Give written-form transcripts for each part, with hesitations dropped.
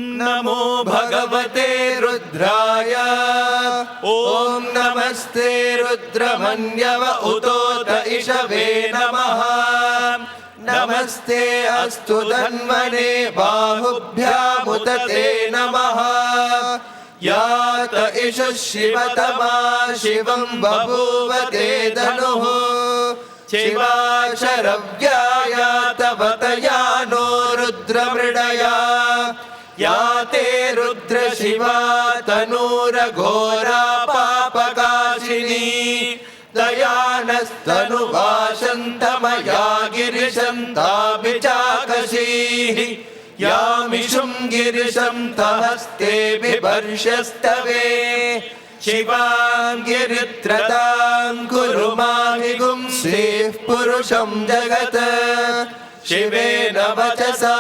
नमो भगवते रुद्राय ॐ नमस्ते रुद्रमन्यव उतोत इषवे नमः नमस्ते अस्तु धन्वने बाहुभ्यामुत ते नमः यात इषु शिवतमा शिवं बभूव ते धनुः शिवाशरव्याया तव तया नो रुद्रमृडया या ते रुद्रशिवा तनूरघोरा पापकाशिनी दयानस्तनुवासन्तमया गिरिशन्ताभिचाकशीः यामिषुं गिरिशं तहस्ते बिभर्षस्तवे शिवां गिरित्रतां कुरु माहिगुंसीः पुरुषं जगत् शिवेन वचसा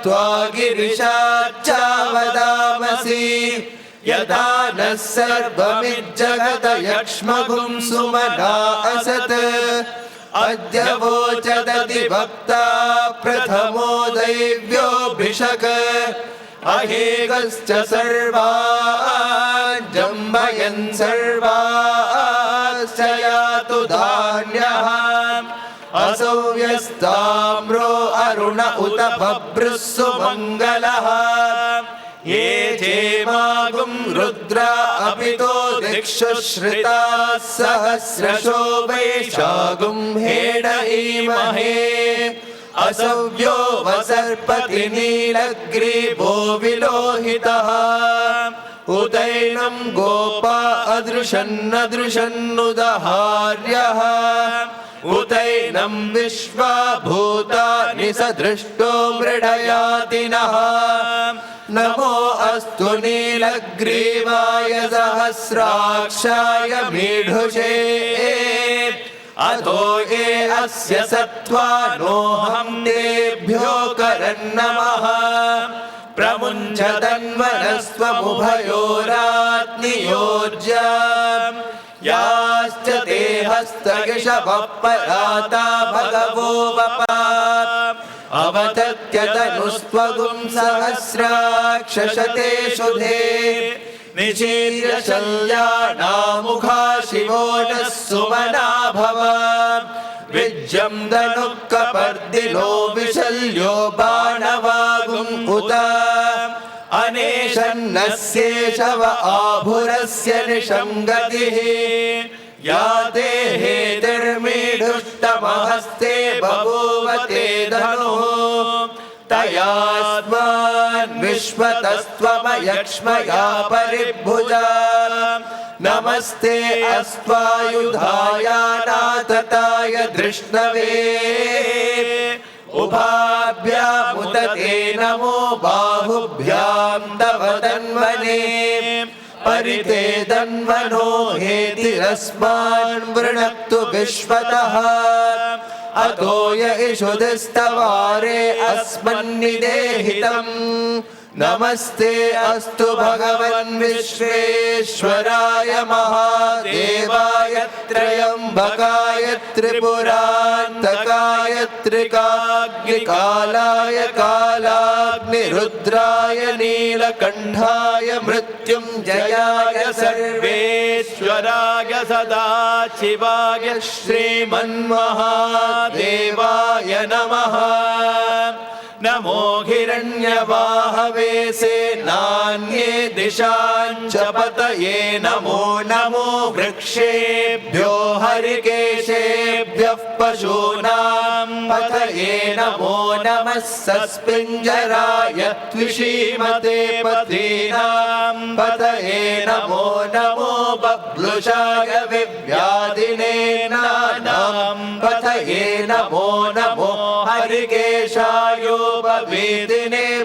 त्वा गिरिशाच्चावदामसि यदा नः सर्वमिज्जगत यक्ष्मगुं सुमना असत् अद्य वोचदधिवक्ता प्रथमो दैव्योऽभिषक् अहेगश्च सर्वान् जम्बयन् सर्वाश्च यातु धान्यः असौ व्यस्ताम्रो अरुण उत बभ्रुः सुमङ्गलः ये चेमागुं रुद्रा अपितो दिक्षु श्रिताः सहस्रशो वैशागुं हेड ईमहे असव्यो वसर्पति नीलग्रीवो विलोहितः उदैनं गोपा अदृशन्नदृशन्नुदहार्यः उदैनं विश्वा भूतानि सदृष्टो मृडयातिनः नमो अस्तु नीलग्रीवाय सहस्राक्षाय मीढुषे अधो ये अस्य सत्त्वानोऽहं तेभ्यो करन्नमः प्रमुञ्चतन्वनस्त्वमुभयोरात्नियोज्य याश्च ते हस्तगिषवः पराता भगवो वपा अवतत्यतनुस्त्वगुं सहस्राक्षशते शुधे निशीर्य शल्यानामुखा शिवो नः सुमना भव विज्यं धनुः कपर्दिनो विशल्यो बाणवागुम् उत अनेशन्नस्येषव आभुरस्य निशङ्गतिः या ते हेतिर्मीढुष्टमहस्ते बभूव ते धनुः तयास्मान् विश्वतस्त्वमयक्ष्मया परिभुजा नमस्ते अस्त्वायुधाय नाथताय धृष्णवे उभाभ्यामुत ते नमो बाहुभ्यां तव तन्वने परिते तन्वनो हेतिरस्मान् वृणक्तु विश्वतः अतो य इषुधिस्तवारे अस्मन्निदेहितम् नमस्ते अस्तु भगवन् विश्वेश्वराय महादेवाय त्र्यम्बकाय त्रिपुरान्तकाय त्रिकाग्निकालाय कालाग्निरुद्राय नीलकण्ठाय मृत्युञ्जयाय सर्वेश्वराय सदाशिवाय श्रीमन्महादेवाय नमः नमो हिरण्यवाहवे सेनान्ये दिशाञ्च पतये नमो नमो वृक्षेभ्यो हरिकेशेभ्यः पशूनां पतये नमो नमः सस्पिञ्जराय त्विषीमते पतीनां पतये नमो नमो बब्लुषाय विव्याधिने नानां पतये नमो नमो हरिकेशायोपवेदिने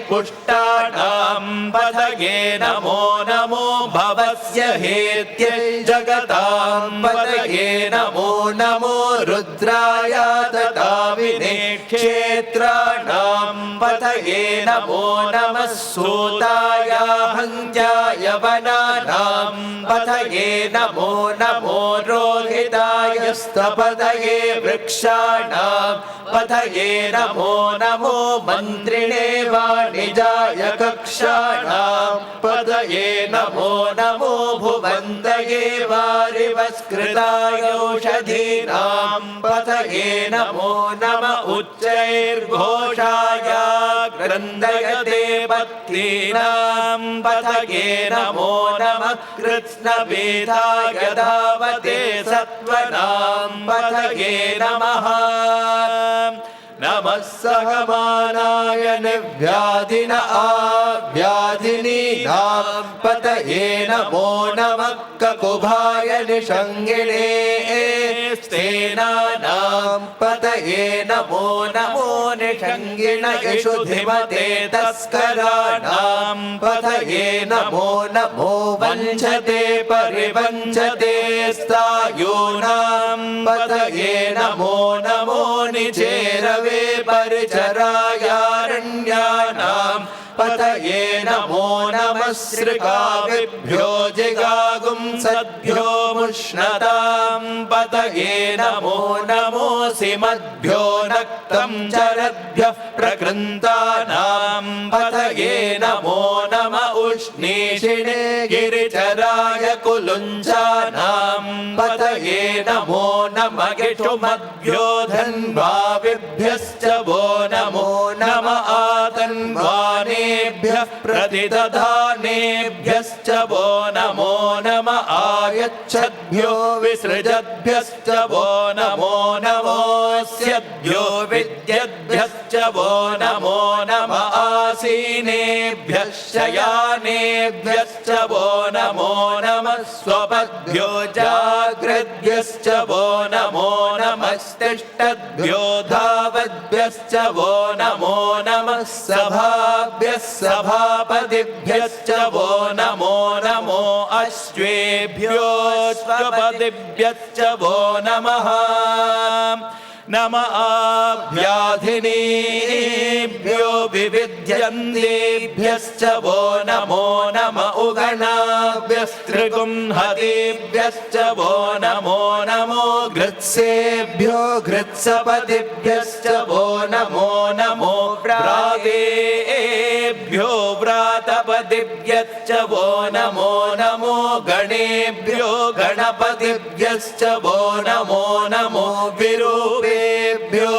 पुष्टानां पतये नमो नमो भवस्य हेत्यै जगतां पतये नमो नमो रुद्राय तताविने क्षेत्र रुद्राणां पतये नमो नमः सूताय हंजाय वनानां पतये नमो नमो रोहिताय स्थपतये वृक्षाणां पतये नमो नमो मन्त्रिणे वाणिजाय कक्षाणां पतये नमो नमो भुवन्तये वारिवस्कृताय औषधीनां पतये नमो नम उच्चैर्घोषाय क्रन्दयते पत्नीनां पतये नमो नमः कृत्स्नवेदाय धावते सत्त्वनां पतये नमः नमः सहमानाय निर्व्याधिन आव्याधिनीनां पतये नमो नमः ककुभाय निषङ्गिणे स्तेनानां पतये नमो नमो निषङ्गिण इषुधिमते तस्कराणां पतये नमो नमो वञ्चते परिवञ्चते स्थायूनां पतये नमो नमो निचेरवे परिचरायारण्यानां पतये नमो नमः सृगाविभ्यो जिगागुंसद्भ्यो मुष्णतां पतये नमो नमोऽसि मद्भ्यो नक्तं चरद्भ्यः प्रकृन्तानां पतये नमो नम उष्णीषिणे गिरिचराय कुलुञ्चानां पतये नमो नमः गिषुमद्भ्यो धन्वाविभ्यश्च वो नमो नम आतन्वानेभ्यः प्रतिदधानेभ्यश्च वो नमो नम आयच्छद्भ्यो विसृजद्भ्यश्च वो नमो नमोऽस्यद्भ्यो विद्यद्भ्यश्च वो नमो नम आसीनेभ्यः शयानेभ्यश्च वो नमो नमः स्वपद्भ्यो जाग्रद्भ्यश्च वो नमो नमस्तिष्ठद्भ्यो धावद्भ्यश्च वो नमो नमः सभाभ्यः सभापतिभ्यश्च वो नमो नमो अश्वेभ्यो स्वपतिभ्यश्च वो नमः नम आव्याधिनीभ्यो विविध्यन्तेभ्यश्च वो नमो नम उगणाभ्यस्त्रिगुंहतेभ्यश्च वो नमो नमो घृत्सेभ्यो घृत्सपतिभ्यश्च वो नमो नमो व्रातेभ्यो व्रातपतिभ्यश्च वो नमो नमो गणेभ्यो गणपतिभ्यश्च वो नमो नमो विरूपेभ्यो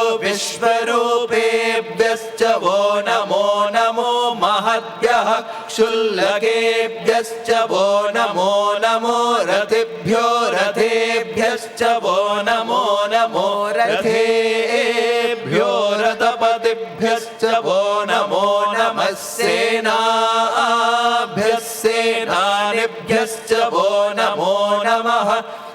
विश्वरूपेभ्यश्च वो नमो नमो महद्भ्यः क्षुल्लकेभ्यश्च वो नमो नमो रथेभ्यो रथेभ्यश्च वो नमो नमो रथेभ्यो रथपतिभ्यश्च वो नमो नमः सेनाभ्यः सेनानिभ्यश्च वो नमो नमः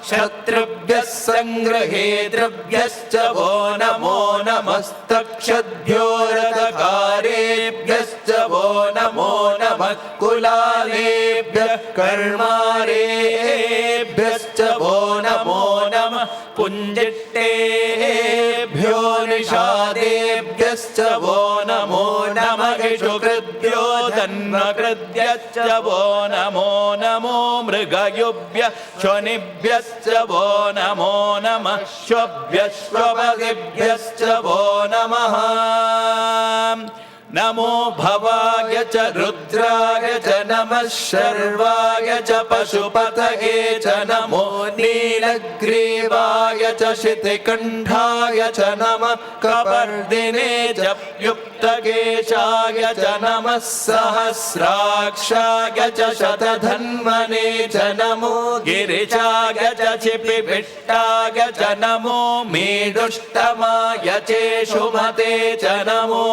शत्रुभ्यः संग्रहेतृभ्यश्च वो नमो नमस्तक्षद्भ्यो रथकारेभ्यश्च वो नमो नमः कुलालेभ्यः कर्मारेभ्यश्च वो नमो नमः पुञ्जिष्टेभ्यो निषादेभ्यश्च वो नमो नमः इषुकृद्भ्यो धन्वकृद्भ्यश्च वो नमो नमो मृगयुभ्यः शनिभ्यश्च वो नमो नमः श्वभ्यश्वपतिभ्यश्च वो नमः नमो भवाय च रुद्राय च नमः शर्वाय च पशुपतये च नमो नीलग्रीवाय च शितिकण्ठाय च नमः कपर्दिने च युक्तकेशाय च नमः सहस्राक्षाय च शतधन्वने च नमो गिरिजाय च क्षिपिभिष्टाय च नमो मेदुष्टमाय चेषुमते च नमो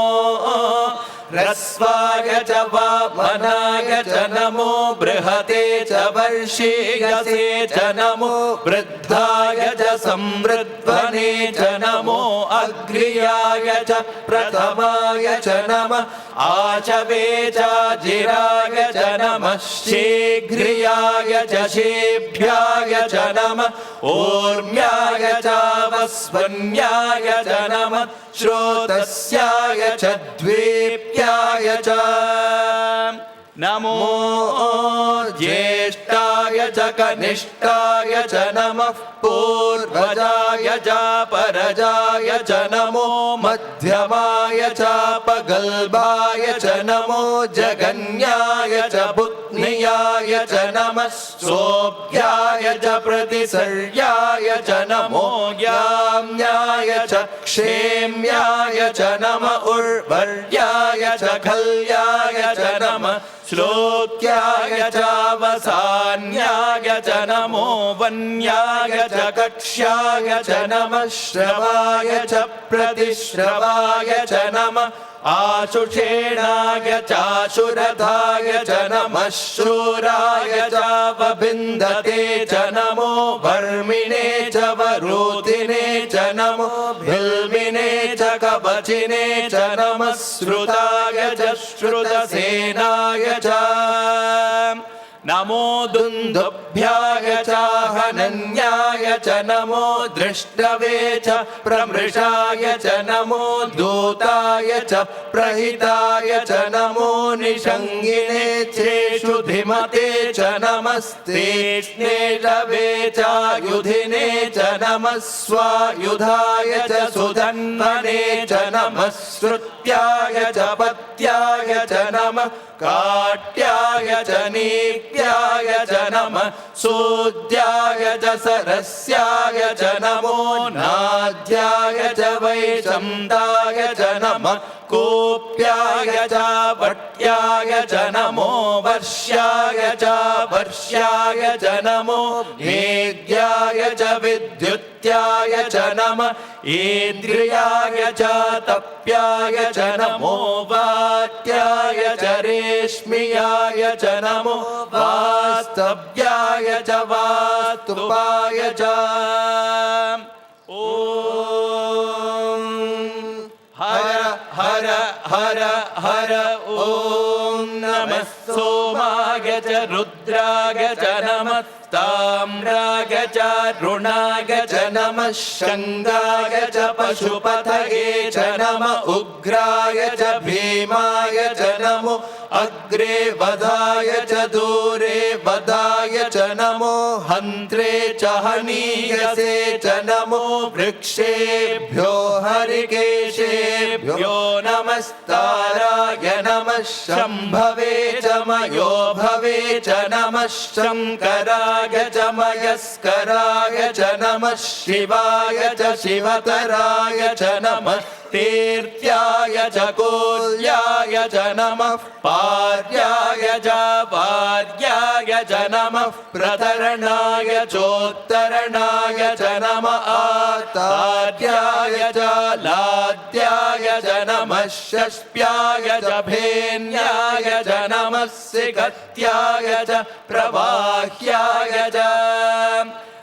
ह्रस्वाय च वामनाय च नमो बृहते च वर्षीयसे च नमो वृद्धाय च संवृद्ध्वने च नमो अग्र्याय च प्रथमाय च नमः आचवे च जिराय च नमः शीघ्रियाय च शेभ्याय च नमः ऊर्म्याय च वस्वन्याय च नमः श्रोतस्याय च द्वेप्याय च नमो ज्येष्ठाय च कनिष्ठाय च नमः पूर्वजाय च परजाय च नमो मध्यमाय च पगल्भाय च नमो जगन्याय च बुध्नियाय च नमः सोऽभ्याय च प्रतिसर्याय च नमो याम्याय च क्षेम्याय च नम उर्वर्याय च खल्याय च नमः श्लोक्याय च वसान्याय च नमो वन्याय च कक्ष्याय च नमः श्रवाय च प्रतिश्रवाय च नमः आशुषेणाय चाशुरथाय च नमः शूराय च वबिन्दते च नमो वर्मिणे च वरोधिने च नमो भिल्मिने च कवचिने च नमः श्रुताय च श्रुतसेनाय च नमो दुन्दुभ्याय च हनन्याय च नमो दृष्टवे च प्रमृषाय च नमो दूताय च प्रहिताय च नमो निषङ्गिने चेषु धिमते च नमस्तेष्णेषवे च युधिने च नमः स्वायुधाय च सुधन्वने च नमः श्रुत्याय च पत्याय च नमः काट्याय च नीत्याय च नमः सूद्याय च सरस्याय च नमो नाद्याय च वैशन्ताय च नमः कोप्याय च वट्याय च नमो वर्ष्याय च वर्ष्याय च नमो भेद्याय च विद्युत्याय च नमः इन्द्रियाय च तप्याय च नमो वात्याय च रेश्मियाय च नमो वास्तव्याय च वास्तुपाय च ॐ हर हर हर हर ॐ नमः सोमाय च रुद्राय च नमः ताम्राय च रुणाय च नमः शङ्गाय च पशुपतये च नमः उग्राय च भीमाय च नमो अग्रे वधाय च दूरे वधाय च नमो हन्त्रे च हनीयसे च नमो वृक्षेभ्यो हरिकेशेभ्यो नमस्ताराय नमः शम्भवे च मयो भवे च नमः शङ्कराय च मयस्कराय च नमः शिवाय च शिवतराय च नमः तीर्थ्याय च कोल्याय च नमः पार्याय च वार्याय च नमः प्रतरणाय चोत्तरणाय च नमः आतार्याय च लाद्याय च नमः षष्प्याय च भेन्याय च नमः सिकत्याय च प्रवाह्याय च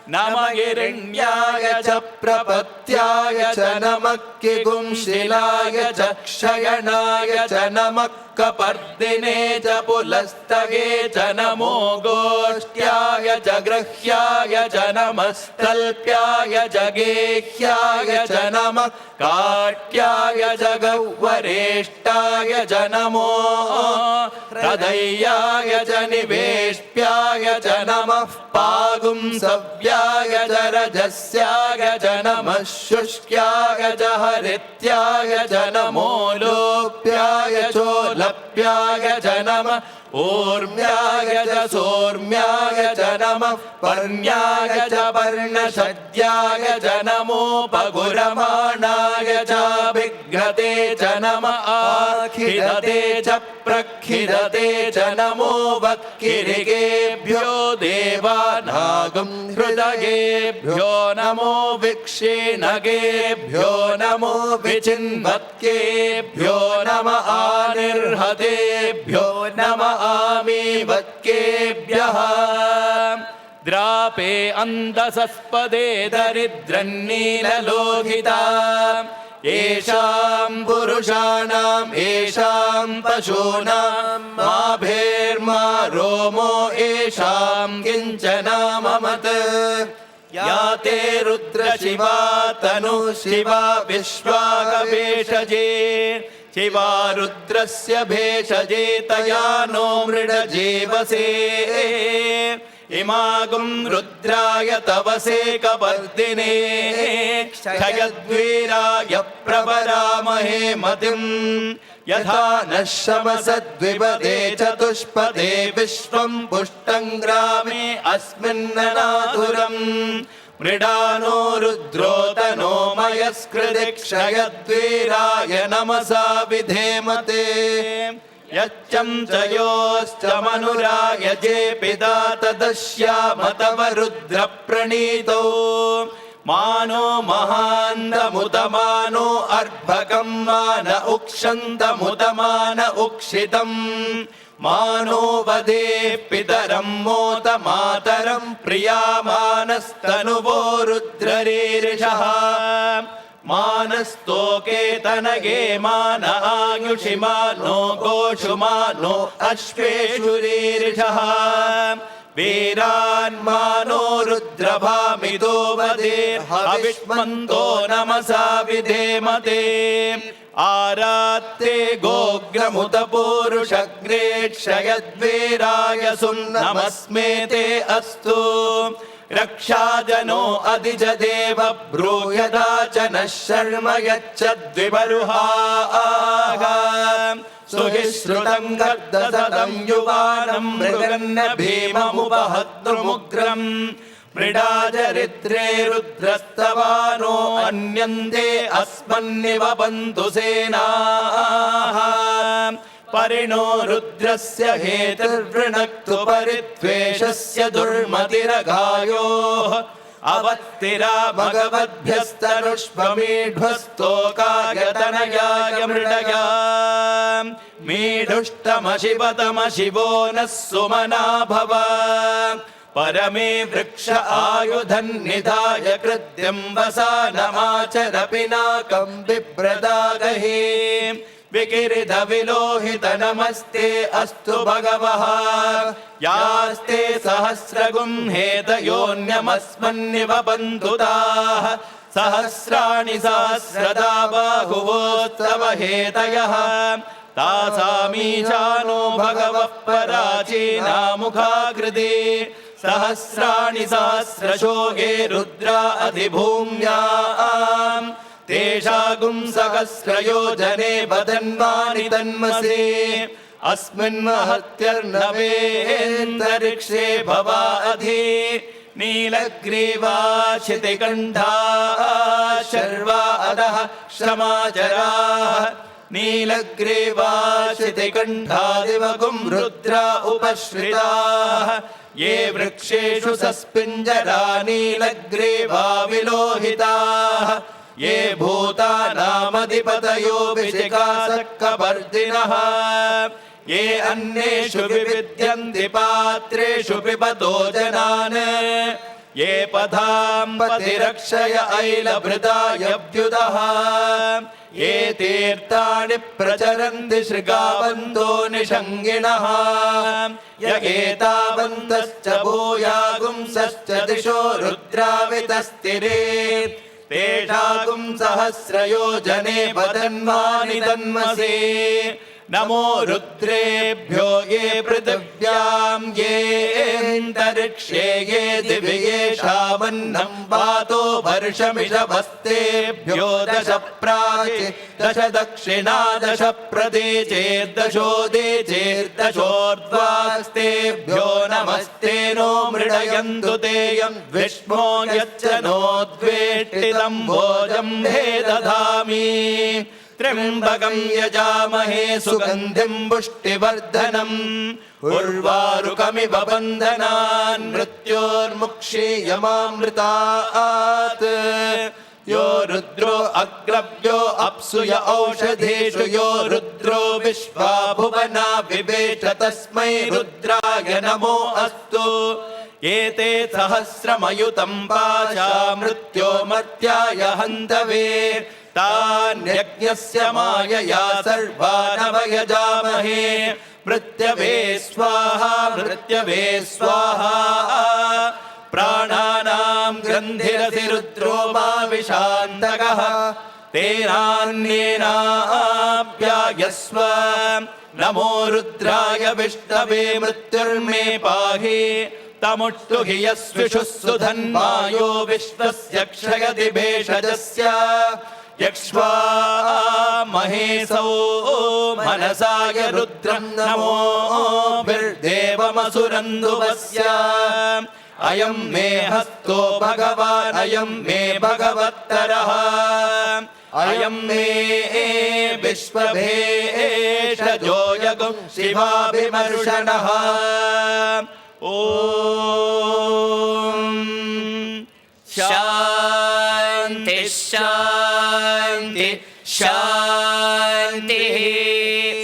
नमः हिरण्याय च प्रपत्याय च नमः किगुंशिलाय च क्षयणाय च नमः कपर्दिने च पुलस्तये च नमो गोष्ठ्याय च गृह्याय च नमः तल्प्याय च गेह्याय च नमः काट्याय च गह्वरेष्ठाय च नमो हृदयाय च निवेष्ट्याय च नमः पागुंसव्याय च रजस्याय च नमः शुष्क्याय च हरित्याय च नमो लोप्याय चोलप्याय च नमः ऊर्म्याय च सोर्म्याय च नमः पर्ण्याय च पर्णशद्याय च नमो पगुरमाणाय च विघ्नते च नमः आखिदते च प्रखिदते च नमो वक्किरिकेभ्यो देवानागं हृदयेभ्यो नमो विक्षीणगेभ्यो नमो विचिन्वत्केभ्यो नमः आनिर्हतेभ्यो नमः आमीवत्केभ्यः द्रापे अन्धसस्पदे दरिद्रन्नीललोहिता येषां पुरुषाणां येषां पशूनां माभेर्मा रोमो येषां किञ्चन ममत् या ते रुद्र शिवा तनु शिवा विश्वागभेषजे शिवा रुद्रस्य भेषजे तया नो मृडजेवसे इमागुं रुद्राय तवसे कपर्दिने क्षयद्वीराय प्रवरामहे मतिम् यथा नः शमसद्विपदे चतुष्पदे विश्वं पुष्टं ग्रामे अस्मिन्ननातुरम् मृडानो रुद्रो तनो मयस्कृते क्षयद्वीराय नमसा विधेमते यच्चं च योश्च मनुराय जे पिता तदस्याम तव रुद्र प्रणीतो मानो महान्तमुतमानो अर्भकं मान उक्षन्तमुतमान उक्षितम् मानो वदे पितरं मोत मातरं प्रियामानस्तनुवो रुद्ररीरिषः मानस्तोके तनगे मान आयुषि मानो गोषु मानो अश्वेषु रीरिषः वीरान्मानो रुद्रभामितो वदे हविष्मन्तो नमसा विधेमते आरात्ते गोग्रमुत पूरुषग्रे क्षयद्वीराय सुन्नमस्मेते अस्तु रक्षाजनो अधिजदेव ब्रूयदा च नः शर्म यच्छद्विमरुहाः सुहिश्रुतं गर्दसदं युवानं मृगन्न भीममुपहत्तुमुग्रम् मृडाचरित्रे रुद्रस्तवानो अन्यन्ते अस्मन्निव बन्धु सेनाः परिणो रुद्रस्य हेतुर्वृणक्तु परिद्वेषस्य दुर्मतिरगायोः अवत्तिरा भगवद्भ्यस्तनुष्वमीढ्वस्तोकायतनयाय मृडया मीढुष्टमशिवतमशिवो नः सुमना भव परमे वृक्ष आयुधन्निधाय कृत्यं वसानमाचर पिनाकं बिभ्रदागहे विकिरित विलोहित नमस्ते अस्तु भगवः यास्ते सहस्रगुं हेतयोऽन्यमस्मन्निव बन्धुताः सहस्राणि सहस्रदा बाहुवोस्तव हेतयः तासामीशानो भगवः पराचीना मुखाकृते सहस्राणि सहस्रशो ये रुद्रा अधिभूम्याम् तेषागुं सहस्रयोजने वदन्वानि तन्मसे अस्मिन् महत्यर्णवेऽन्तरिक्षे भवा अधि नीलग्रीवा शितिकण्ठा शर्वा अधः क्षमाचराः नीलग्रीवा शितिकण्ठादिवगुं रुद्रा उपश्रिताः ये वृक्षेषु सस्पिञ्जरा नीलग्रीवा विलोहिताः ये भूतानामधिपतयो विशिखासक्कपर्दिनः ये अन्येषु विविद्यन्ति पात्रेषु पिबतो जनान् ये पथां पतिरक्षय ऐलभृतायभ्युदः ये तीर्थानि प्रचरन्ति शृगावन्तो निषङ्गिणः य एतावन्तश्च भूयागुंसश्च दिशो रुद्रावितस्तिरे तेषागुं सहस्रयोजने वदन्वानि तन्मसे नमो रुद्रेभ्यो ये पृथिव्यां येऽन्तरिक्षे ये दिवि येषामन्नं वातो वर्षमिषभस्तेभ्यो दश प्राचे दश दक्षिणा दश प्रदेचेर्दशोदेचेर्दशोर्ध्वास्तेभ्यो नमस्ते नो मृडयन्तु तेयं विष्णो यच्च नोद्वेष्टितं भोजं हे दधामि त्र्यम्बकं यजामहे सुगन्धिं पुष्टिवर्धनम् उर्वारुकमिव बन्धनान् मृत्योर्मुक्षीयमामृतात् यो रुद्रो अग्रव्यो अप्सु य औषधेषु यो रुद्रो विश्वा भुवना विवेश तस्मै रुद्राय नमो अस्तु एते सहस्रमयुतं पाशा मृत्यो मर्त्याय हन्तवे तान्यज्ञस्य मायया सर्वानवयजामहे मृत्यवे स्वाहा मृत्यवे स्वाहा प्राणानां ग्रन्थिरसि रुद्रो मा विशान्तकः तेनान्येनाप्यायस्व नमो रुद्राय विष्णवे मृत्युर्मे पाहि तमुष्टु हि यस्विषुः सुधन्वायो विश्वस्य क्षयति भेषजस्य यक्ष्वा महेशौ मनसाय रुद्रं नमो बिर्देवमसुरन्दुवस्य अयं मे हस्तो भगवान् अयं मे भगवत्तरः अयं मे विश्वभेषजो यगुं शिवाभिमर्शनः ॐ शान्ति शान्ति शान्तिः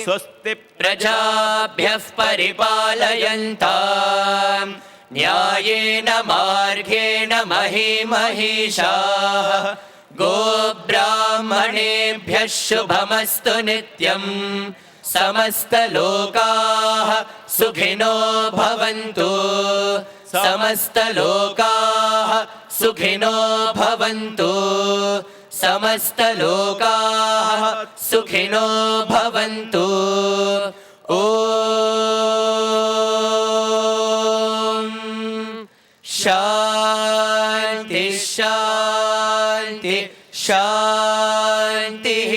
स्वस्ति प्रजाभ्यः परिपालयन्तां न्यायेन मार्गेण महीमहीषाः गोब्राह्मणेभ्यः शुभमस्तु नित्यं समस्तलोकाः सुखिनो भवन्तु समस्तलोकाः सुखिनो भवन्तु समस्तलोकाः सुखिनो भवन्तु ॐ शान्ति शान्ति शान्तिः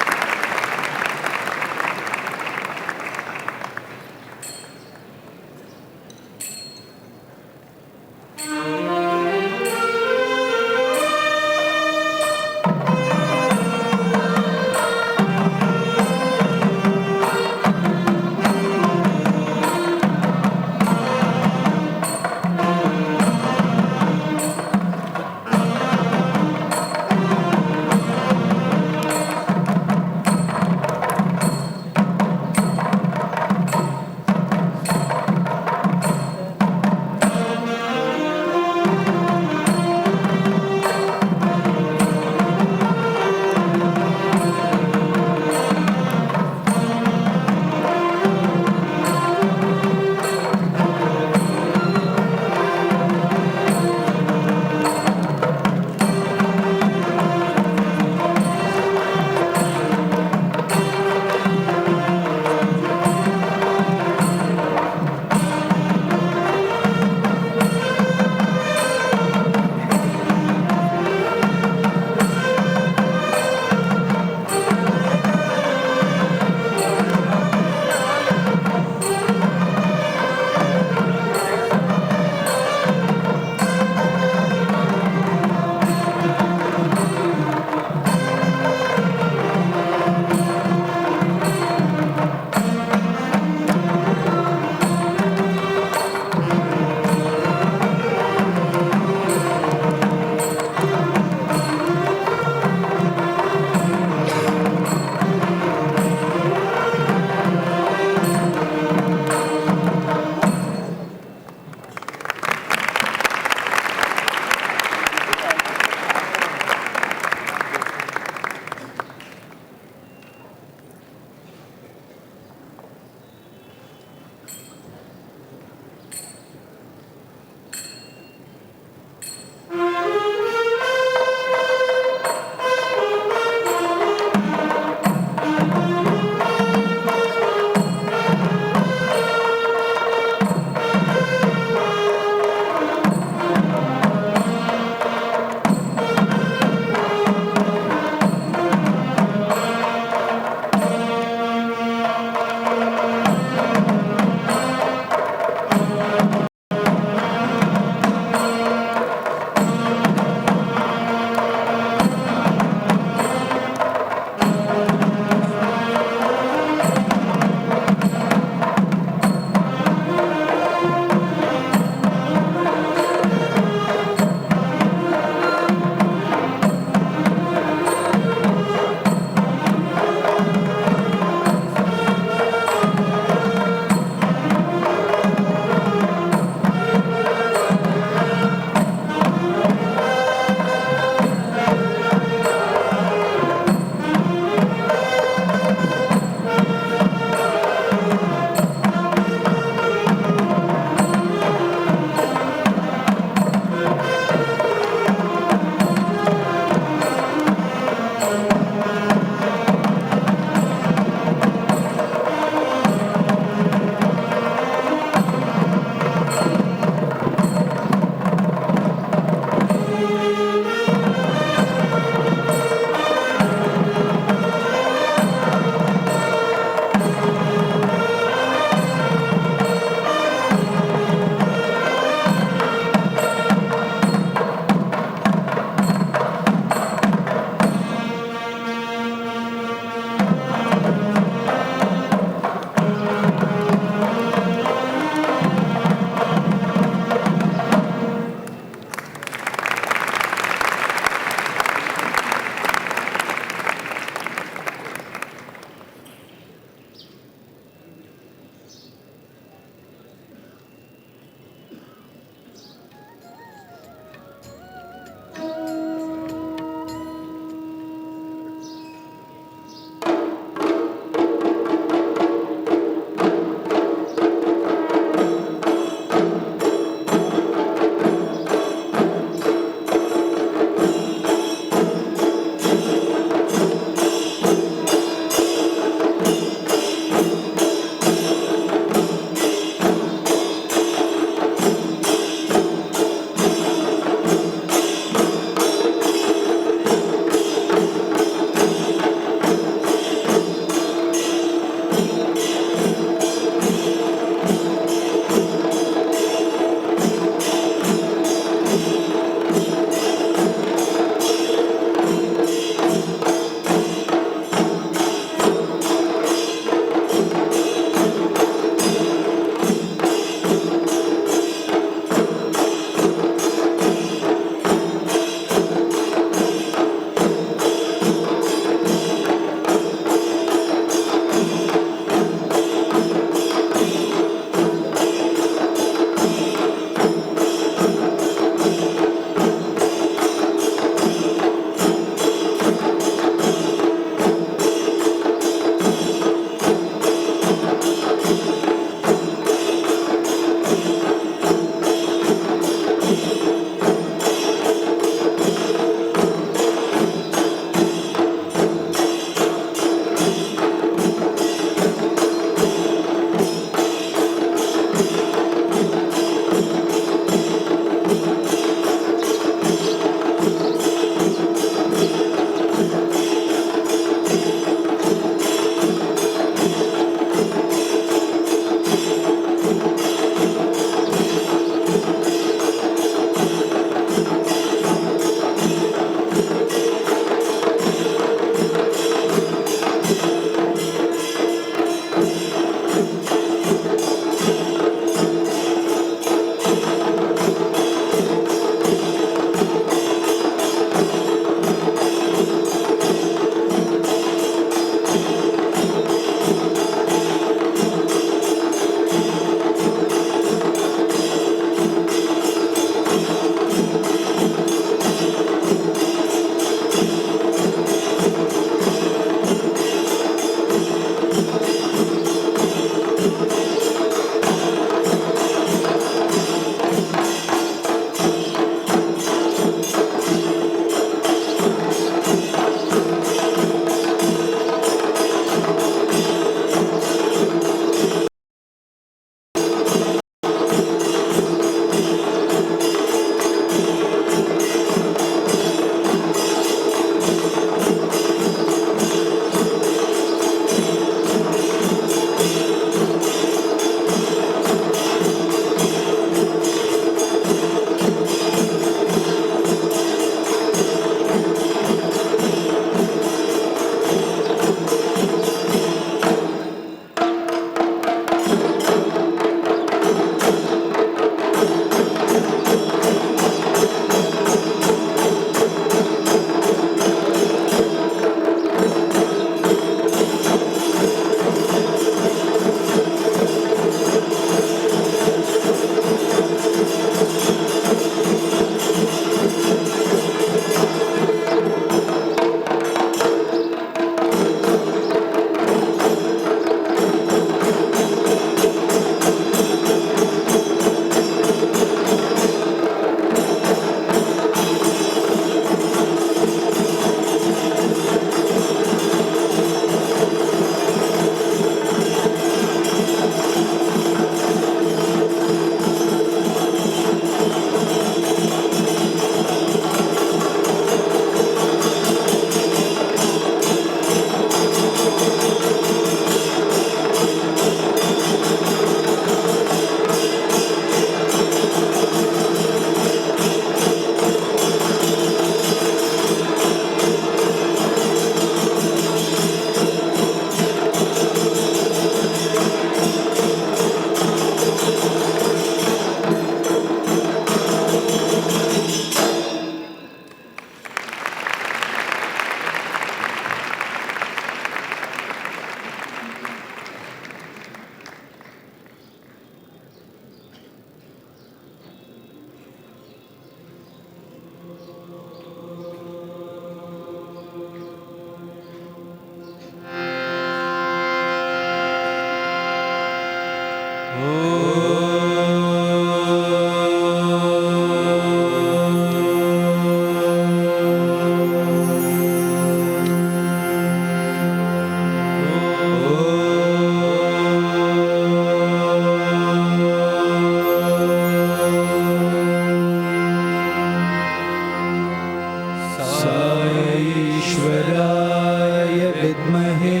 ईश्वराय विद्महे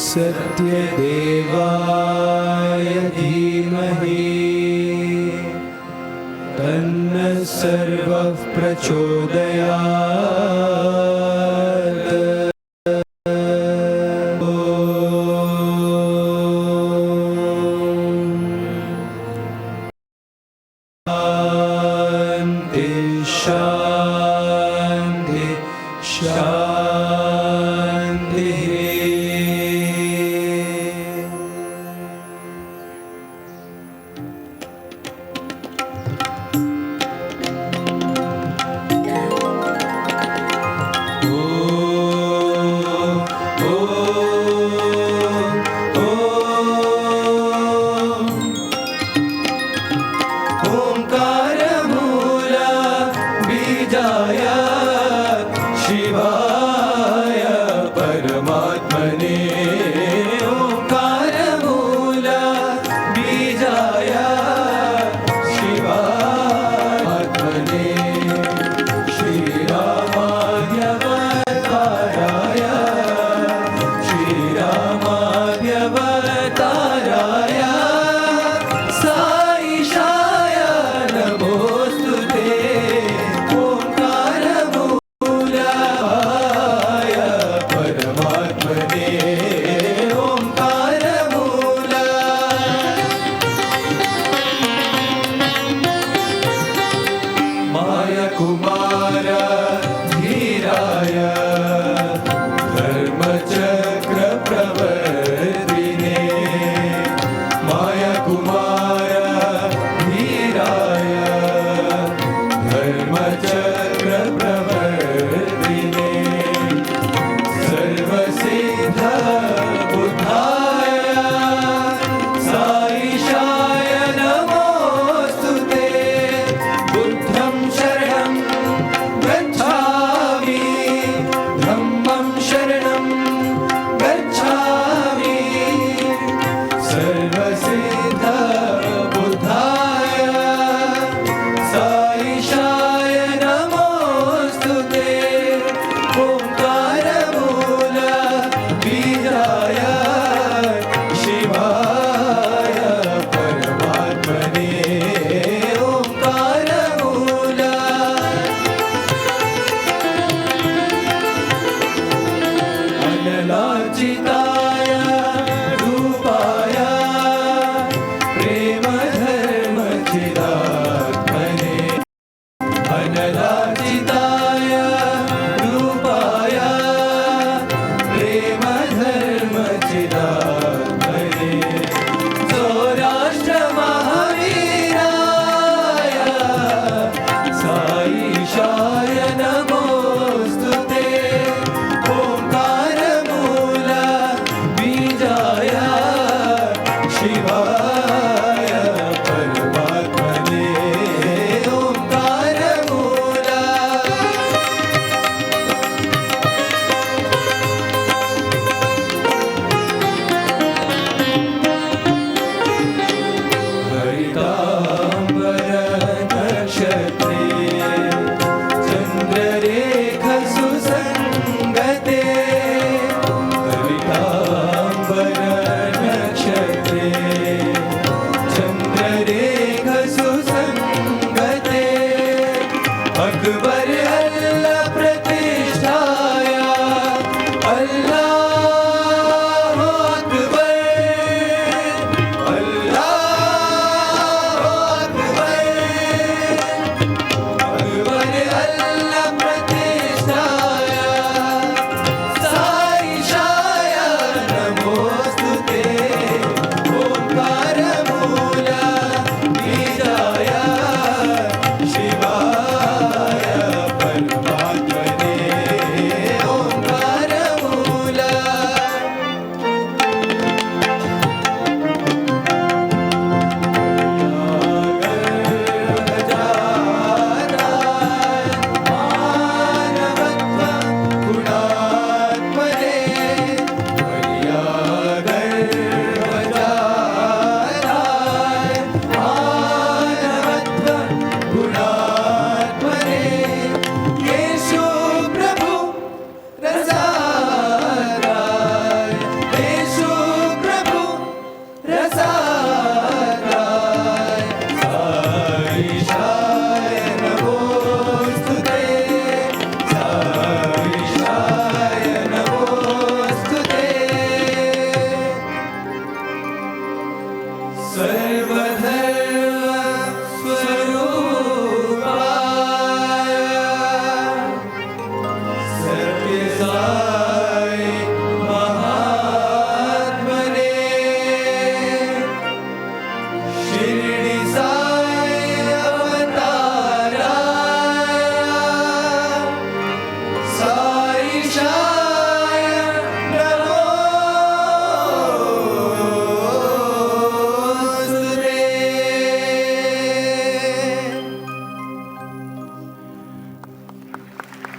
सत्यदेवाय धीमहि तन्नः सर्वः प्रचोदयात्। शान्ति शान्ति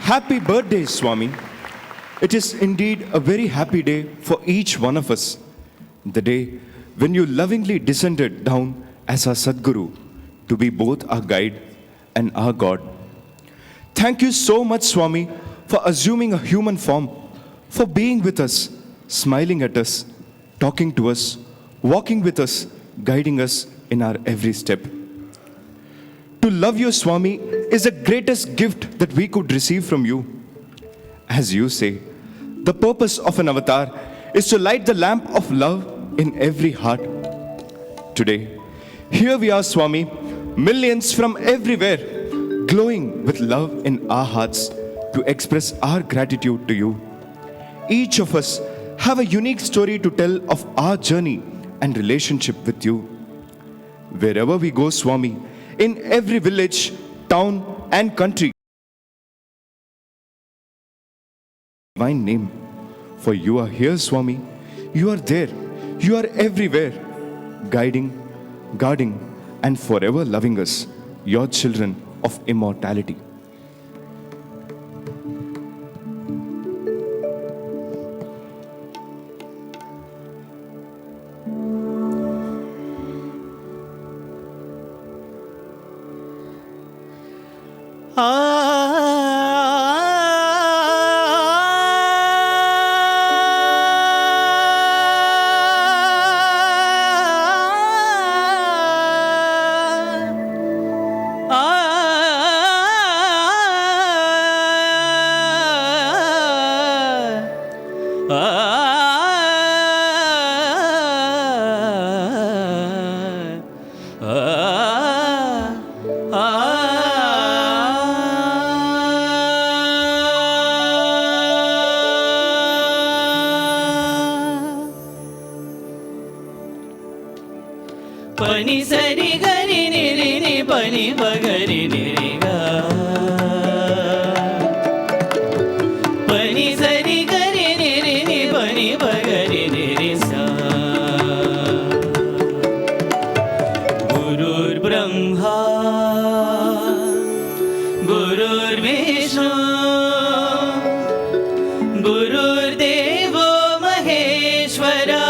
Happy birthday, Swami. It is indeed a very happy day for each one of us. The day when you lovingly descended down as our Sadguru to be both our guide and our God. Thank you so much, Swami, for assuming a human form, for being with us, smiling at us, talking to us, walking with us, guiding us in our every step. To love you, Swami, is the greatest gift that we could receive from you. As you say, the purpose of an avatar is to light the lamp of love in every heart. Today, here we are, Swami, millions from everywhere, glowing with love in our hearts to express our gratitude to you. Each of us have a unique story to tell of our journey and relationship with you. Wherever we go, Swami, in every village, town and country, divine name. For you are here, Swami. You are there. You are everywhere, guiding, guarding, and forever loving us, your children of immortality. Pani sari gari ni ri ni pani bagari ni ri ga. Pani sari gari ni ri ni pani bagari ni ri sa. Gurur Brahma, Gurur Vishnu, Gurur Devo Maheshwara.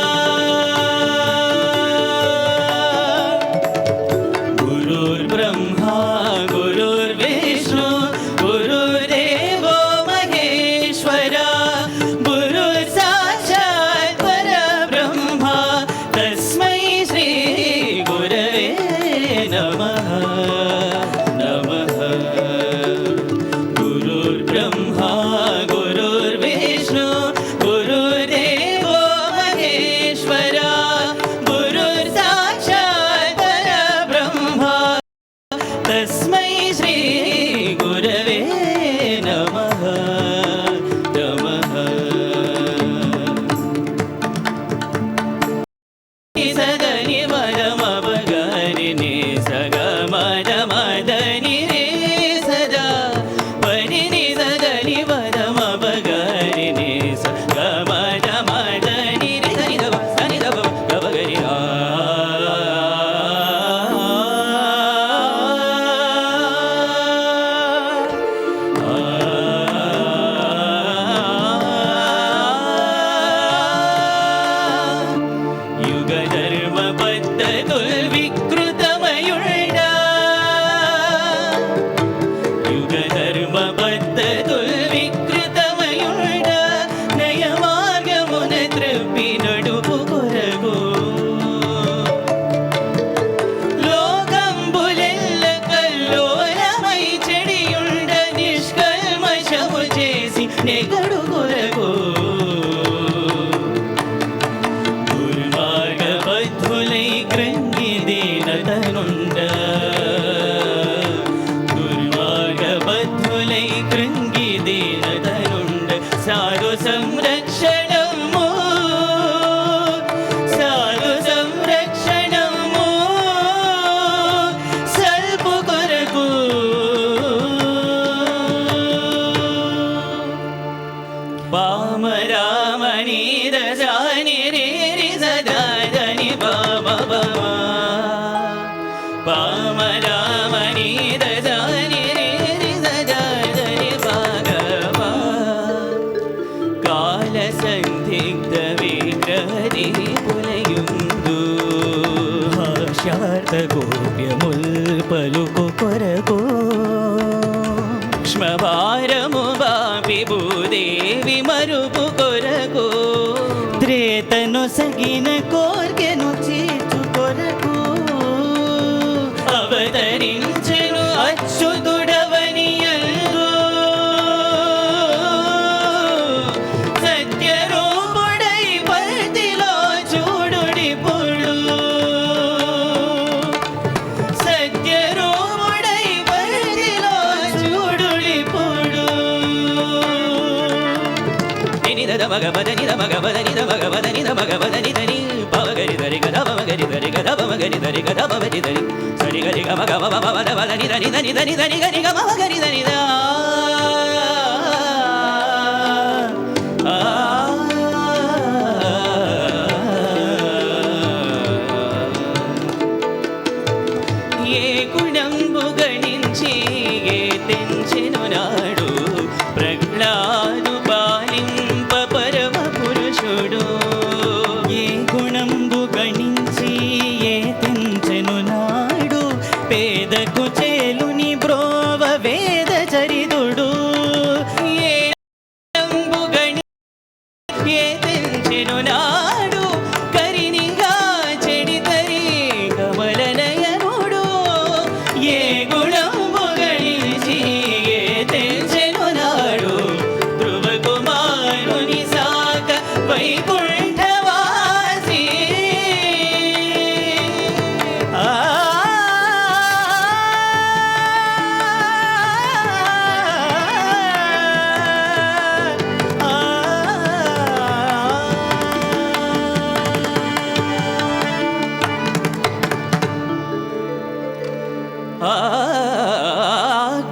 సూక్ష్మ భారము బాపి భూదేవి మరుపు కొరకు త్రేతను సగిన కోర్కెను చేర్చు కొరకు అవతరించెను అచ్యుతుడవని యందు సత్యరూపుడై పర్తిలో చూడుడిప్పుడు సత్యరూపుడై పర్తిలో చూడుడిప్పుడు నిద మగపద నిద మగపద నిద మగపద నిద మగపద నిదని పవగరి దరి గద పవగరి దరి గద పవగరి దరి గద పవగరి దరి సరి గరి గమ గమ పవద పద నిద నిద నిద నిద నిద నిగ పవగరి దరి దా ఏ గుణంబు గణించి ఏ తెంచెను నాడు ప్రహ్లాదు పాలింప పరమ పురుషుడు ఏ గుణంబు గణించి ఏ తెంచెను నాడు పేదకు చేలుని బ్రోవ వేద చరితుడు ఏ గుణంబు గణి ఏ తెంచెను నాడు కరినిగా చెడితరి కమలనయనుడు ఏ గుణంబు గణించి ఏ తెంచెను నాడు ధ్రువ కుమారుని సాక వైకుంఠవాసి ఆ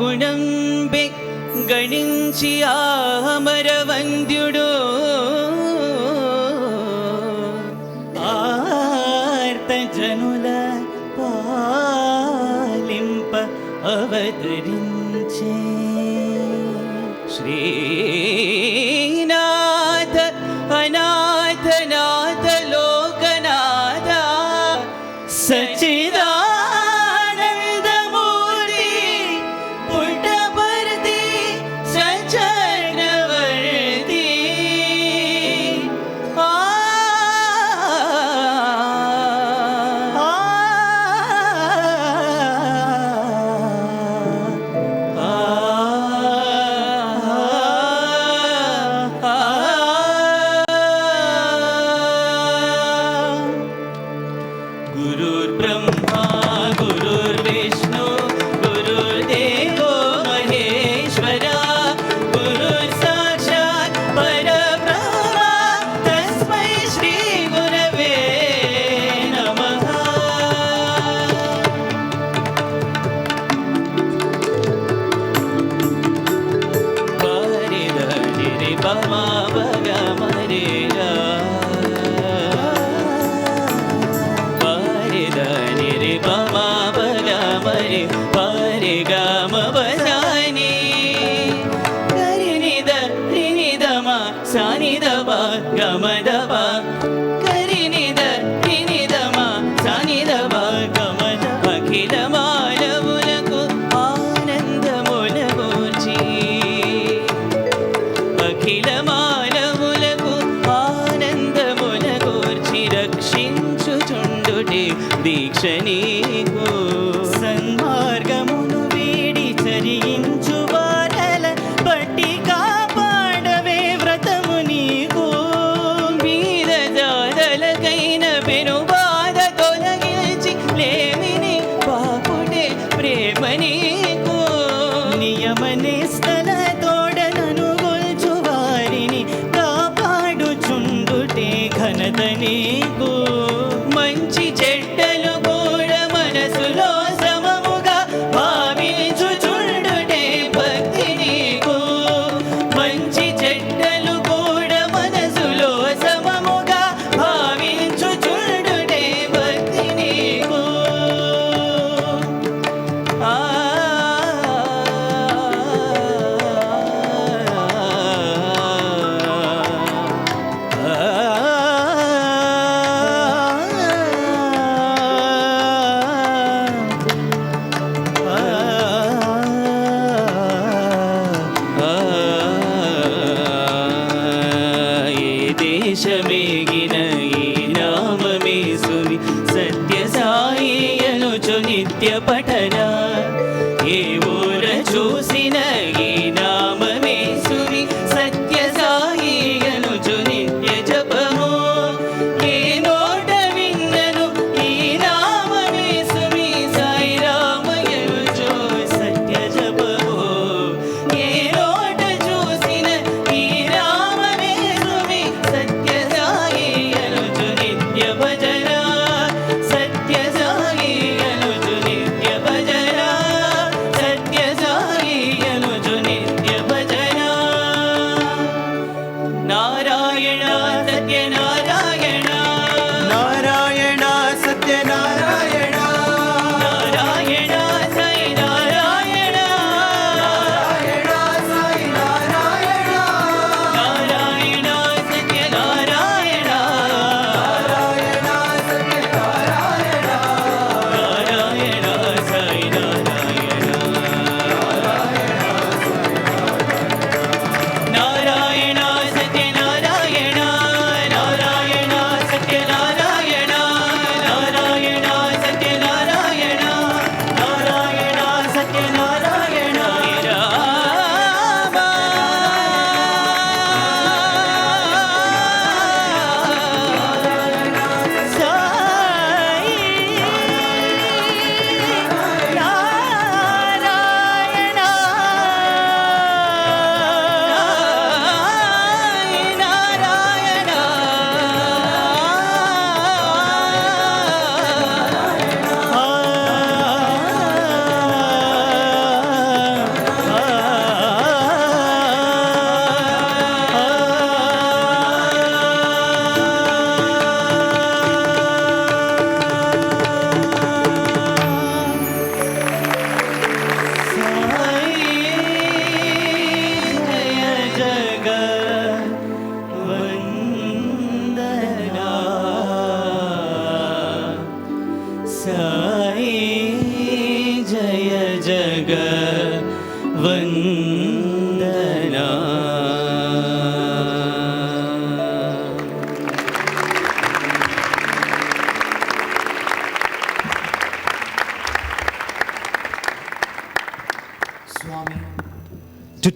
గుణంబె గణించి ఆమర వంద్యుడు ఆర్త జనుల పాలింప అవతరించే శ్రీనాథ అనాథనాథ లోకనాథ సచిదానందమూర్తి పుట్టపర్తి సచక్రవర్తి ఆ गुरुर्ब्रह्मा गुरुर्विष्णु गुरुर्देवो महेश्वरा गुरुर्साक्षात् परब्रह्म तस्मै श्री गुरवे नमः परिधनिरि पमा भगमरेगा परिधनिरि पमा भगमरे परिगमवसानि करिनिद रिनिदम सानिदप गमदप करिनिद रिनिदम सानिदप गमद अखिल मानవులకు ఆనందములగూర్చి అఖిల మానవులకు ఆనందములగూర్చి రక్షించుచుండుటే దీక్ష నీకు సన్మార్గమును వీడి చరించు వారల బట్టి కాపాడవే వ్రతము నీకు మీద జాదలకైన పెను బాధ తొలగించి లేమిని పాపుటే ప్రేమ నీకు నియమనిష్టల తోడనను గొల్చు వారిని కాపాడుచుండుటే ఘనత నీకు మంచి చెడ్డలు కూడా మనసులో సమముగా భావించుచుండుటే భక్తి నీకు మంచి చెడ్డలు కూడా మనసులో సమముగా భావించుచుండుటే భక్తి నీకు ఆ ఆ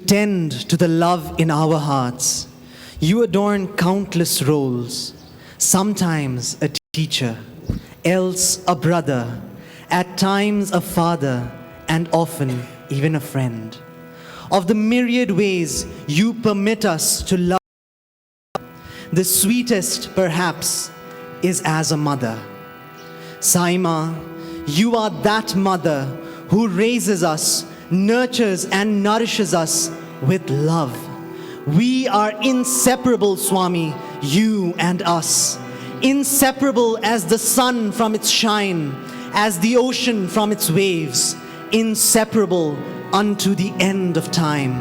tend to the love in our hearts. You adorn countless roles, sometimes a teacher, else a brother, at times a father, and often even a friend. Of the myriad ways you permit us to love, the sweetest perhaps is as a mother. Saima, you are that mother who raises us, nurtures and nourishes us with love. We are inseparable, Swami, you and us. Inseparable as the sun from its shine, as the ocean from its waves, inseparable unto the end of time.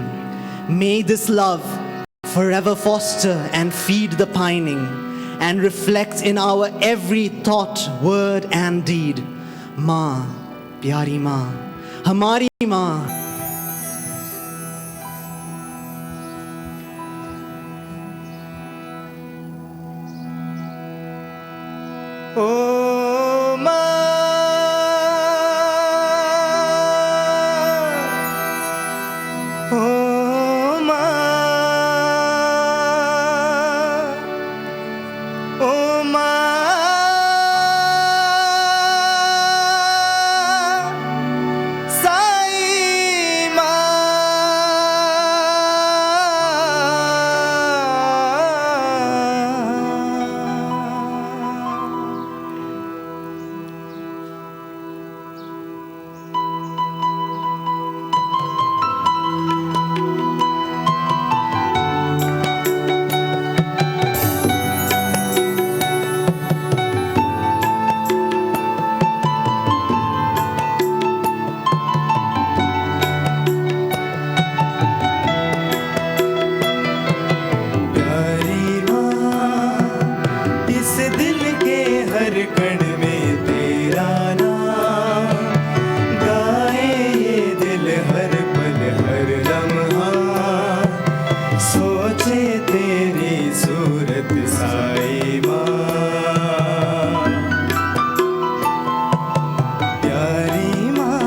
May this love forever foster and feed the pining, and reflect in our every thought, word and deed. Ma, pyari Ma, hamari Ma. Oh Ma, oh Ma, oh Ma, Sai Ma. प्यारी माँ, इस दिल के हर कण में तेरा नाम गाए ये दिल हर पल हर लम्हा, सोचे तेरी सूरत साई माँ। प्यारी माँ,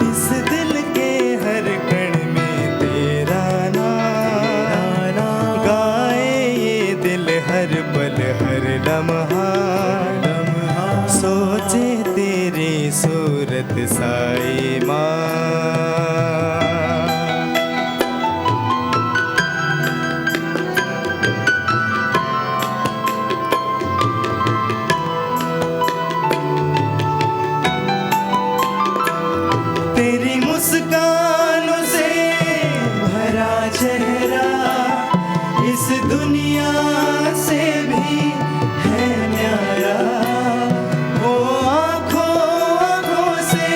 इस दिल के हर कण में तेरा नाम गाए ये दिल हर पल हर लम्हा, सोचे तेरी सूरत साई माँ। तेरी मुस्कानों से भरा चेहरा इस दुनिया से भी है न्यारा। वो आँखों से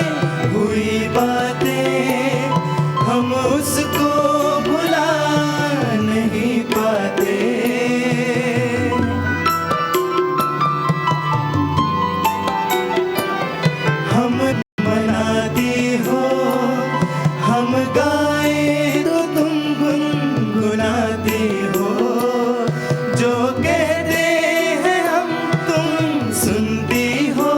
हुई बातें हम उसको भुला नहीं पाते। हम मनाती हो, हम गाए तो तुम गुनगुनाती हो, जो कहते हैं हम तुम सुनती हो,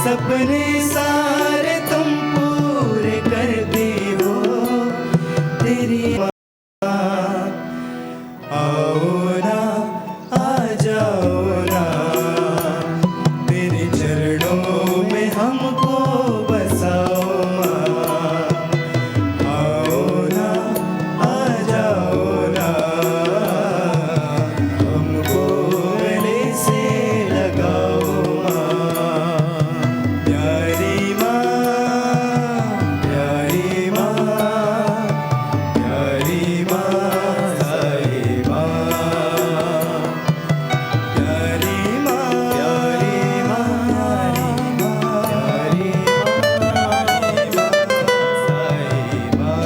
सपने सारे तुम पूरे करती हो। तेरी माँ, आओ ना, आ जाओ ना, तेरे चरणों में हमको बसाओ माँ। आओ ना, आ जाओ ना, हमको गले से लगाओ माँ। प्यारी माँ, प्यारी माँ, प्यारी माँ, साई माँ। प्यारी माँ, प्यारी माँ, प्यारी माँ, साई माँ।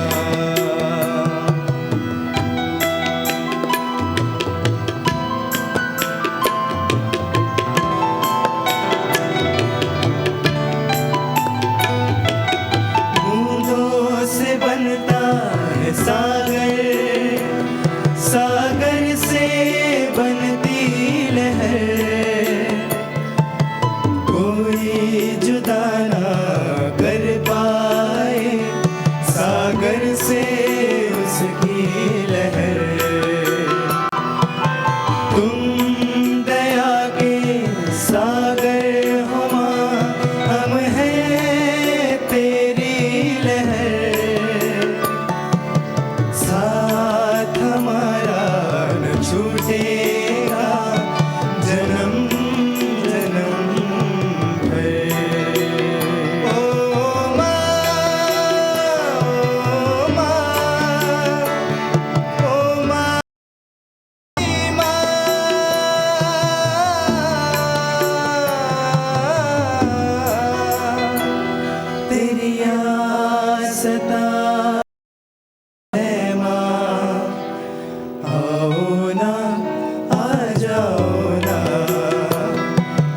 बूंदों से बनता है सागर, सागर से बनती लहर, कोई जुदा ना कर पाए सागर रस की लहर तुम दया के सागर हो माँ हम हैं तेरी लहर साथ हमारा न छूटेगा जन्म जन्म भर ओ माँ ओ माँ तेरी आसता है माँ आओ ना आ जाओ ना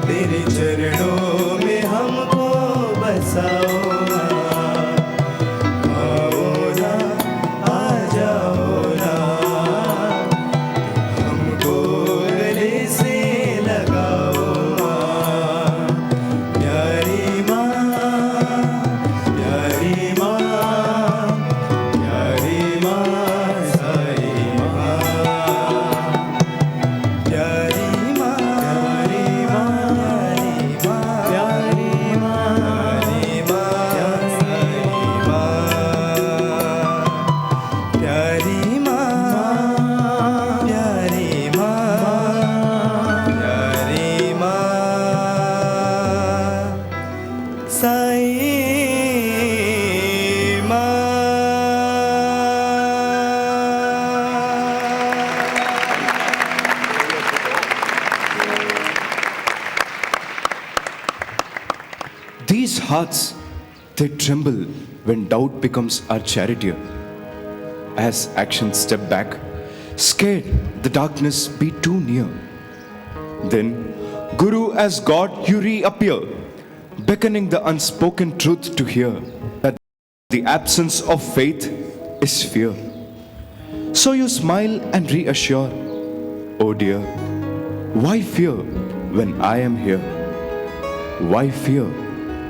तेरे चरणों में हमको बसाओ ना आओ ना आ जाओ ना हमको गले से लगाओ माँ प्यारी माँ प्यारी माँ प्यारी माँ साई माँ प्यारी माँ प्यारी माँ प्यारी माँ प्यारी माँ साई माँ प्यारी माँ प्यारी माँ प्यारी माँ साई माँ These hearts, they tremble when doubt becomes our charioteer. As actions step back, scared the darkness be too near. Then, Guru as God, you reappear, beckoning the unspoken truth to hear, that the absence of faith is fear. So you smile and reassure, oh dear, why fear when I am here? Why fear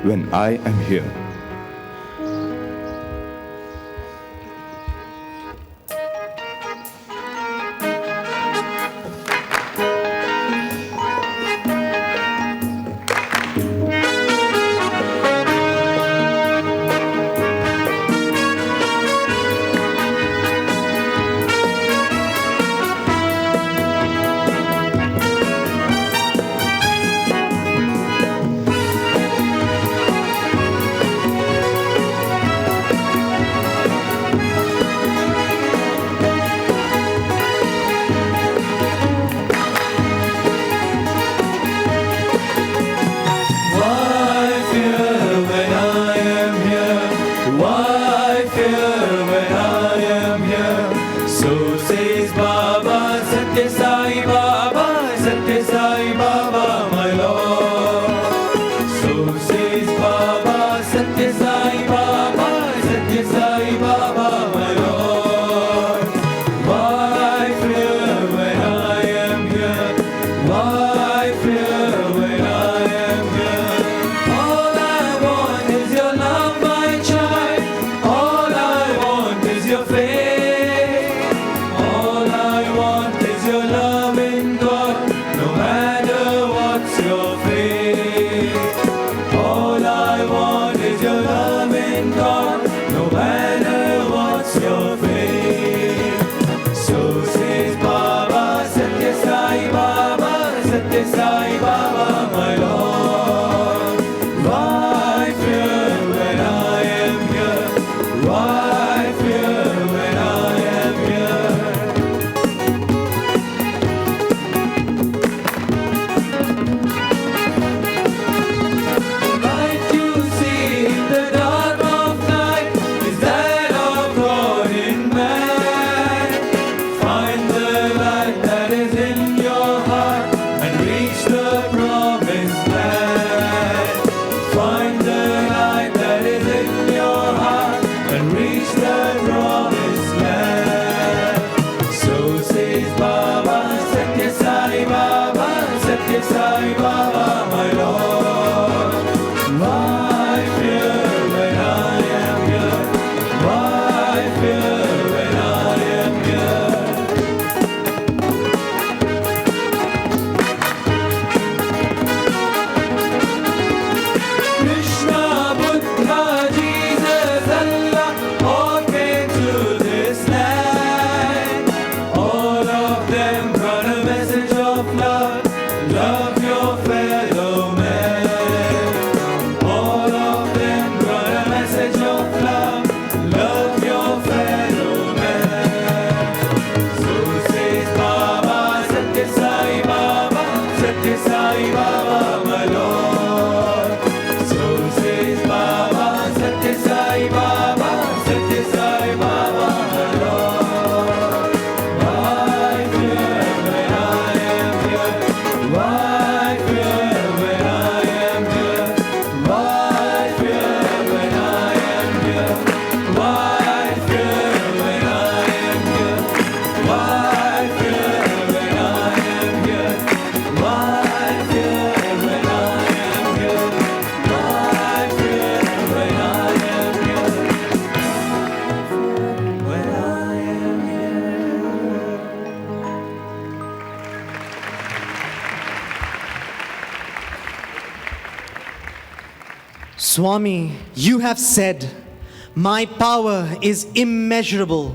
when I am here? Swami, you have said, my power is immeasurable,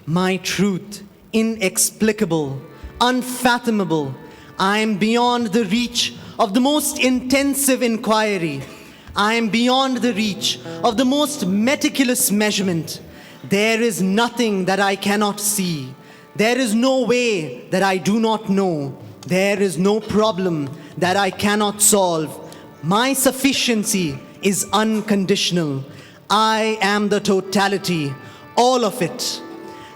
my truth inexplicable, unfathomable. I am beyond the reach of the most intensive inquiry. I am beyond the reach of the most meticulous measurement. There is nothing that I cannot see. There is no way that I do not know. There is no problem that I cannot solve. My sufficiency is unconditional. I am the totality, all of it.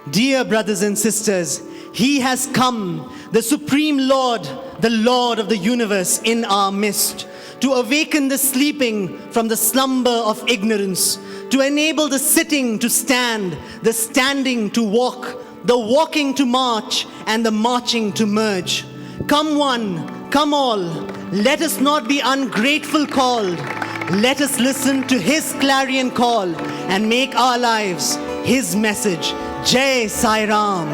Dear brothers and sisters, He has come, the Supreme Lord, the Lord of the universe in our midst, to awaken the sleeping from the slumber of ignorance, to enable the sitting to stand, the standing to walk, the walking to march, and the marching to merge. Come one, come all, let us not be ungrateful called. Let us listen to His clarion call and make our lives His message. Jai Sai Ram.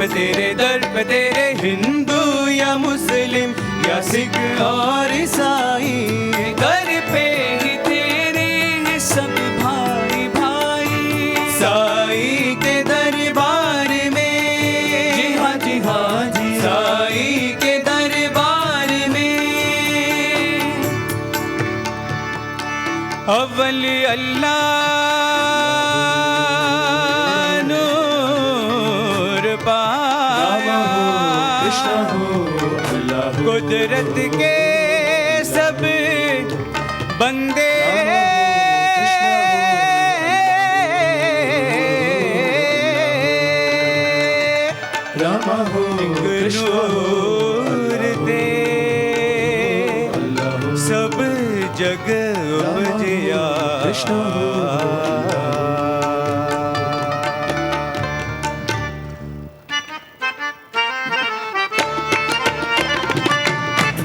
तेरे दर पे तेरे हिंदू या मुस्लिम या सिख और ईसाई, दर पे ही तेरे हैं सब भाई भाई। साई के दरबार में, जी हाँ जी हाँ जी, साई के दरबार में अव्वल अल्लाह कुदरत के सब बंदे रामा हो नूर दे सब जग उपजिया कृष्ण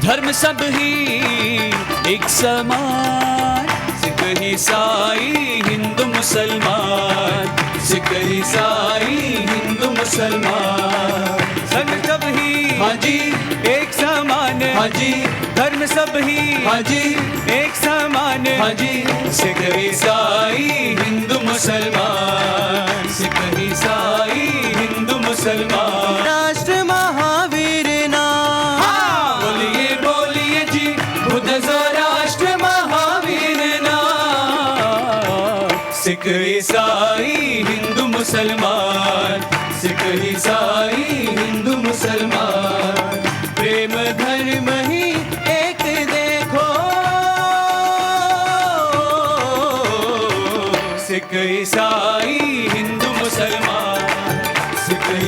धर्म सब ही एक समान, सिख ईसाई हिंदू मुसलमान, सिख ईसाई हिंदू मुसलमान। धर्म सब ही हाँ जी एक समान, हाँ जी, धर्म सब ही हाँ जी एक समान, हाँ जी, सिख ईसाई हिंदू मुसलमान, सिख ईसाई हिंदू मुसलमान। राष्ट्र महावीर नाम, बोलिए बोलिए जी खुद जो राष्ट्र महावीर नाम। सिख ईसाई हिंदू मुसलमान, सिख ईसाई हिंदू मुसलमान। प्रेम धर्म ही एक देखो,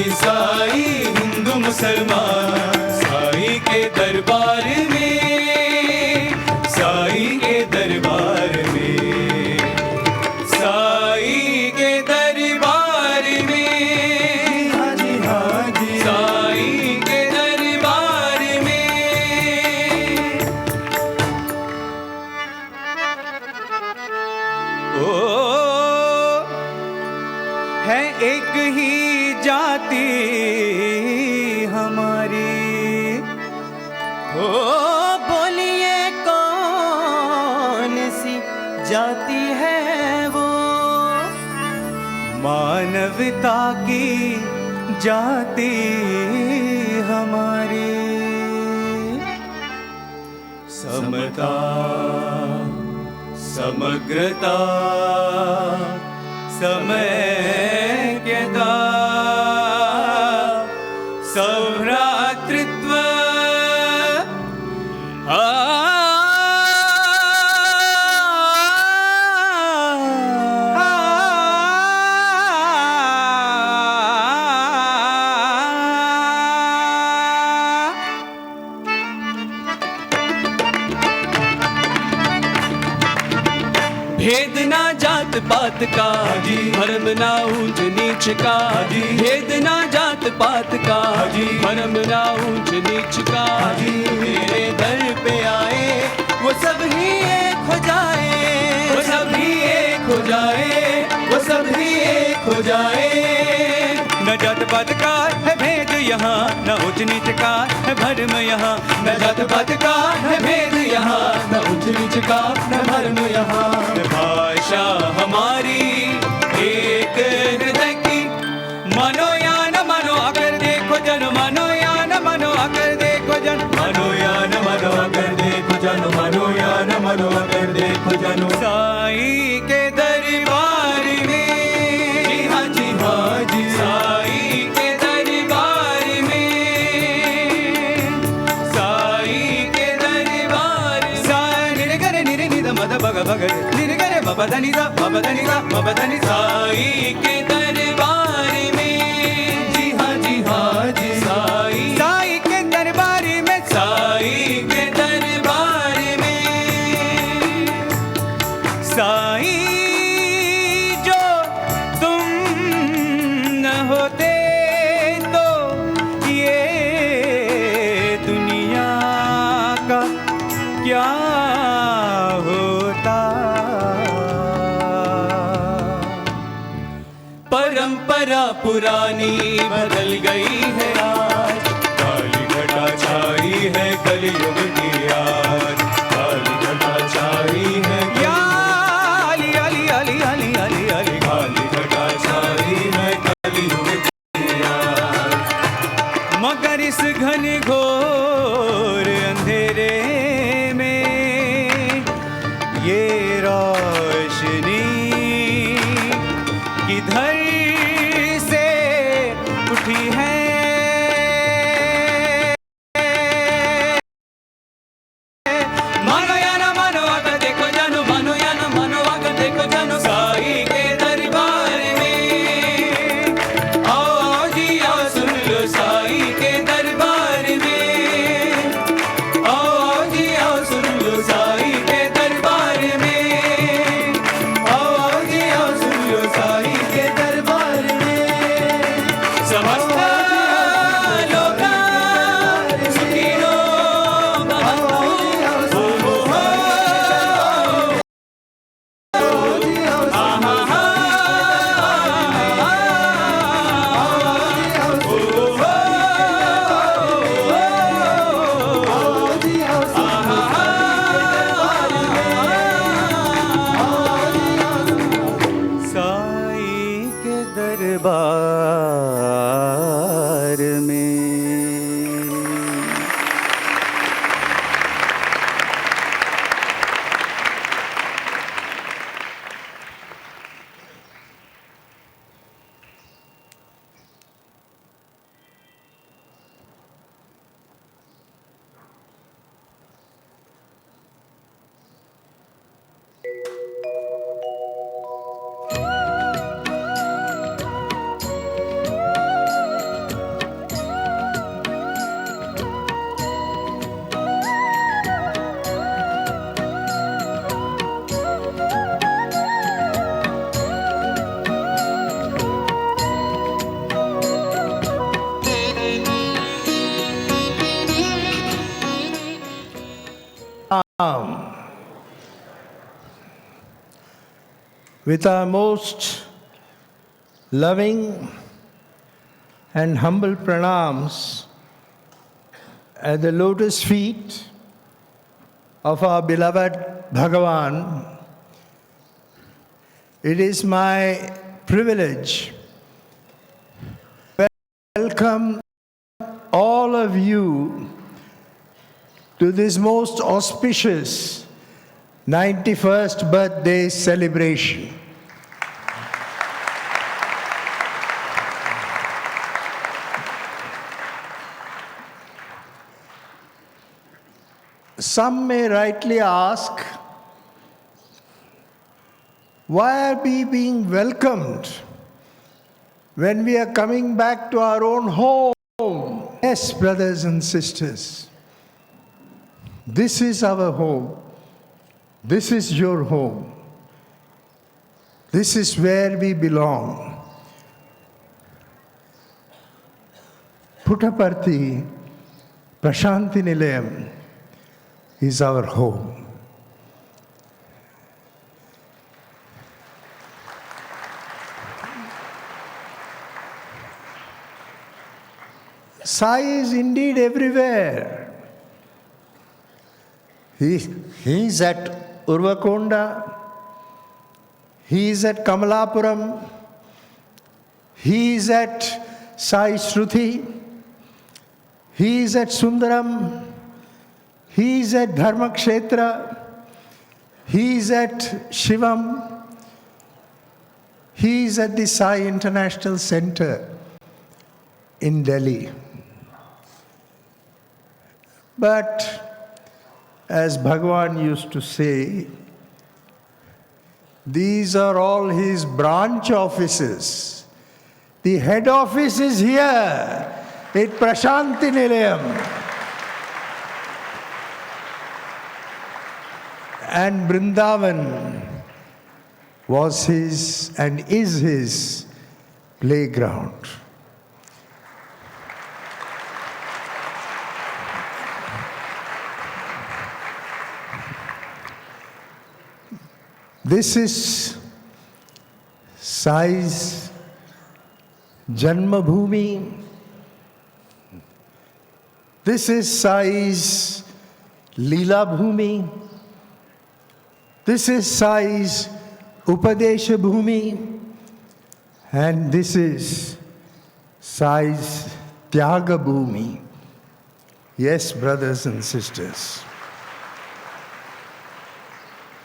ईसाई हिंदू मुसलमान साई के दरबार में, साई के दरबार में, साई के दरबार में, हाजी हाजी साई के दरबार में। ओ है एक ही जाति हमारी, ओ बोलिए कौन सी जाति है वो, मानवता की जाति हमारी। समता समग्रता समैक्यता सौभ्रातृत्व भेद ना जात पात का, धर्म ना ऊंच नीच का, भेद ना जात पात का, धर्म ना ऊंच नीच का। मेरे दर पे आए वो सब ही एक हो जाए, वो सब ही एक हो जाए, वो सब ही एक हो जाए। न जात पात का है भेद यहाँ, न ऊंच नीच का है भरम यहाँ, न जात पात का है भेद यहाँ, न ऊंच नीच का है भरम यहाँ। भाषा हमारी एक हृदय की, मानो या न मानो अगर देखो जन, मानो या न मानो अगर देखो जन, मानो या न मानो अगर देखो जन, मानो या न मानो अगर देखो जन। साई के दरबार में, जी हाँ जी हाँ जी, साई के दरबार में, साई के दरबार। साई निरे गरे निरे निदा मद भग भग निरे गरे बाबा धनी दा बाबा धनी दा बाबा धनी। साई के दरबार में, जी हाँ जी हाँ जी, साई साई के दरबार में, साई के दरबार में। साई जो तुम न होते तो ये दुनिया का क्या होता। परंपरा पुरानी बदल गई है आज, काली घटा छाई है कलयुग की आज, काली घटा छाई है या अली अली अली अली अली अली, काली घटा छाई है कलयुग की आज। मगर इस घनघोर अंधेरे में ये रोशनी किधर से उठी है। मानो या ना मानो अगर देखो जानो, मानो या ना मानो अगर देखो जानो। साई के दरबार में आओ आओ जी आओ सुन लो, साई के दरबार में आओ आओ जी आओ सुन लो, साई के दरबार में आओ आओ जी आओ सुन लो, साई के दरबार में। समस्त लोका सुखिनो भवन्तु। साई के दरबार With our most loving and humble pranams at the lotus feet of our beloved Bhagawan, it is my privilege to welcome all of you to this most auspicious 91st birthday celebration. Some may rightly ask, why are we being welcomed when we are coming back to our own home? Yes, brothers and sisters, this is our home. This is your home. This is where we belong. Puttaparthi, Prasanthi Nilayam is our home. Sai is indeed everywhere. He is at Urvakonda, he is at Kamalapuram, he is at Sai Shruti, he is at Sundaram, he is at Dharmakshetra, he is at Shivam, he is at the Sai International Center in Delhi. But as Bhagawan used to say, these are all his branch offices. The head office is here at Prasanthi Nilayam. And Vrindavan was his and is his playground. This is Sai's Janmabhoomi. This is Sai's Leela Bhoomi. This is Sai's Upadesha Bhoomi. And this is Sai's Tyaga Bhoomi. Yes, brothers and sisters.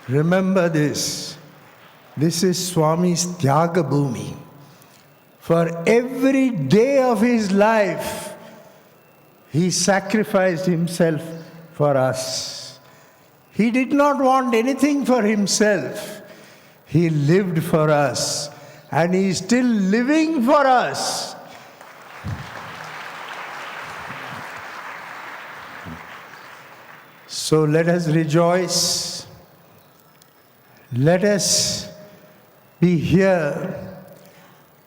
Remember this. This is Swami's Tyaga Bhoomi. For every day of his life, he sacrificed himself for us. He did not want anything for himself. He lived for us, and he is still living for us. So let us rejoice. Let us be here,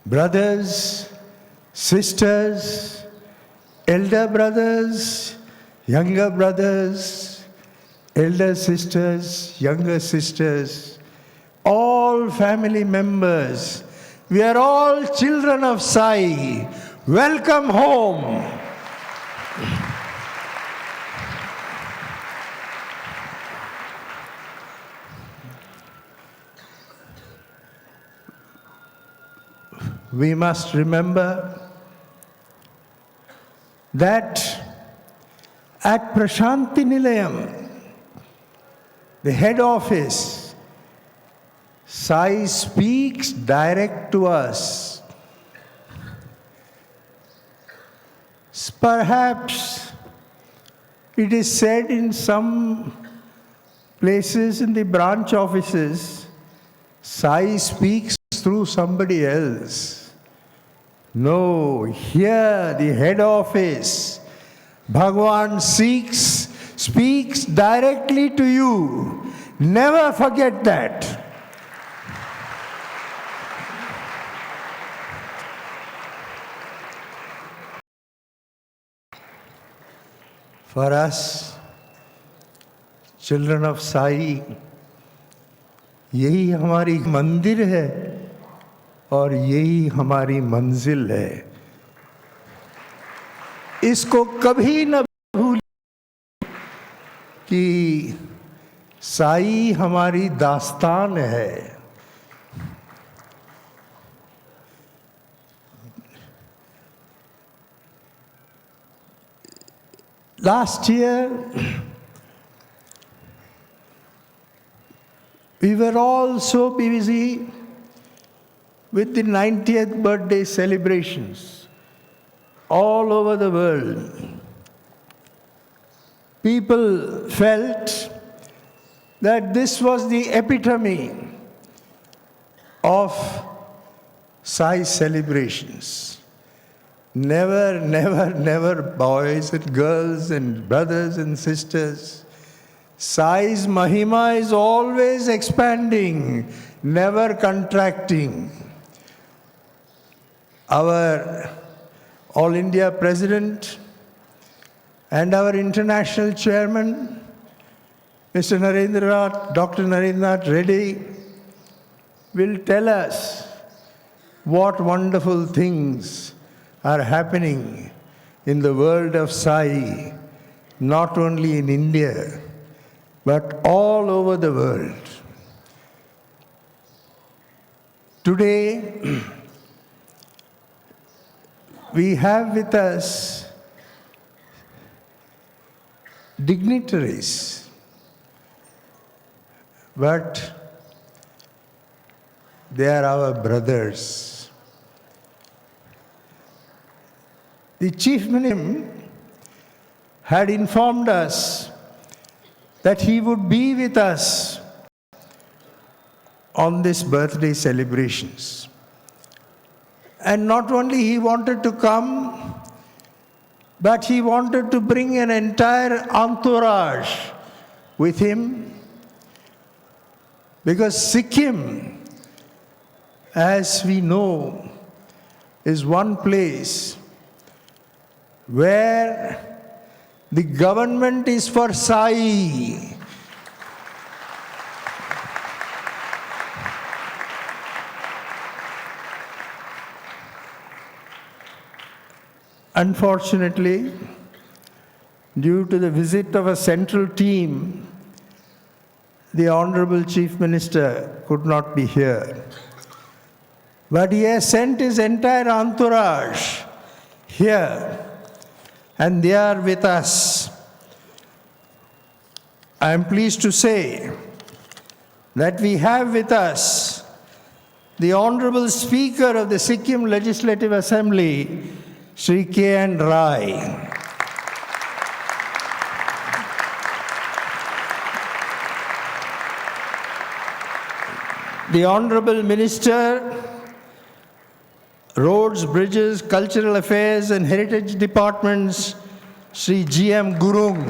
brothers, sisters, elder brothers, younger brothers, elder sisters, younger sisters, all family members. We are all children of Sai. Welcome home. We must remember that at Prasanthi Nilayam, the head office, Sai speaks direct to us. Perhaps it is said in some places in the branch offices, Sai speaks through somebody else. No, here the head office, Bhagawan speaks directly to you. Never forget that. For us, children of Sai, यही हमारी मंदिर है और यही हमारी मंजिल है। इसको कभी न भूल कि साई हमारी दास्तान है। Last year, we were all so busy with the 90th birthday celebrations all over the world. People felt that this was the epitome of Sai celebrations. Never, never, never, boys and girls and brothers and sisters. Sai's Mahima is always expanding, never contracting. Our All India President and our international chairman, Mr. Dr. Narendranath Reddy, will tell us what wonderful things are happening in the world of Sai, not only in India, but all over the world. Today, we have with us dignitaries, but they are our brothers. The Chief Minister had informed us that he would be with us on this birthday celebrations. And not only he wanted to come, but he wanted to bring an entire entourage with him, because Sikkim, as we know, is one place where the government is for Sai. Unfortunately, due to the visit of a central team, the Honorable Chief Minister could not be here. But he has sent his entire entourage here, and they are with us. I am pleased to say that we have with us the Honorable Speaker of the Sikkim Legislative Assembly, Shri K.N. Rai. The Honorable Minister, Roads, Bridges, Cultural Affairs and Heritage Departments, Sri G.M. Gurung.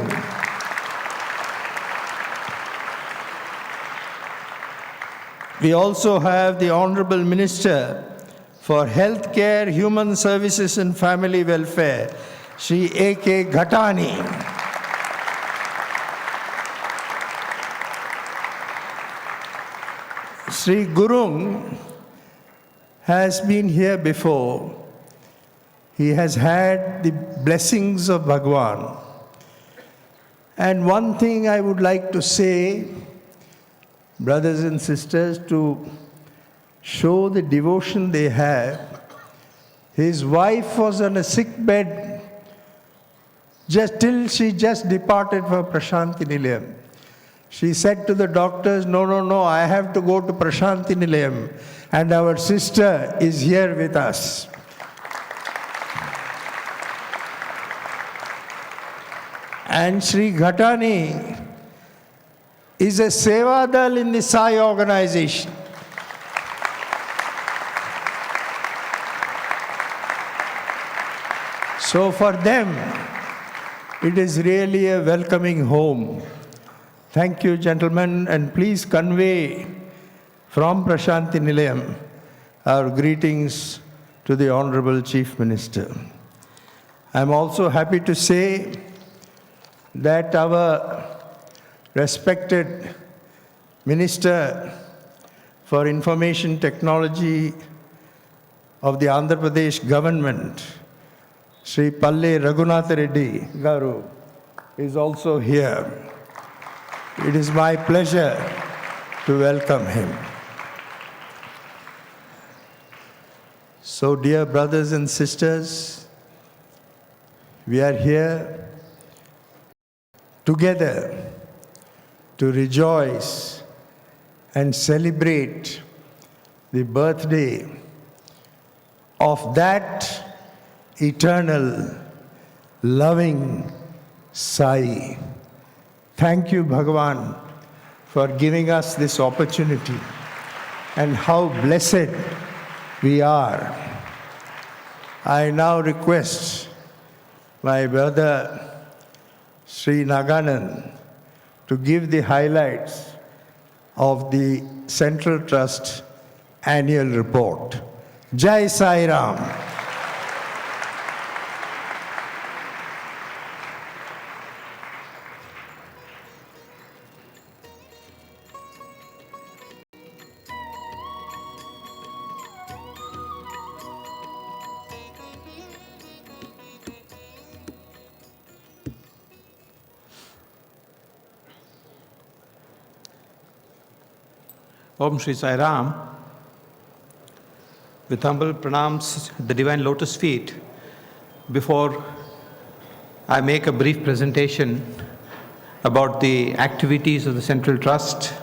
We also have the Honorable Minister for Healthcare, Human Services and Family Welfare, Sri A.K. Ghatani. Sri Gurung has been here before. He has had the blessings of Bhagawan. And one thing I would like to say, brothers and sisters, to show the devotion they have, his wife was on a sick bed just till she just departed for Prasanthi Nilayam. She said to the doctors, no, I have to go to Prasanthi Nilayam, and our sister is here with us. And Sri Ghatani is a Sevadal in the Sai organization. So for them, it is really a welcoming home. Thank you, gentlemen, and please convey from Prasanthi Nilayam our greetings to the Honorable Chief Minister. I am also happy to say that our respected Minister for Information Technology of the Andhra Pradesh government, Sri Palle Raghunath Reddy Garu, is also here. It is my pleasure to welcome him. So, dear brothers and sisters, we are here together to rejoice and celebrate the birthday of that eternal, loving Sai. Thank you, Bhagawan, for giving us this opportunity, and how blessed we are. I now request my brother Sri Naganand to give the highlights of the Central Trust annual report. Jai Sai Ram. Om Shri Sai Ram. With humble pranams at the Divine Lotus feet, before I make a brief presentation about the activities of the Central Trust,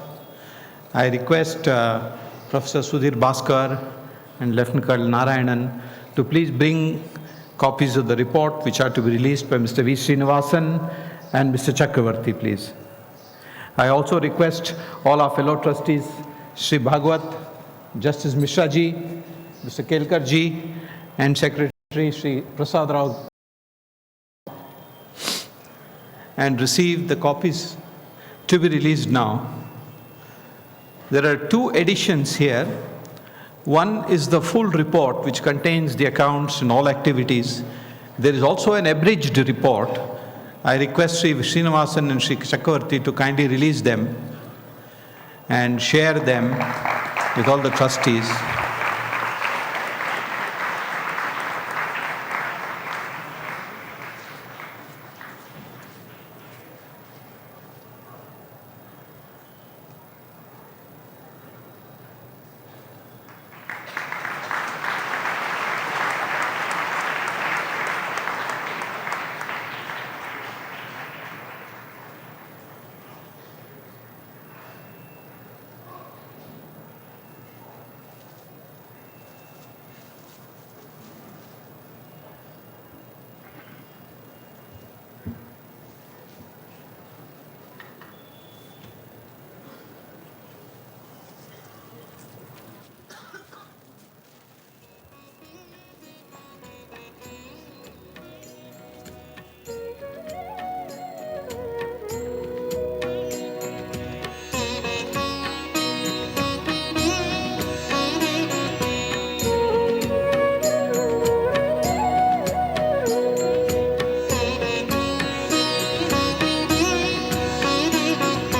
I request Professor Sudhir Bhaskar and Lieutenant Colonel Narayanan to please bring copies of the report which are to be released by Mr. V. Srinivasan and Mr. Chakravarti, please. I also request all our fellow trustees, Sri Bhagavat, Justice Mishra ji, Mr. Kelkar ji, and Secretary Sri Prasad Rao, and receive the copies to be released now. There are two editions here. One is the full report which contains the accounts and all activities. There is also an abridged report. I request Sri Srinivasan and Sri Chakravarti to kindly release them and share them with all the trustees.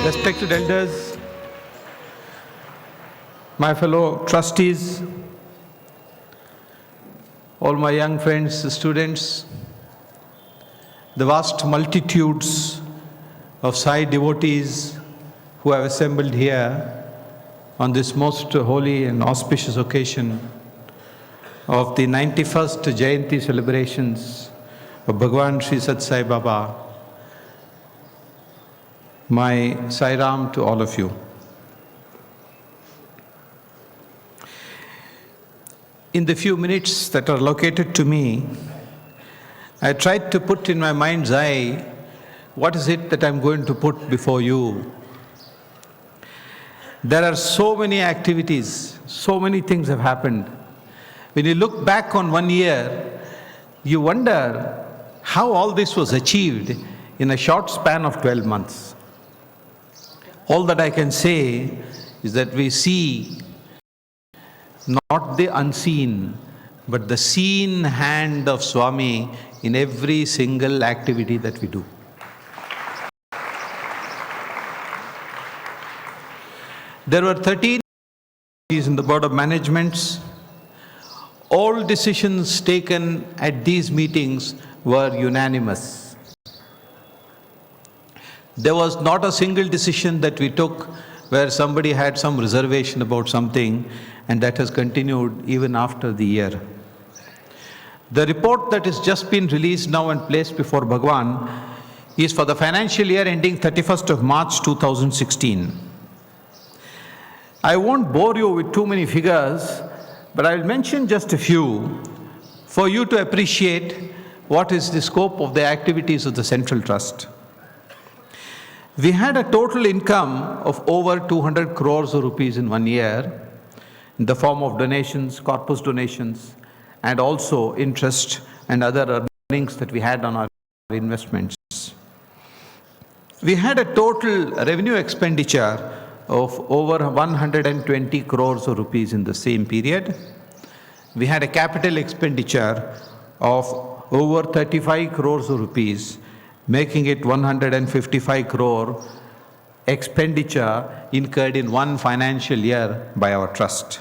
Respected elders, my fellow trustees, all my young friends, students, the vast multitudes of Sai devotees who have assembled here on this most holy and auspicious occasion of the 91st Jayanti celebrations of Bhagawan Sri Sathya Sai Baba. My Sai Ram to all of you. In the few minutes that are allocated to me, I tried to put in my mind's eye what is it that I'm going to put before you. There are so many activities, so many things have happened. When you look back on 1 year, you wonder how all this was achieved in a short span of 12 months. All that I can say is that we see not the unseen, but the seen hand of Swami in every single activity that we do. There were 13 in the Board of Managements. All decisions taken at these meetings were unanimous. There was not a single decision that we took where somebody had some reservation about something, and that has continued even after the year. The report that has just been released now and placed before Bhagawan is for the financial year ending 31st of March 2016. I won't bore you with too many figures, but I'll mention just a few for you to appreciate what is the scope of the activities of the Central Trust. We had a total income of over 200 crores of rupees in 1 year in the form of donations, corpus donations, and also interest and other earnings that we had on our investments. We had a total revenue expenditure of over 120 crores of rupees in the same period. We had a capital expenditure of over 35 crores of rupees, making it 155 crore expenditure incurred in one financial year by our trust.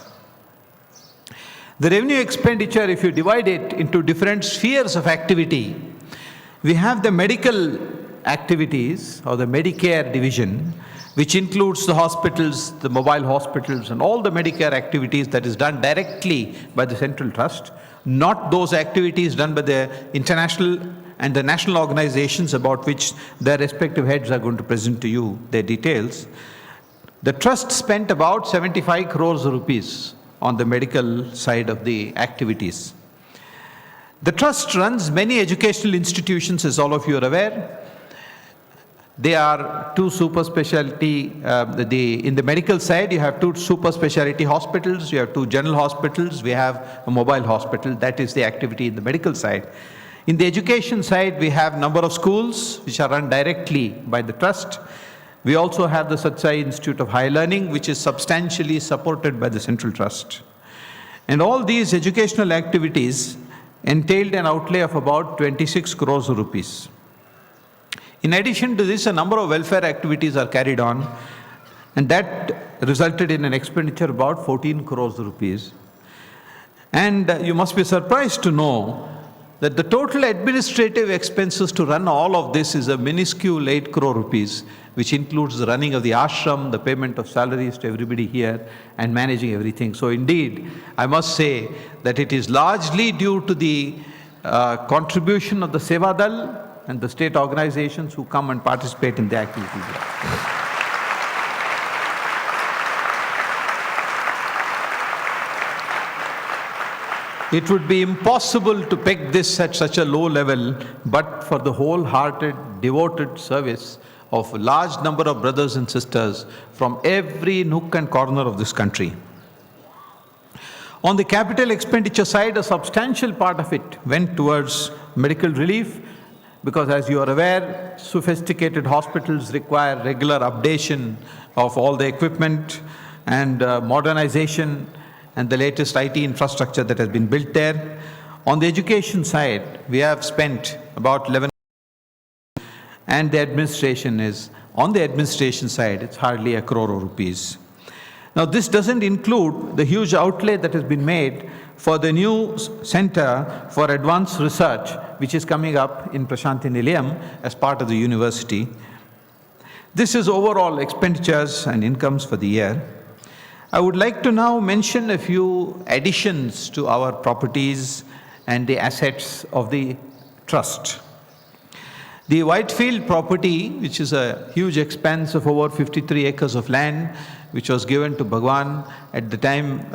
The revenue expenditure, if you divide it into different spheres of activity, we have the medical activities or the Medicare division, which includes the hospitals, the mobile hospitals, and all the Medicare activities that is done directly by the Central Trust, not those activities done by the international and the national organizations about which their respective heads are going to present to you their details. The trust spent about 75 crores rupees on the medical side of the activities. The trust runs many educational institutions, as all of you are aware. There are two super specialty, in the medical side, you have two super specialty hospitals, you have two general hospitals, we have a mobile hospital. That is the activity in the medical side. In the education side, we have number of schools which are run directly by the trust. We also have the Sathya Sai Institute of Higher Learning, which is substantially supported by the Central Trust. And all these educational activities entailed an outlay of about 26 crores of rupees. In addition to this, a number of welfare activities are carried on, and that resulted in an expenditure of about 14 crores rupees. And you must be surprised to know that the total administrative expenses to run all of this is a minuscule 8 crore rupees, which includes the running of the ashram, the payment of salaries to everybody here, and managing everything. So indeed, I must say that it is largely due to the contribution of the Seva Dal and the state organizations who come and participate in the activities. It would be impossible to peg this at such a low level, but for the wholehearted, devoted service of a large number of brothers and sisters from every nook and corner of this country. On the capital expenditure side, a substantial part of it went towards medical relief, because as you are aware, sophisticated hospitals require regular updation of all the equipment and modernization and the latest IT infrastructure that has been built there. On the education side, we have spent about 11, and the administration is, on the administration side, it's hardly 1 crore rupees. Now, this doesn't include the huge outlay that has been made for the new Center for Advanced Research, which is coming up in Prasanthi, Nilayam as part of the university. This is overall expenditures and incomes for the year. I would like to now mention a few additions to our properties and the assets of the trust. The Whitefield property, which is a huge expanse of over 53 acres of land, which was given to Bhagawan at the time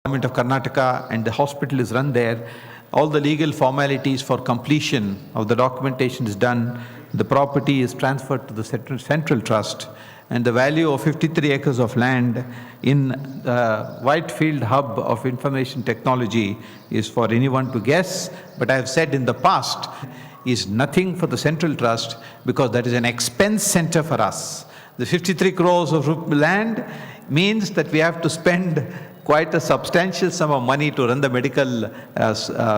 Government of Karnataka, and the hospital is run there. All the legal formalities for completion of the documentation is done. The property is transferred to the Central Trust, and the value of 53 acres of land in the Whitefield hub of information technology is for anyone to guess, but I have said in the past, is nothing for the Central Trust, because that is an expense center for us. The 53 crores of land means that we have to spend quite a substantial sum of money to run the medical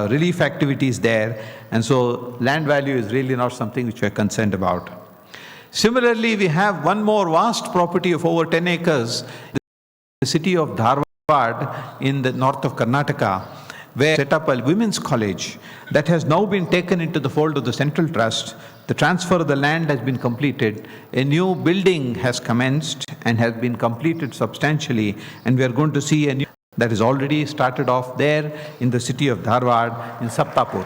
relief activities there, and so land value is really not something which we are concerned about. Similarly, we have one more vast property of over 10 acres, the city of Dharwad in the north of Karnataka, where set up a women's college that has now been taken into the fold of the Central Trust. The transfer of the land has been completed. A new building has commenced and has been completed substantially, and we are going to see a new that is already started off there in the city of Dharwad in Saptapur.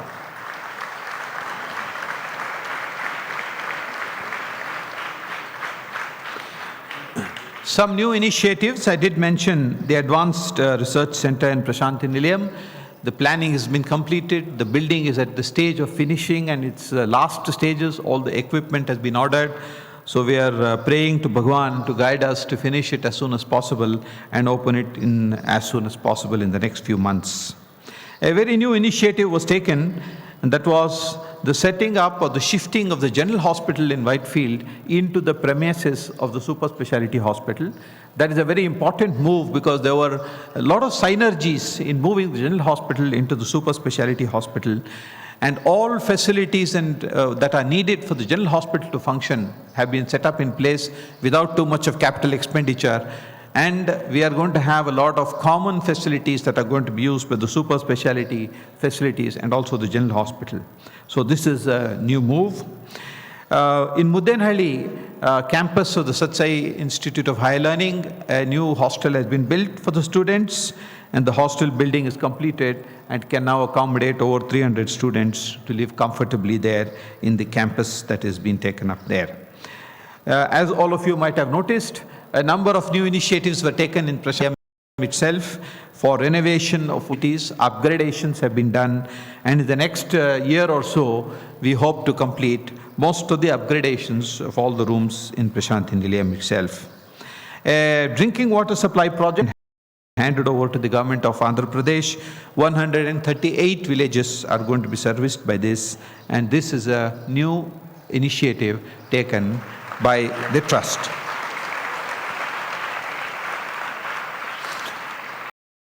Some new initiatives, I did mention the Advanced Research Center in Prasanthi, Nilayam. The planning has been completed, the building is at the stage of finishing and its last stages, all the equipment has been ordered. So we are praying to Bhagawan to guide us to finish it as soon as possible and open it in as soon as possible in the next few months. A very new initiative was taken, and that was the setting up or the shifting of the general hospital in Whitefield into the premises of the super specialty hospital. That is a very important move because there were a lot of synergies in moving the general hospital into the super specialty hospital, and all facilities that are needed for the general hospital to function have been set up in place without too much of capital expenditure. And we are going to have a lot of common facilities that are going to be used by the super specialty facilities and also the general hospital. So this is a new move. In Mudenhalli campus of the Sathya Sai Institute of Higher Learning, a new hostel has been built for the students, and the hostel building is completed and can now accommodate over 300 students to live comfortably there in the campus that has been taken up there. As all of you might have noticed, a number of new initiatives were taken in Prasanthi itself for renovation of facilities. Upgradations have been done, and in the next year or so, we hope to complete most of the upgradations of all the rooms in Prasanthi Nilayam itself. A drinking water supply project handed over to the government of Andhra Pradesh. 138 villages are going to be serviced by this, and this is a new initiative taken by the trust.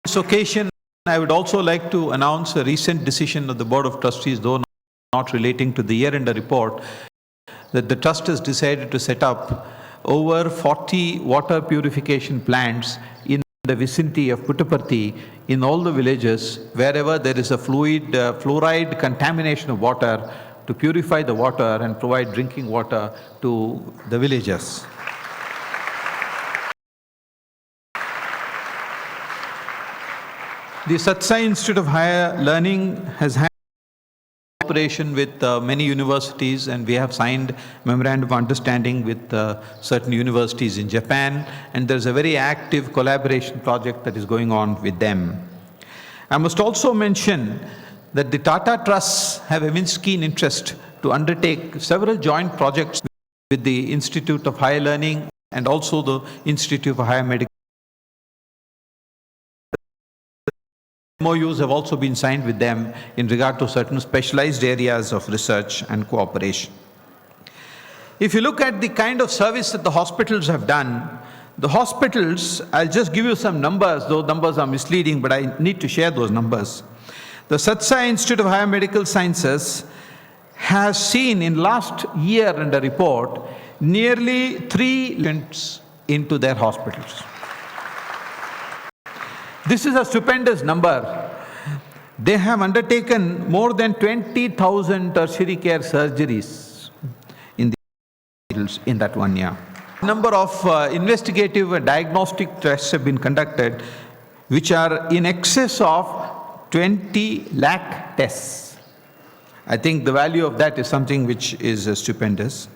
On this occasion, I would also like to announce a recent decision of the Board of Trustees, though not relating to the year-end report, that the trust has decided to set up over 40 water purification plants in the vicinity of Puttaparthi in all the villages wherever there is a fluoride contamination of water, to purify the water and provide drinking water to the villagers. The Sathya Sai Institute of Higher Learning has had cooperation with many universities, and we have signed memorandum of understanding with certain universities in Japan, and there's a very active collaboration project that is going on with them. I must also mention that the Tata Trusts have immense keen interest to undertake several joint projects with the Institute of Higher Learning and also the Institute of Higher Medical. MOUs have also been signed with them in regard to certain specialized areas of research and cooperation. If you look at the kind of service that the hospitals have done, the hospitals, I'll just give you some numbers. Those numbers are misleading, but I need to share those numbers. The Sathya Sai Institute of Higher Medical Sciences has seen in last year in the report nearly 3 patients into their hospitals. This is a stupendous number. They have undertaken more than 20,000 tertiary care surgeries in the hospitals in that 1 year. A number of investigative and diagnostic tests have been conducted, which are in excess of 20 lakh tests. I think the value of that is something which is stupendous.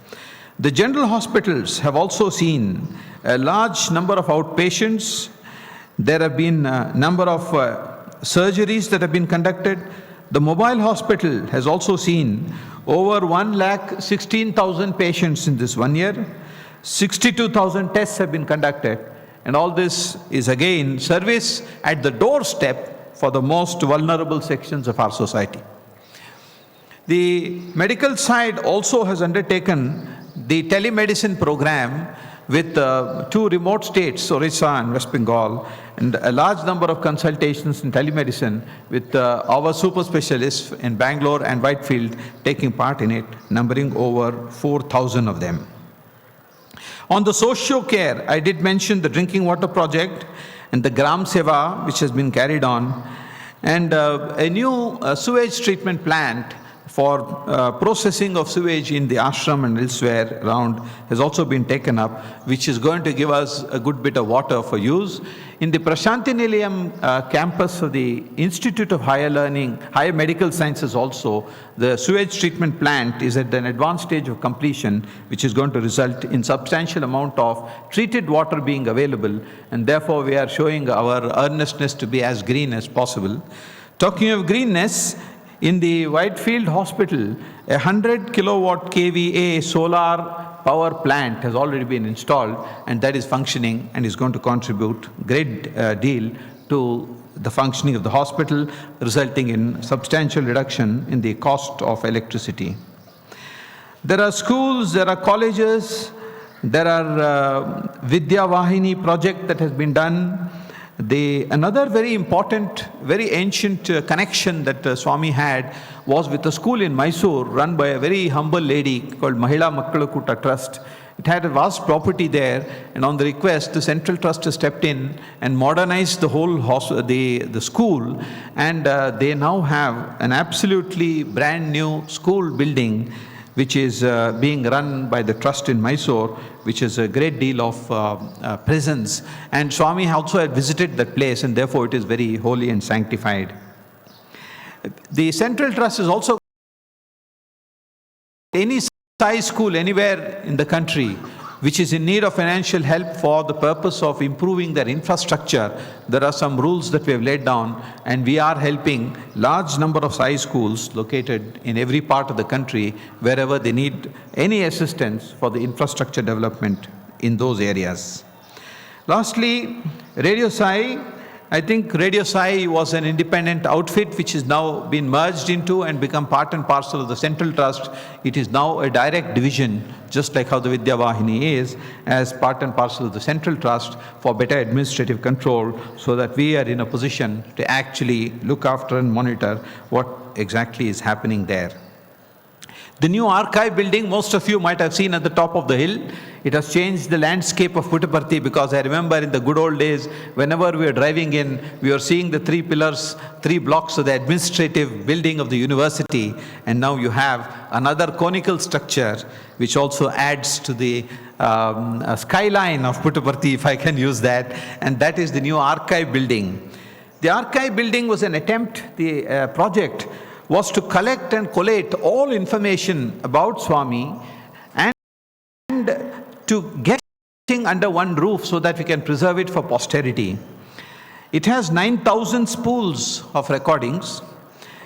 The general hospitals have also seen a large number of outpatients. There have been a number of surgeries that have been conducted. The mobile hospital has also seen over 1,16,000 patients in this 1 year. 62,000 tests have been conducted, and all this is again service at the doorstep for the most vulnerable sections of our society. The medical side also has undertaken the telemedicine program with 2 remote states, Orissa and West Bengal, and a large number of consultations in telemedicine with our super specialists in Bangalore and Whitefield taking part in it, numbering over 4,000 of them. On the socio-care, I did mention the drinking water project and the Gram Seva, which has been carried on, and a new sewage treatment plant for processing of sewage in the ashram and elsewhere around has also been taken up, which is going to give us a good bit of water for use. In the Prasanthi Nilayam campus of the Institute of Higher Learning, Higher Medical Sciences also, the sewage treatment plant is at an advanced stage of completion, which is going to result in substantial amount of treated water being available, and therefore we are showing our earnestness to be as green as possible. Talking of greenness, in the Whitefield Hospital, a 100 kilowatt kVA solar power plant has already been installed, and that is functioning and is going to contribute great deal to the functioning of the hospital, resulting in substantial reduction in the cost of electricity. There are schools, there are colleges, there are Vidya Vahini project that has been done. Another very important, very ancient connection that Swami had was with a school in Mysore run by a very humble lady called Mahila Makkalakuta Trust. It had a vast property there, and on the request, the Central Trust has stepped in and modernized the whole the school, and they now have an absolutely brand new school building which is being run by the trust in Mysore, which is a great deal of presence. And Swami also had visited that place, and therefore it is very holy and sanctified. The Central Trust is also any Sai school anywhere in the country which is in need of financial help for the purpose of improving their infrastructure. There are some rules that we have laid down, and we are helping large number of Sai schools located in every part of the country wherever they need any assistance for the infrastructure development in those areas. Lastly, Radio Sai. I think Radio Sai was an independent outfit which has now been merged into and become part and parcel of the Central Trust. It is now a direct division, just like how the Vidya Vahini is, as part and parcel of the Central Trust for better administrative control, so that we are in a position to actually look after and monitor what exactly is happening there. The new archive building, most of you might have seen at the top of the hill. It has changed the landscape of Puttaparthi, because I remember in the good old days, whenever we were driving in, we were seeing the three pillars, 3 blocks of the administrative building of the university, and now you have another conical structure which also adds to the skyline of Puttaparthi, if I can use that, and that is the new archive building. The archive building was an attempt, the project was to collect and collate all information about Swami and to get everything under one roof so that we can preserve it for posterity. It has 9,000 spools of recordings.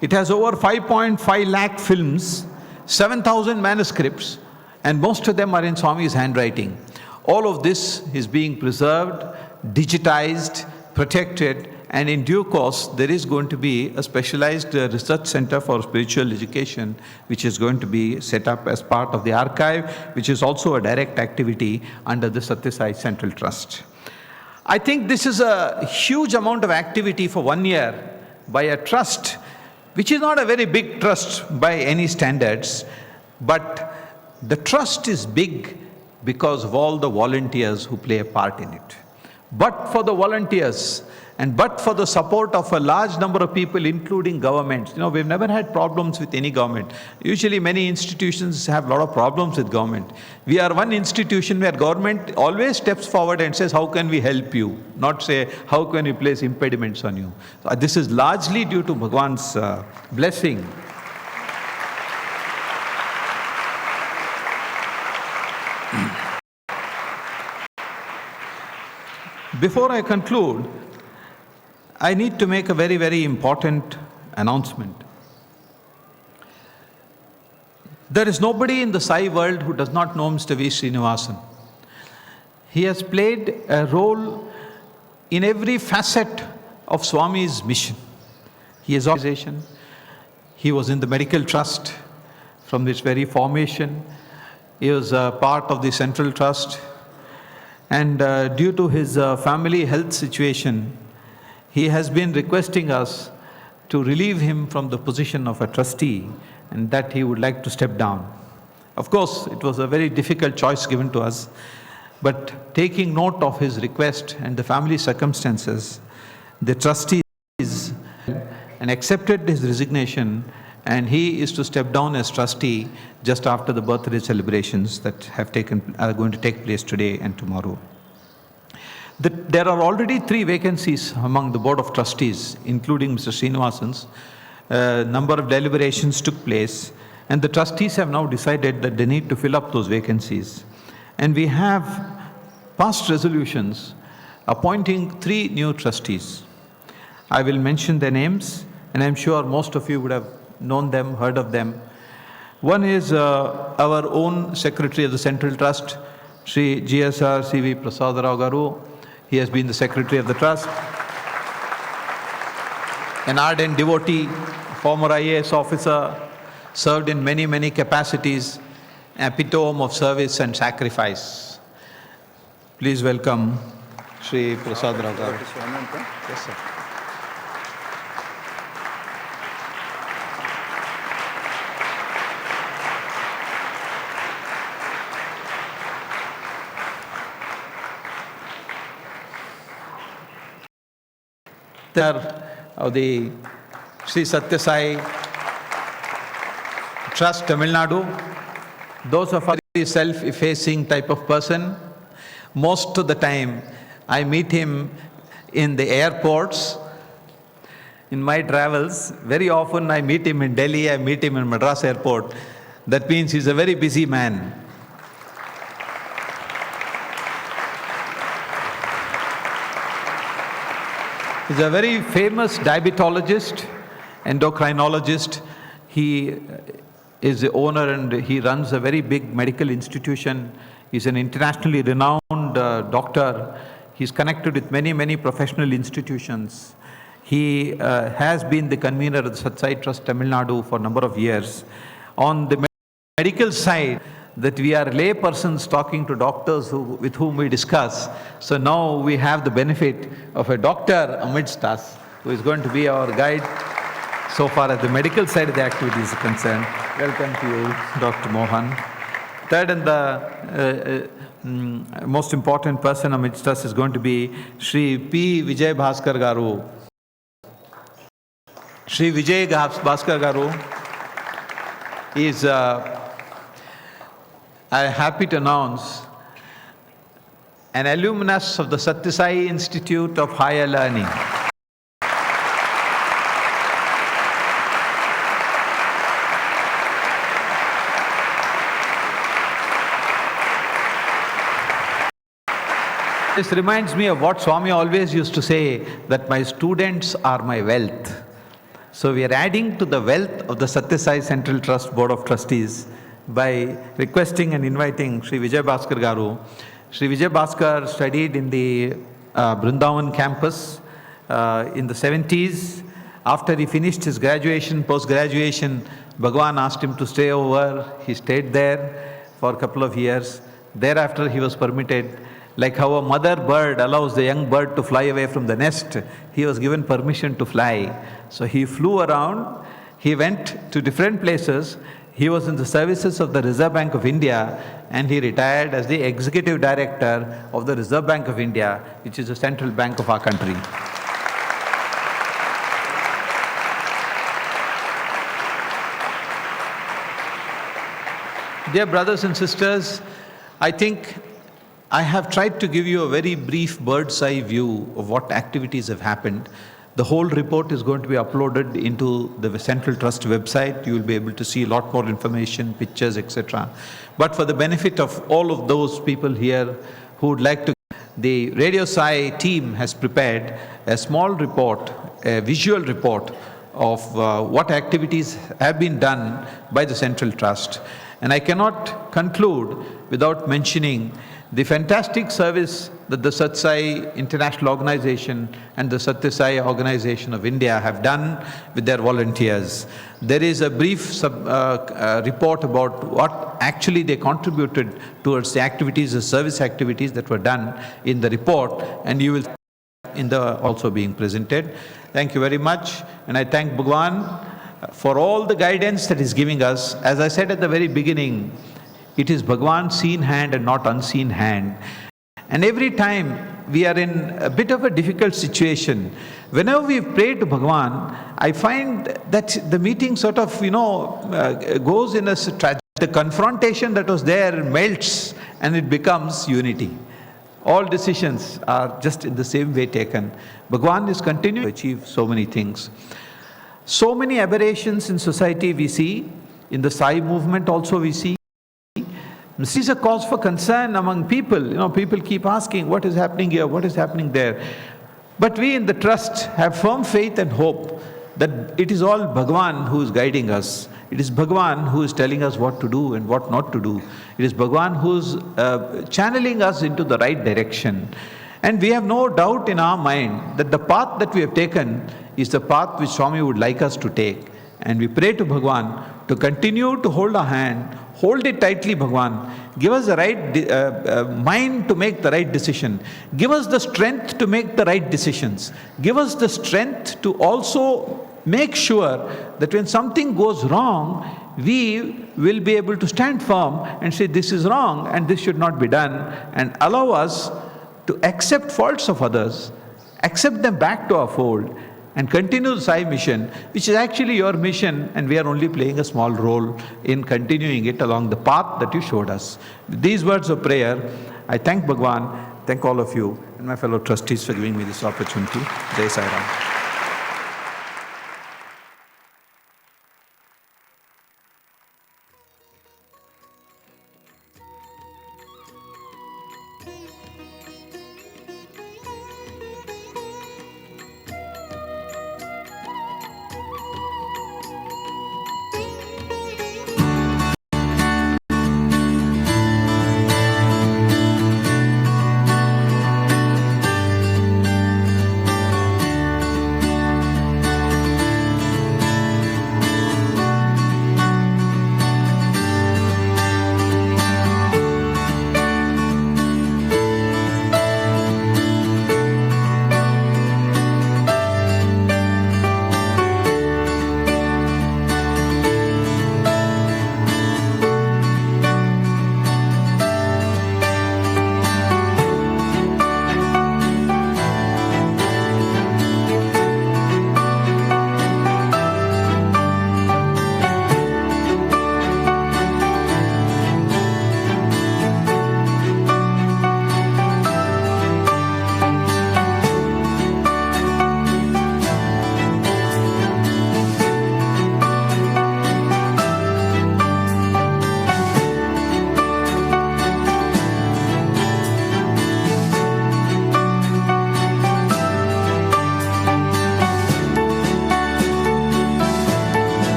It has over 5.5 lakh films, 7,000 manuscripts, and most of them are in Swami's handwriting. All of this is being preserved, digitized, protected, and in due course, there is going to be a specialized research center for spiritual education, which is going to be set up as part of the archive, which is also a direct activity under the Sathya Sai Central Trust. I think this is a huge amount of activity for 1 year by a trust, which is not a very big trust by any standards, but the trust is big because of all the volunteers who play a part in it. But for the volunteers, and but for the support of a large number of people, including governments. We've never had problems with any government. Usually many institutions have a lot of problems with government. We are one institution where government always steps forward and says, how can we help you? Not say, how can we place impediments on you? So this is largely due to Bhagawan's blessing. Before I conclude, I need to make a very, very important announcement. There is nobody in the Sai world who does not know Mr. V. Srinivasan. He has played a role in every facet of Swami's mission. He is organization. He was in the medical trust from its very formation. He was a part of the Central Trust. And due to his family health situation, he has been requesting us to relieve him from the position of a trustee, and that he would like to step down. Of course, it was a very difficult choice given to us. But taking note of his request and the family circumstances, the trustees and accepted his resignation, and he is to step down as trustee just after the birthday celebrations that are going to take place today and tomorrow. There are already 3 vacancies among the board of trustees, including Mr. Srinivasan's. A number of deliberations took place, and the trustees have now decided that they need to fill up those vacancies. And we have passed resolutions appointing 3 new trustees. I will mention their names, and I'm sure most of you would have known them, heard of them. One is our own Secretary of the Central Trust, Sri GSR CV Prasadharao Garu. He has been the Secretary of the Trust. An ardent devotee, former IAS officer, served in many, many capacities, epitome of service and sacrifice. Please welcome Sri Prasadharao Garu. Yes, sir. Of the Sri Sathya Sai Trust, Tamil Nadu. Those of us are self-effacing type of person. Most of the time, I meet him in the airports. In my travels, very often I meet him in Delhi, I meet him in Madras airport. That means he's a very busy man. He's a very famous diabetologist, endocrinologist. He is the owner and he runs a very big medical institution. He's an internationally renowned doctor. He's connected with many, many professional institutions. He has been the convener of the Sathya Sai Trust Tamil Nadu for a number of years. On the medical side, that we are lay persons talking to doctors with whom we discuss. So now we have the benefit of a doctor amidst us who is going to be our guide so far as the medical side of the activity is concerned. Welcome to you, Dr. Mohan. Third and the most important person amidst us is going to be Sri P. Vijay Bhaskar Garu. Sri Vijay Bhaskar Garu is I'm happy to announce an alumnus of the Sathya Sai Institute of Higher Learning. This reminds me of what Swami always used to say, that my students are my wealth. So we are adding to the wealth of the Sathya Sai Central Trust Board of Trustees by requesting and inviting Sri Vijay Bhaskar Garu. Sri Vijay Bhaskar studied in the Brindavan campus in the 70s. After he finished his graduation, post-graduation, Bhagawan asked him to stay over. He stayed there for a couple of years. Thereafter, he was permitted, like how a mother bird allows the young bird to fly away from the nest, he was given permission to fly. So he flew around, he went to different places. He was in the services of the Reserve Bank of India, and he retired as the Executive Director of the Reserve Bank of India, which is the central bank of our country. Dear brothers and sisters, I think I have tried to give you a very brief bird's eye view of what activities have happened. The whole report is going to be uploaded into the Central Trust website. You will be able to see a lot more information, pictures, etc. But for the benefit of all of those people here who would like to, the Radio Sai team has prepared a small report, a visual report of what activities have been done by the Central Trust. And I cannot conclude without mentioning the fantastic service that the Sathya Sai International Organization and the Sathya Sai Organization of India have done with their volunteers. There is a brief report about what actually they contributed towards the activities, the service activities that were done in the report, and you will in the also being presented. Thank you very much, and I thank Bhagawan for all the guidance that he's giving us. As I said at the very beginning, it is Bhagawan's seen hand and not unseen hand. And every time we are in a bit of a difficult situation, whenever we pray to Bhagavan, I find that the meeting sort of, goes in a the confrontation that was there melts and it becomes unity. All decisions are just in the same way taken. Bhagavan is continuing to achieve so many things. So many aberrations in society we see, in the Sai movement also we see. This is a cause for concern among people. People keep asking, what is happening here, what is happening there? But we in the trust have firm faith and hope that it is all Bhagavan who is guiding us. It is Bhagavan who is telling us what to do and what not to do. It is Bhagavan who is channeling us into the right direction. And we have no doubt in our mind that the path that we have taken is the path which Swami would like us to take. And we pray to Bhagavan to continue to hold our hand, hold it tightly, Bhagavan. Give us the right mind to make the right decision. Give us the strength to make the right decisions. Give us the strength to also make sure that when something goes wrong, we will be able to stand firm and say this is wrong and this should not be done, and allow us to accept faults of others, accept them back to our fold, and continue the Sai mission, which is actually your mission, and we are only playing a small role in continuing it along the path that you showed us. With these words of prayer, I thank Bhagavan, thank all of you, and my fellow trustees for giving me this opportunity. Jai Sai Ram.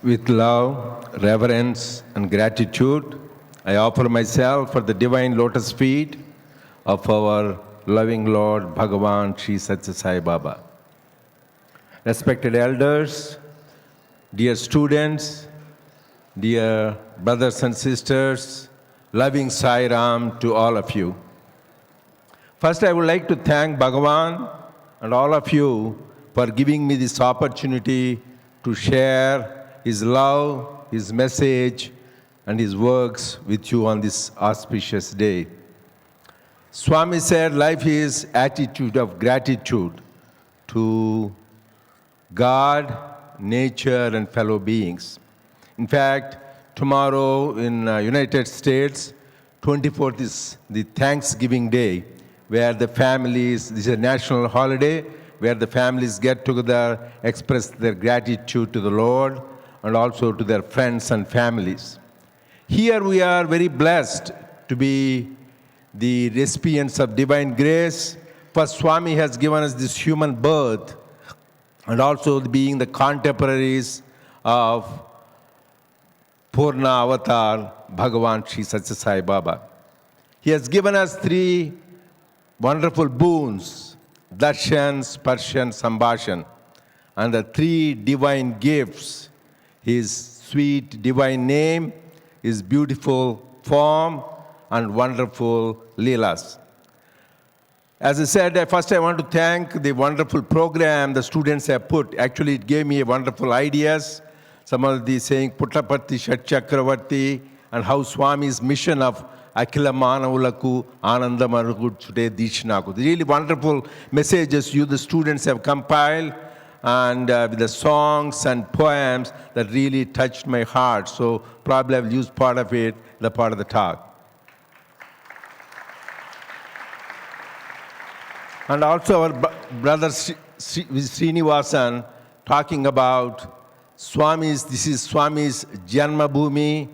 With love, reverence, and gratitude, I offer myself for the divine lotus feet of our loving Lord Bhagawan Sri Sathya Sai Baba. Respected elders, dear students, dear brothers and sisters, loving Sai Ram to all of you. First, I would like to thank Bhagawan and all of you for giving me this opportunity to share his love, his message, and his works with you on this auspicious day. Swami said life is attitude of gratitude to God, nature, and fellow beings. In fact, tomorrow in United States, 24th is the Thanksgiving Day, where the families, this is a national holiday, where the families get together, express their gratitude to the Lord, and also to their friends and families. Here we are very blessed to be the recipients of divine grace. First, Swami has given us this human birth, and also being the contemporaries of Purna Avatar, Bhagavan Sri Sathya Sai Baba. He has given us three wonderful boons, darshan, sparshan, sambhashan, and the three divine gifts, his sweet divine name, his beautiful form, and wonderful leelas. As I said, first I want to thank the wonderful program the students have put. Actually, it gave me wonderful ideas. Some of the saying Puttaparthi Shat Chakravarti, and how Swami's mission of Akhila Manavulaku Anandamarugu today Dishnaku. Really wonderful messages you, the students, have compiled, and with the songs and poems that really touched my heart. So probably I will use part of it, the part of the talk. And also our brother Srinivasan talking about Swami's, this is Swami's Janma Bhumi,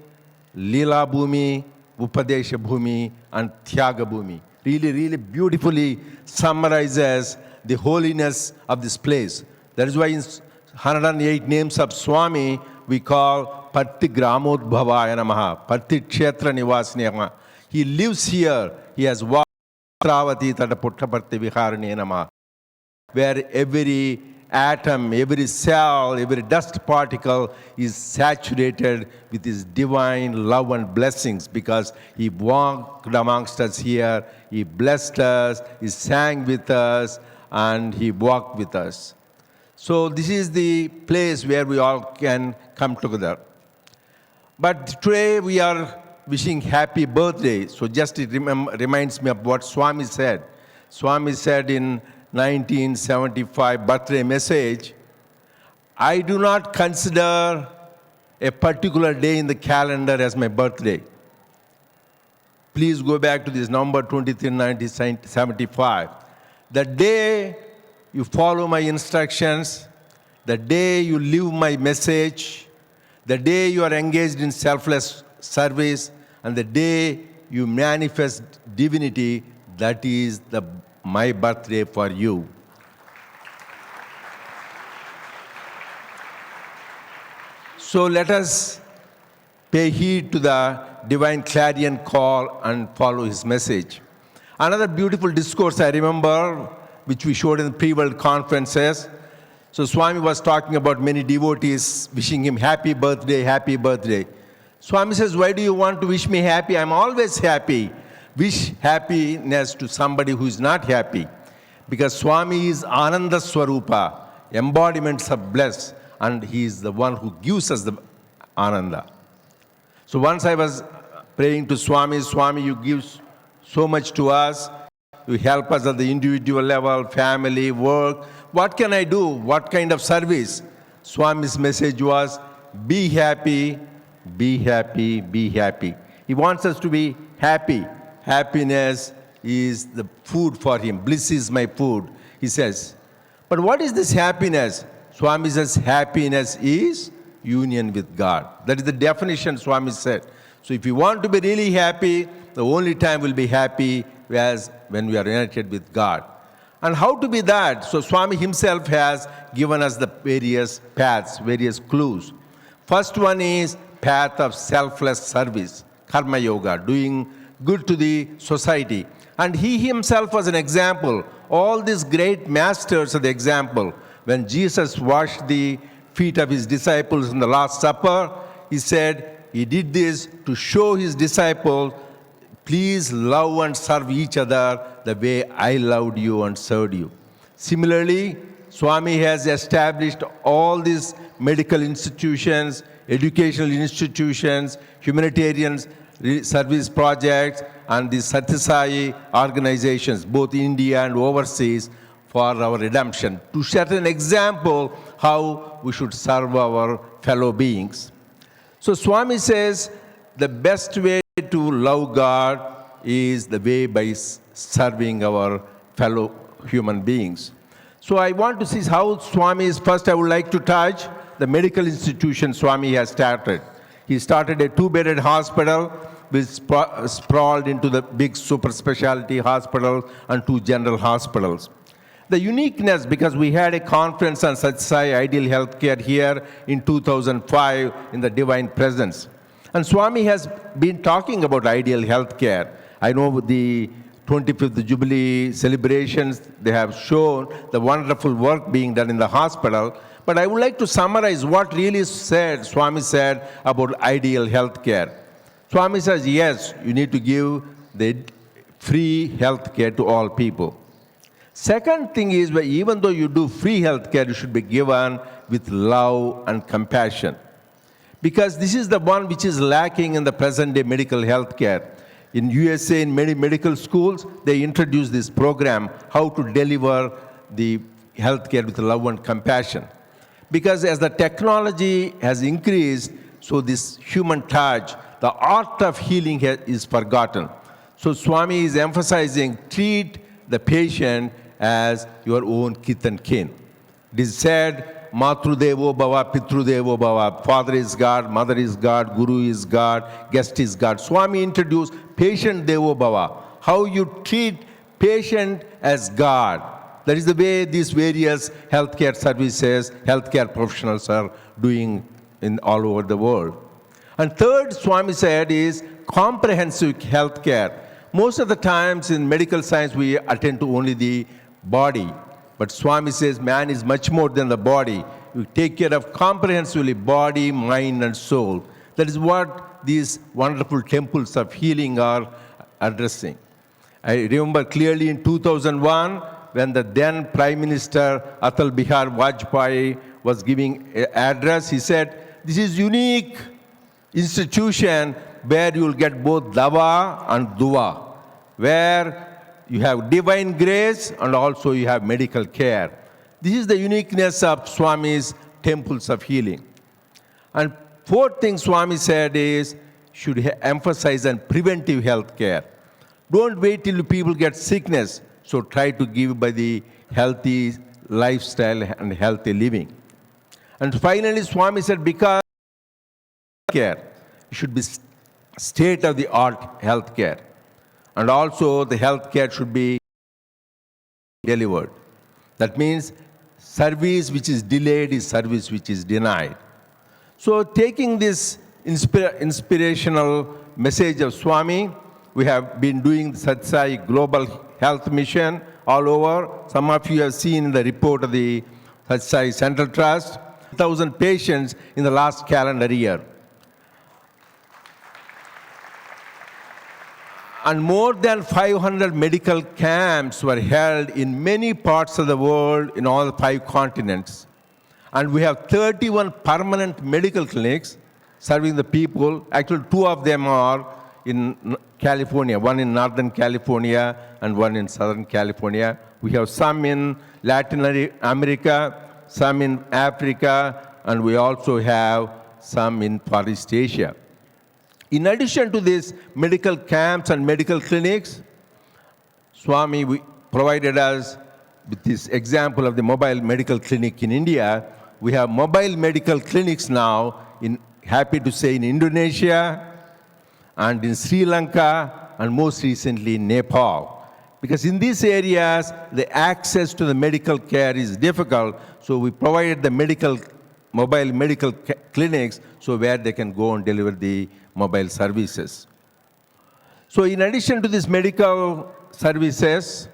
Leela Bhumi, Upadesha Bhumi, and Tyaga Bhumi. Really, really beautifully summarizes the holiness of this place. That is why in 108 names of Swami, we call Patti Gramodbhavaya Namaha, Patti Kshetra Nivasini Namaha. He lives here. He has walked Travati Tata Puttaparthi Viharani Namaha, where every atom, every cell, every dust particle is saturated with his divine love and blessings, because he walked amongst us here, he blessed us, he sang with us, and he walked with us. So this is the place where we all can come together. But today we are wishing happy birthday. So just it reminds me of what Swami said. Swami said in 1975 birthday message, I do not consider a particular day in the calendar as my birthday. Please go back to this November 23, 1975. The day you follow my instructions, the day you live my message, the day you are engaged in selfless service, and the day you manifest divinity, that is my birthday for you. So let us pay heed to the divine clarion call and follow his message. Another beautiful discourse I remember, which we showed in the pre-world conferences. So Swami was talking about many devotees wishing him happy birthday, happy birthday. Swami says, why do you want to wish me happy? I'm always happy. Wish happiness to somebody who is not happy. Because Swami is Ananda Swarupa, embodiments of bliss, and he is the one who gives us the Ananda. So once I was praying to Swami, Swami, you give so much to us. You help us at the individual level, family, work. What can I do? What kind of service? Swami's message was, be happy, be happy, be happy. He wants us to be happy. Happiness is the food for him. Bliss is my food, he says. But what is this happiness? Swami says happiness is union with God. That is the definition Swami said. So if you want to be really happy, the only time we'll be happy is when we are united with God. And how to be that? So Swami himself has given us the various paths, various clues. First one is path of selfless service, karma yoga, doing good to the society. And he himself was an example. All these great masters are the example. When Jesus washed the feet of his disciples in the Last Supper, he said he did this to show his disciples, please love and serve each other the way I loved you and served you. Similarly, Swami has established all these medical institutions, educational institutions, humanitarian service projects, and the Sathya Sai organizations, both India and overseas, for our redemption, to set an example how we should serve our fellow beings. So Swami says the best way to love God is the way by serving our fellow human beings. So I want to see how Swami is. First, I would like to touch the medical institution Swami has started. He started a 2-bedded hospital which sprawled into the big super specialty hospital and 2 general hospitals. The uniqueness, because we had a conference on Sathya Sai Ideal Healthcare here in 2005 in the Divine Presence. And Swami has been talking about ideal healthcare. I know the 25th Jubilee celebrations, they have shown the wonderful work being done in the hospital. But I would like to summarize what really Swami said about ideal healthcare. Swami says, yes, you need to give the free healthcare to all people. Second thing is, even though you do free healthcare, you should be given with love and compassion. Because this is the one which is lacking in the present day medical healthcare. In USA, in many medical schools, they introduce this program, how to deliver the healthcare with love and compassion. Because as the technology has increased, so this human touch, the art of healing is forgotten. So Swami is emphasizing, treat the patient as your own kith and kin. It is said, Matru Devo Bhava, Pitru Devo Bhava. Father is God, mother is God, Guru is God, guest is God. Swami introduced patient Devo Bhava. How you treat patient as God. That is the way these various healthcare services, healthcare professionals are doing in all over the world. And third, Swami said, is comprehensive healthcare. Most of the times in medical science, we attend to only the body. But Swami says man is much more than the body. You take care of comprehensively body, mind, and soul. That is what these wonderful temples of healing are addressing. I remember clearly in 2001, when the then Prime Minister Atal Bihar Vajpayee was giving an address, he said, this is unique institution where you will get both dawa and dua, where you have divine grace and also you have medical care. This is the uniqueness of Swami's temples of healing. And fourth thing Swami said is, should emphasize on preventive health care. Don't wait till people get sickness, so try to give by the healthy lifestyle and healthy living. And finally, Swami said, because care, it should be state-of-the-art health care. And also the health care should be delivered. That means service which is delayed is service which is denied. So taking this inspirational message of Swami, we have been doing the Sathya Sai Global Health Mission all over. Some of you have seen in the report of the Sathya Sai Central Trust, 1,000 patients in the last calendar year. And more than 500 medical camps were held in many parts of the world in all 5 continents. And we have 31 permanent medical clinics serving the people. Actually, 2 of them are in California, one in Northern California and one in Southern California. We have some in Latin America, some in Africa, and we also have some in Far East Asia. In addition to these medical camps and medical clinics, Swami provided us with this example of the mobile medical clinic in India. We have mobile medical clinics now, happy to say, in Indonesia and in Sri Lanka and most recently in Nepal. Because in these areas, the access to the medical care is difficult, so we provided the mobile medical clinics so where they can go and deliver the mobile services. So in addition to these medical services,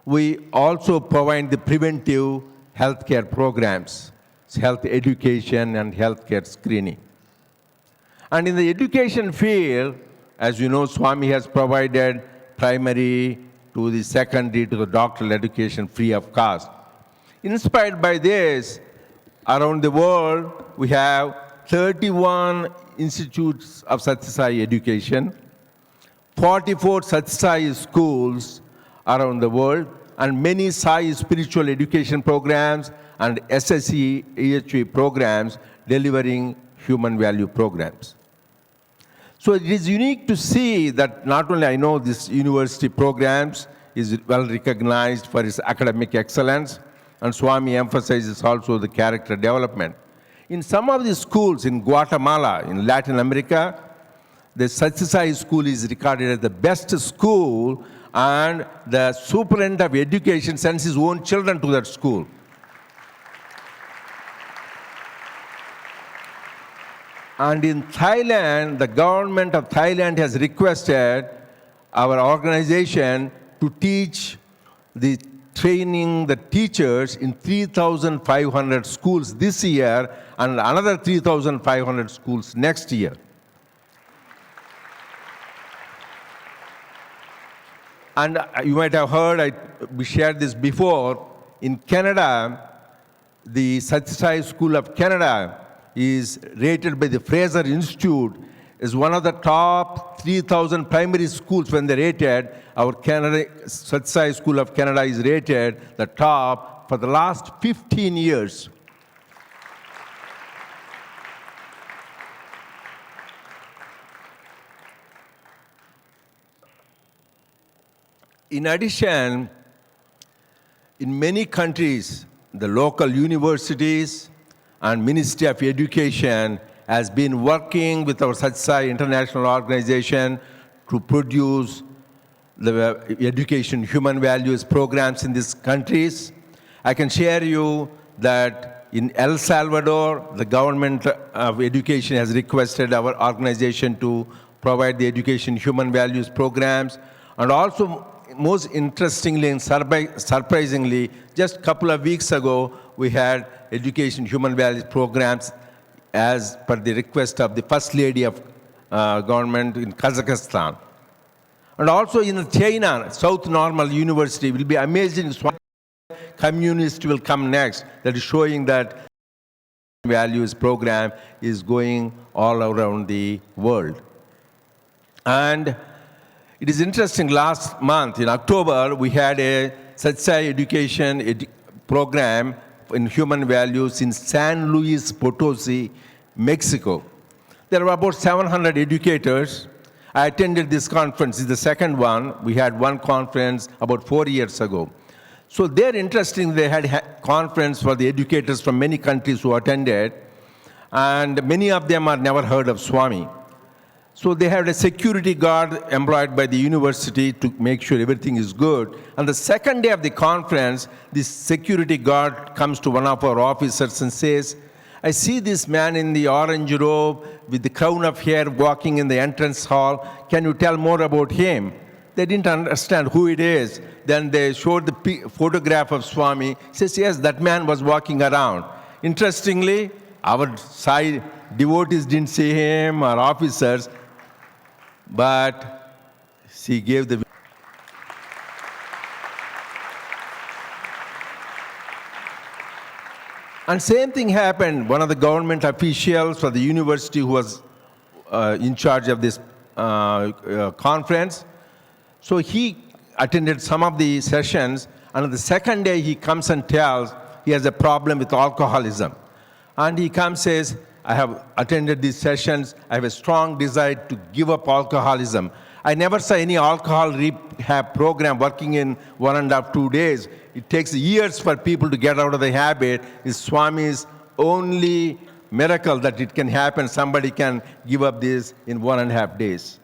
we also provide the preventive healthcare programs, health education and healthcare screening. And in the education field, as you know, Swami has provided primary to the secondary to the doctoral education free of cost. Inspired by this, around the world, we have 31 institutes of Sathya Sai education, 44 Sathya Sai schools around the world, and many Sai spiritual education programs and SSE EHV programs delivering human value programs. So it is unique to see that not only I know this university programs is well recognized for its academic excellence, and Swami emphasizes also the character development. In some of the schools in Guatemala, in Latin America, the Sathya Sai school is regarded as the best school, and the superintendent of education sends his own children to that school. And in Thailand, the government of Thailand has requested our organization to teach the training the teachers in 3,500 schools this year and another 3,500 schools next year. And you might have heard, we shared this before, in Canada, the Sathya Sai School of Canada is rated by the Fraser Institute as one of the top 3,000 primary schools when they rated. Our Sathya Sai School of Canada is rated the top for the last 15 years. In addition, in many countries, the local universities and Ministry of Education has been working with our Sathya Sai International Organization to produce the education human values programs in these countries. I can share you that in El Salvador, the government of education has requested our organization to provide the education human values programs. And also, most interestingly and surprisingly, just a couple of weeks ago, we had education human values programs as per the request of the First Lady of government in Kazakhstan. And also in China, South Normal University will be amazing. Communist will come next. That is showing that values program is going all around the world. And it is interesting, last month in October, we had a Sathya Sai education program in human values in San Luis Potosi, Mexico. There were about 700 educators. I attended this conference, it's the second one. We had one conference about 4 years ago. So they're interesting, they had conference for the educators from many countries who attended, and many of them are never heard of Swami. So they had a security guard employed by the university to make sure everything is good. And the second day of the conference, this security guard comes to one of our officers and says, I see this man in the orange robe with the crown of hair walking in the entrance hall. Can you tell more about him? They didn't understand who it is. Then they showed the photograph of Swami. He says, yes, that man was walking around. Interestingly, our side devotees didn't see him, or officers, but she gave the and same thing happened. One of the government officials for the university who was in charge of this conference, so he attended some of the sessions, and on the second day he comes and tells he has a problem with alcoholism. And he comes and says, I have attended these sessions, I have a strong desire to give up alcoholism. I never saw any alcohol rehab program working in 1.5 to 2 days. It takes years for people to get out of the habit. It's Swami's only miracle that it can happen. Somebody can give up this in 1.5 days.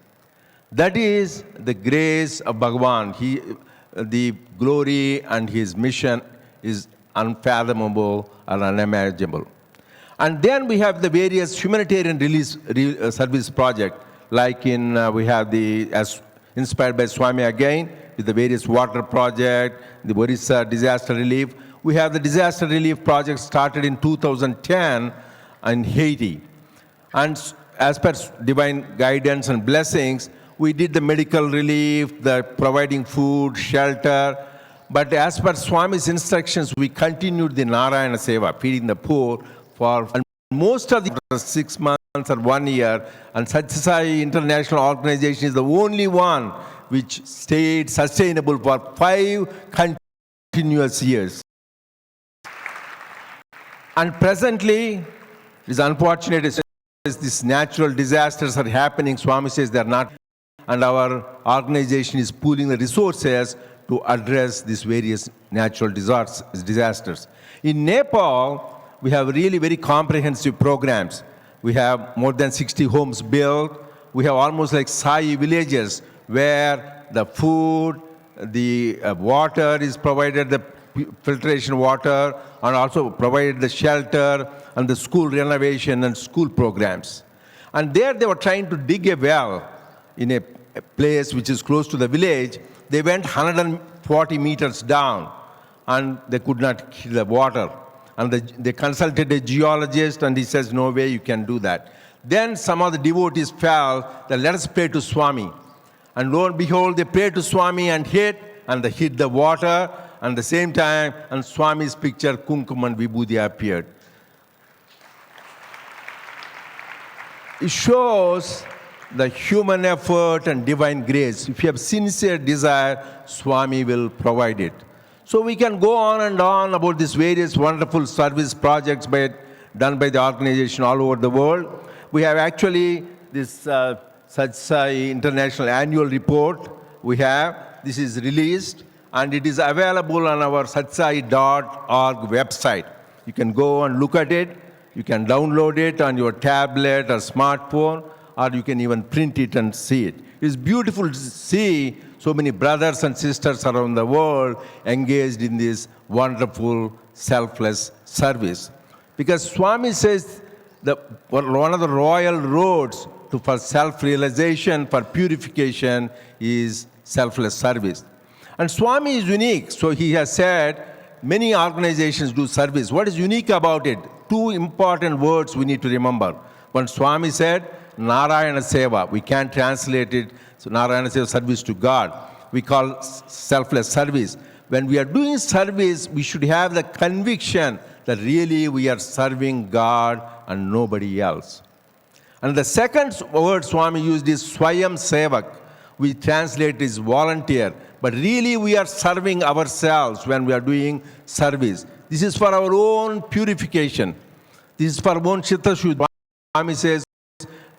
That is the grace of Bhagawan. The glory and his mission is unfathomable and unimaginable. And then we have the various humanitarian service project, like we have as inspired by Swami again, with the various water project, the Orissa disaster relief. We have the disaster relief project started in 2010 in Haiti. And as per divine guidance and blessings, we did the medical relief, the providing food, shelter. But as per Swami's instructions, we continued the Narayana Seva, feeding the poor, for most of the 6 months or 1 year. And Sathya Sai International Organization is the only one which stayed sustainable for 5 continuous years. And presently, it is unfortunate as these natural disasters are happening. Swami says they are not, and our organization is pooling the resources to address these various natural disasters. In Nepal, we have really very comprehensive programs. We have more than 60 homes built. We have almost like Sai villages where the food, the water is provided, the filtration water, and also provided the shelter and the school renovation and school programs. And there they were trying to dig a well in a place which is close to the village. They went 140 meters down and they could not get the water. And they consulted a geologist and he says, no way you can do that. Then some of the devotees felt that let us pray to Swami. And lo and behold, they prayed to Swami and they hit the water, and at the same time, and Swami's picture, Kumkum and Vibhuti, appeared. It shows the human effort and divine grace. If you have sincere desire, Swami will provide it. So we can go on and on about these various wonderful service projects done by the organization all over the world. We have actually this Sathya Sai International Annual Report. This is released, and it is available on our sathsai.org website. You can go and look at it. You can download it on your tablet or smartphone, or you can even print it and see it. It's beautiful to see so many brothers and sisters around the world engaged in this wonderful, selfless service. Because Swami says that one of the royal roads for self-realization, for purification, is selfless service. And Swami is unique, so he has said many organizations do service. What is unique about it? 2 important words we need to remember. When Swami said, Narayana Seva, we can't translate it, so Narayana Seva, service to God. We call selfless service. When we are doing service, we should have the conviction that really we are serving God and nobody else. And the second word Swami used is Swayam Sevak. We translate as volunteer. But really we are serving ourselves when we are doing service. This is for our own purification. This is for our own Chitta Shuddhi. Swami says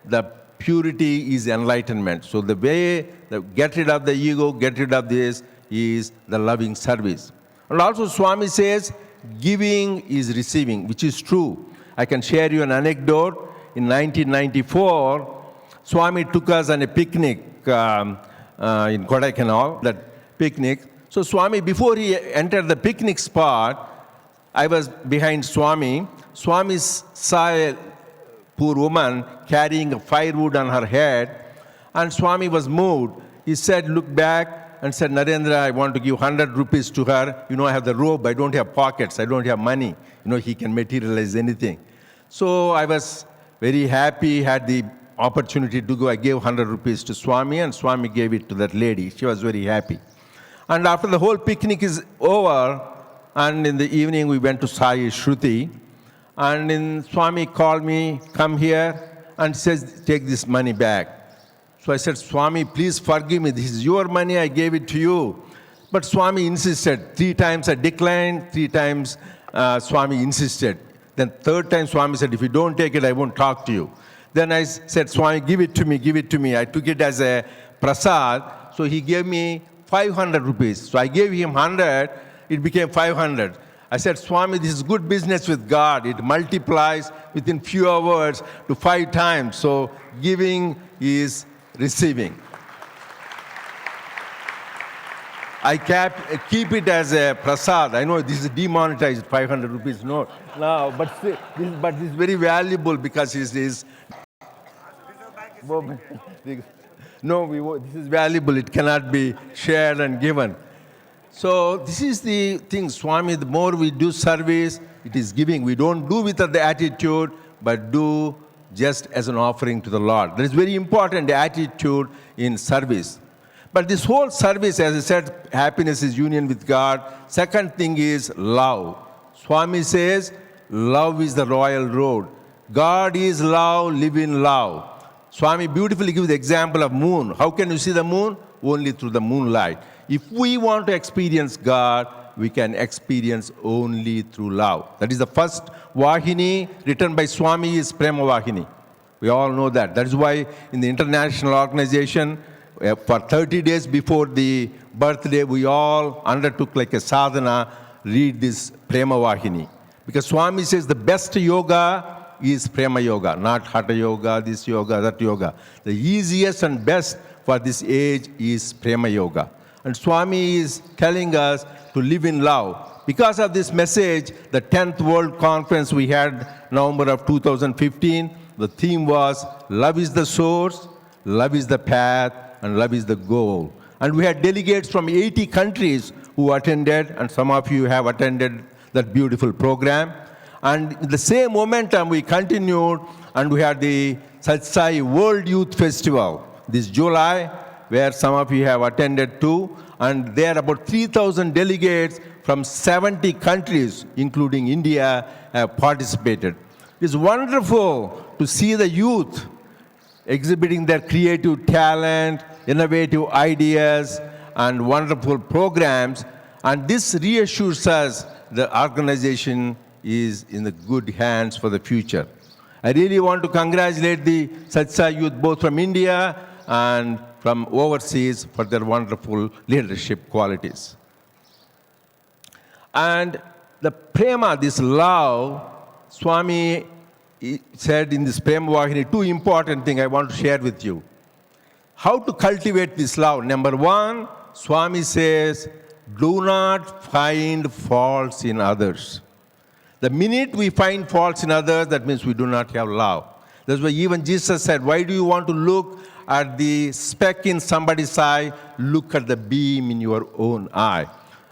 the purity is enlightenment. So the way to get rid of the ego, get rid of this, is the loving service. And also Swami says giving is receiving, which is true. I can share you an anecdote. In 1994, Swami took us on a picnic in Kodaikanal, that picnic. So Swami, before he entered the picnic spot, I was behind Swami. Swami saw a poor woman carrying a firewood on her head, and Swami was moved. He said, look back, and said, Narendra, I want to give 100 rupees to her. You know, I have the robe, I don't have pockets, I don't have money. You know, he can materialize anything. So I was very happy, had the opportunity to go. I gave 100 rupees to Swami, and Swami gave it to that lady. She was very happy. And after the whole picnic is over, and in the evening we went to Sai Shruti, and then Swami called me, come here, and says, take this money back. So I said, Swami, please forgive me. This is your money, I gave it to you. But Swami insisted. 3 times I declined, 3 times Swami insisted. Then 3rd time Swami said, if you don't take it, I won't talk to you. Then I said, Swami, give it to me, give it to me. I took it as a prasad. So he gave me 500 rupees. So I gave him 100, it became 500. I said, Swami, this is good business with God. It multiplies within few hours to 5 times. So giving is receiving. I keep it as a prasad. I know this is demonetized 500 rupees note now, but this is very valuable because it is. No, this is valuable. It cannot be shared and given. So this is the thing, Swami. The more we do service, it is giving. We don't do with the attitude, but do just as an offering to the Lord. That is very important, the attitude in service. But this whole service, as I said, happiness is union with God. Second thing is love. Swami says, love is the royal road. God is love, live in love. Swami beautifully gives the example of moon. How can you see the moon? Only through the moonlight. If we want to experience God, we can experience only through love. That is the first Vahini written by Swami is Prema Vahini. We all know that. That is why in the international organization, for 30 days before the birthday, we all undertook like a sadhana, read this Prema Vahini. Because Swami says the best yoga is Prema Yoga, not Hatha Yoga, this yoga, that yoga. The easiest and best for this age is Prema Yoga. And Swami is telling us to live in love. Because of this message, the 10th World Conference we had November of 2015, the theme was love is the source, love is the path, and love is the goal. And we had delegates from 80 countries who attended, and some of you have attended that beautiful program. And in the same momentum, we continued, and we had the Sathya Sai World Youth Festival this July, where some of you have attended too. And there about 3,000 delegates from 70 countries, including India, have participated. It's wonderful to see the youth exhibiting their creative talent, innovative ideas, and wonderful programs. And this reassures us the organization is in the good hands for the future. I really want to congratulate the Sathya Sai youth both from India and from overseas for their wonderful leadership qualities. And the prema, this love, Swami said in this Prema Vahini, two important things I want to share with you. How to cultivate this love? Number one, Swami says, do not find faults in others. The minute we find faults in others, that means we do not have love. That's why even Jesus said, why do you want to look at the speck in somebody's eye? Look at the beam in your own eye.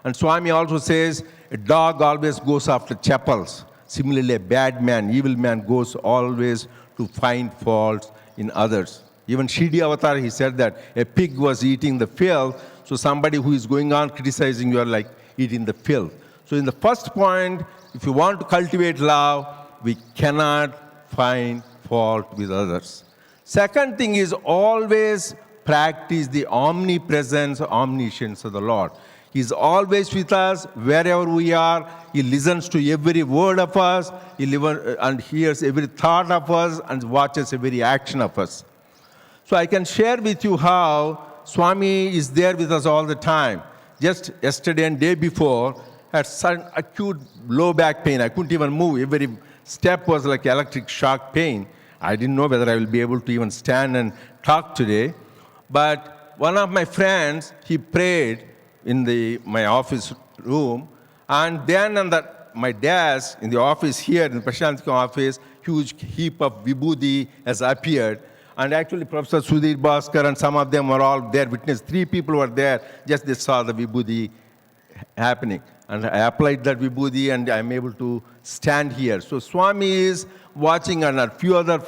And Swami also says, a dog always goes after chapels. Similarly, a bad man, evil man goes always to find faults in others. Even Shidi Avatar, he said that a pig was eating the filth, so somebody who is going on criticizing you are like eating the filth. So in the first point, if you want to cultivate love, we cannot find fault with others. Second thing is always practice the omnipresence, omniscience of the Lord. He's always with us, wherever we are. He listens to every word of us, and hears every thought of us, and watches every action of us. So I can share with you how Swami is there with us all the time. Just yesterday and day before, I had some acute low back pain. I couldn't even move. Every step was like electric shock pain. I didn't know whether I will be able to even stand and talk today. But one of my friends, he prayed in my office room, and then on my desk in the office here, in Prasanthi office, huge heap of vibhuti has appeared. And actually Professor Sudhir Bhaskar and some of them were all there, witness. 3 people were there, just they saw the vibhuti happening. And I applied that vibhuti and I'm able to stand here. So Swami is watching, and a few other.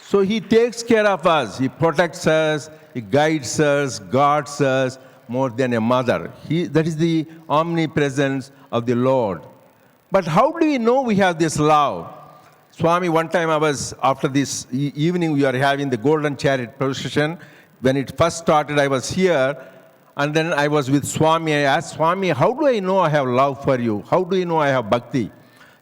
So he takes care of us. He protects us, he guides us, guards us more than a mother. That is the omnipresence of the Lord. But how do we know we have this love? Swami, one time after this evening, we are having the Golden Chariot procession. When it first started, I was here, and then I was with Swami. I asked Swami, how do I know I have love for you? How do you know I have bhakti?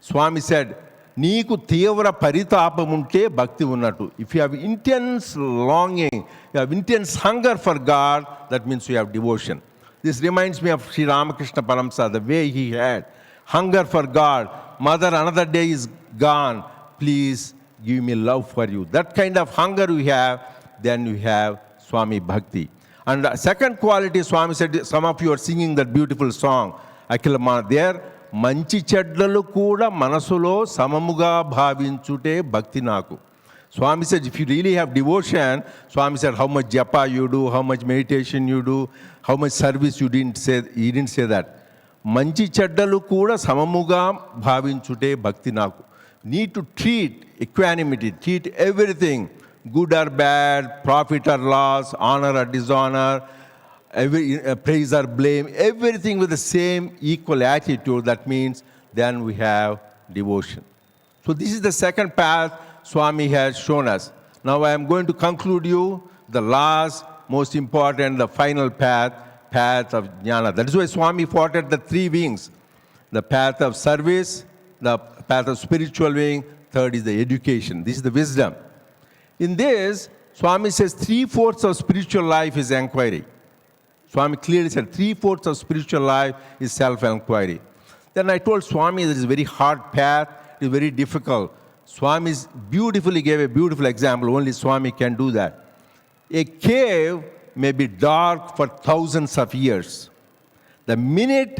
Swami said, Neeku tevra paritapamunte bhakti unnatu. If you have intense longing, you have intense hunger for God, that means you have devotion. This reminds me of Sri Ramakrishna Paramsa, the way he had hunger for God. Mother, another day is gone. Please give me love for you. That kind of hunger we have, then we have Swami Bhakti. And the second quality, Swami said, some of you are singing that beautiful song, Akilamana, there, మంచి చెడ్డలు కూడా మనసులో సమముగా భావించుటే భక్తి నాకు. Swami said, if you really have devotion, Swami said, how much japa you do, how much meditation you do, how much service you didn't say, he didn't say that. మంచి చెడ్డలు కూడా సమముగా భావించుటే భక్తి నాకు. Need to treat equanimity, treat everything, good or bad, profit or loss, honor or dishonor, praise or blame, everything with the same equal attitude. That means then we have devotion. So this is the second path Swami has shown us. Now I am going to conclude you the last, most important, the final path of jnana. That is why Swami fought at the three wings. The path of service, the path of spiritual wing, third is the education. This is the wisdom. In this, Swami says 3/4 of spiritual life is inquiry. Swami clearly said 3/4 of spiritual life is self-inquiry. Then I told Swami this is a very hard path, it is very difficult. Swami beautifully gave a beautiful example, only Swami can do that. A cave may be dark for thousands of years. The minute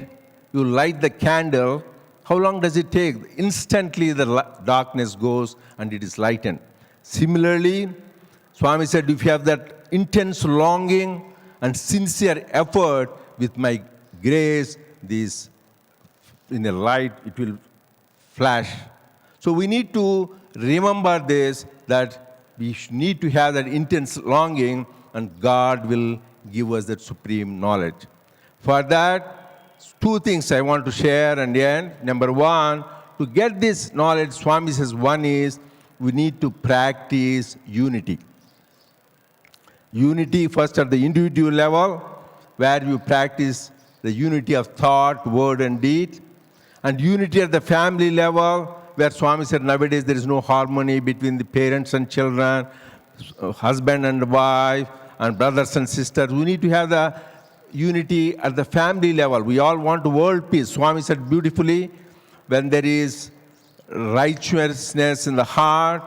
you light the candle, how long does it take? Instantly the darkness goes and it is lightened. Similarly, Swami said, if you have that intense longing and sincere effort, with my grace, this in the light, it will flash. So we need to remember this, that we need to have that intense longing, and God will give us that supreme knowledge. For that, two things I want to share and end. Number one, to get this knowledge, Swami says, one is we need to practice unity. Unity first at the individual level, where you practice the unity of thought, word and deed. And unity at the family level, where Swami said nowadays there is no harmony between the parents and children, husband and wife, and brothers and sisters. We need to have the unity at the family level. We all want world peace. Swami said beautifully, when there is righteousness in the heart,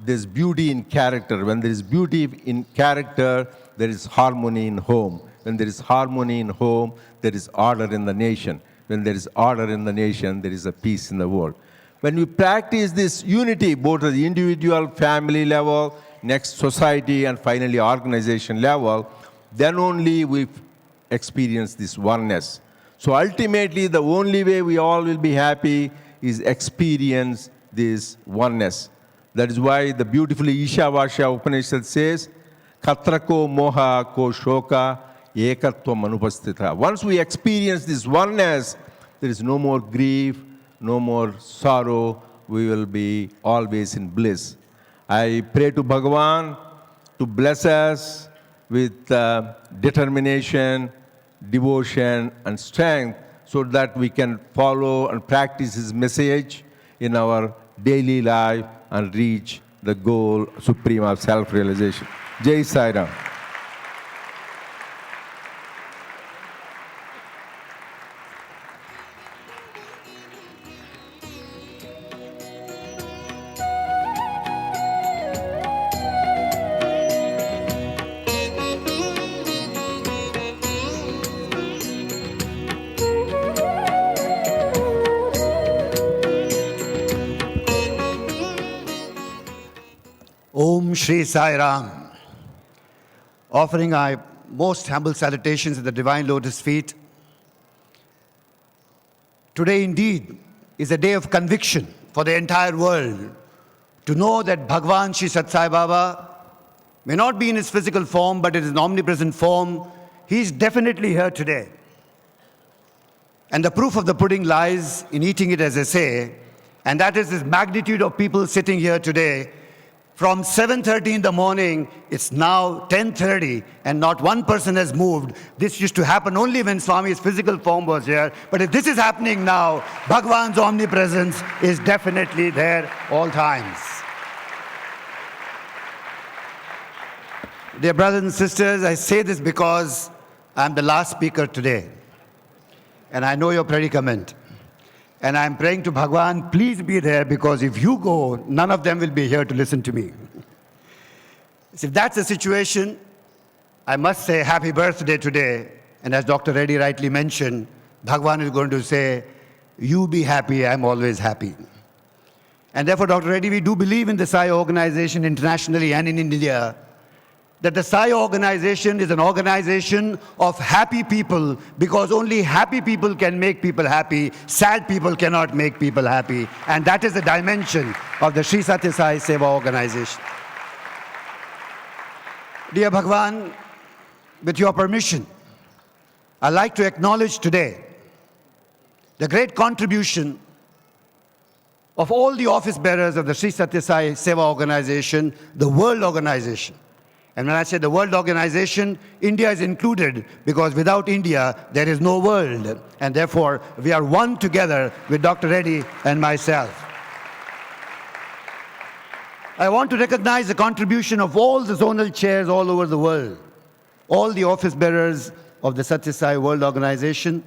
there is beauty in character. When there is beauty in character, there is harmony in home. When there is harmony in home, there is order in the nation. When there is order in the nation, there is a peace in the world. When we practice this unity, both at the individual, family level, next society, and finally organization level, then only we experience this oneness. So ultimately, the only way we all will be happy is experience this oneness. That is why the beautifully Ishavasya Upanishad says, Katrako moha ko shoka ekatvam anupasthita. Once we experience this oneness, there is no more grief, no more sorrow. We will be always in bliss. I pray to Bhagawan to bless us with determination, devotion, and strength, so that we can follow and practice His message in our daily life and reach the goal supreme of self-realization. Jai Sai Ram. Om Shri Sai Ram. Offering our most humble salutations at the Divine Lotus feet. Today indeed is a day of conviction for the entire world to know that Bhagawan Shri Sathya Sai Baba may not be in his physical form, but in his omnipresent form. He is definitely here today. And the proof of the pudding lies in eating it, as I say, and that is this magnitude of people sitting here today. From 7:30 in the morning, it's now 10:30, and not one person has moved. This used to happen only when Swami's physical form was here. But if this is happening now, Bhagavan's omnipresence is definitely there all times. Dear brothers and sisters, I say this because I'm the last speaker today. And I know your predicament. And I'm praying to Bhagawan, please be there, because if you go, none of them will be here to listen to me. So if that's the situation, I must say happy birthday today. And as Dr. Reddy rightly mentioned, Bhagawan is going to say, you be happy, I'm always happy. And therefore, Dr. Reddy, we do believe in the Sai organization internationally and in India, that the Sai organization is an organization of happy people, because only happy people can make people happy. Sad people cannot make people happy. And that is the dimension of the Sri Sathya Sai Seva organization. Dear Bhagawan, with your permission, I'd like to acknowledge today the great contribution of all the office bearers of the Sri Sathya Sai Seva organization, the world organization. And when I say the world organization, India is included, because without India, there is no world. And therefore, we are one together with Dr. Reddy and myself. I want to recognize the contribution of all the zonal chairs all over the world, all the office bearers of the Sathya Sai World Organization,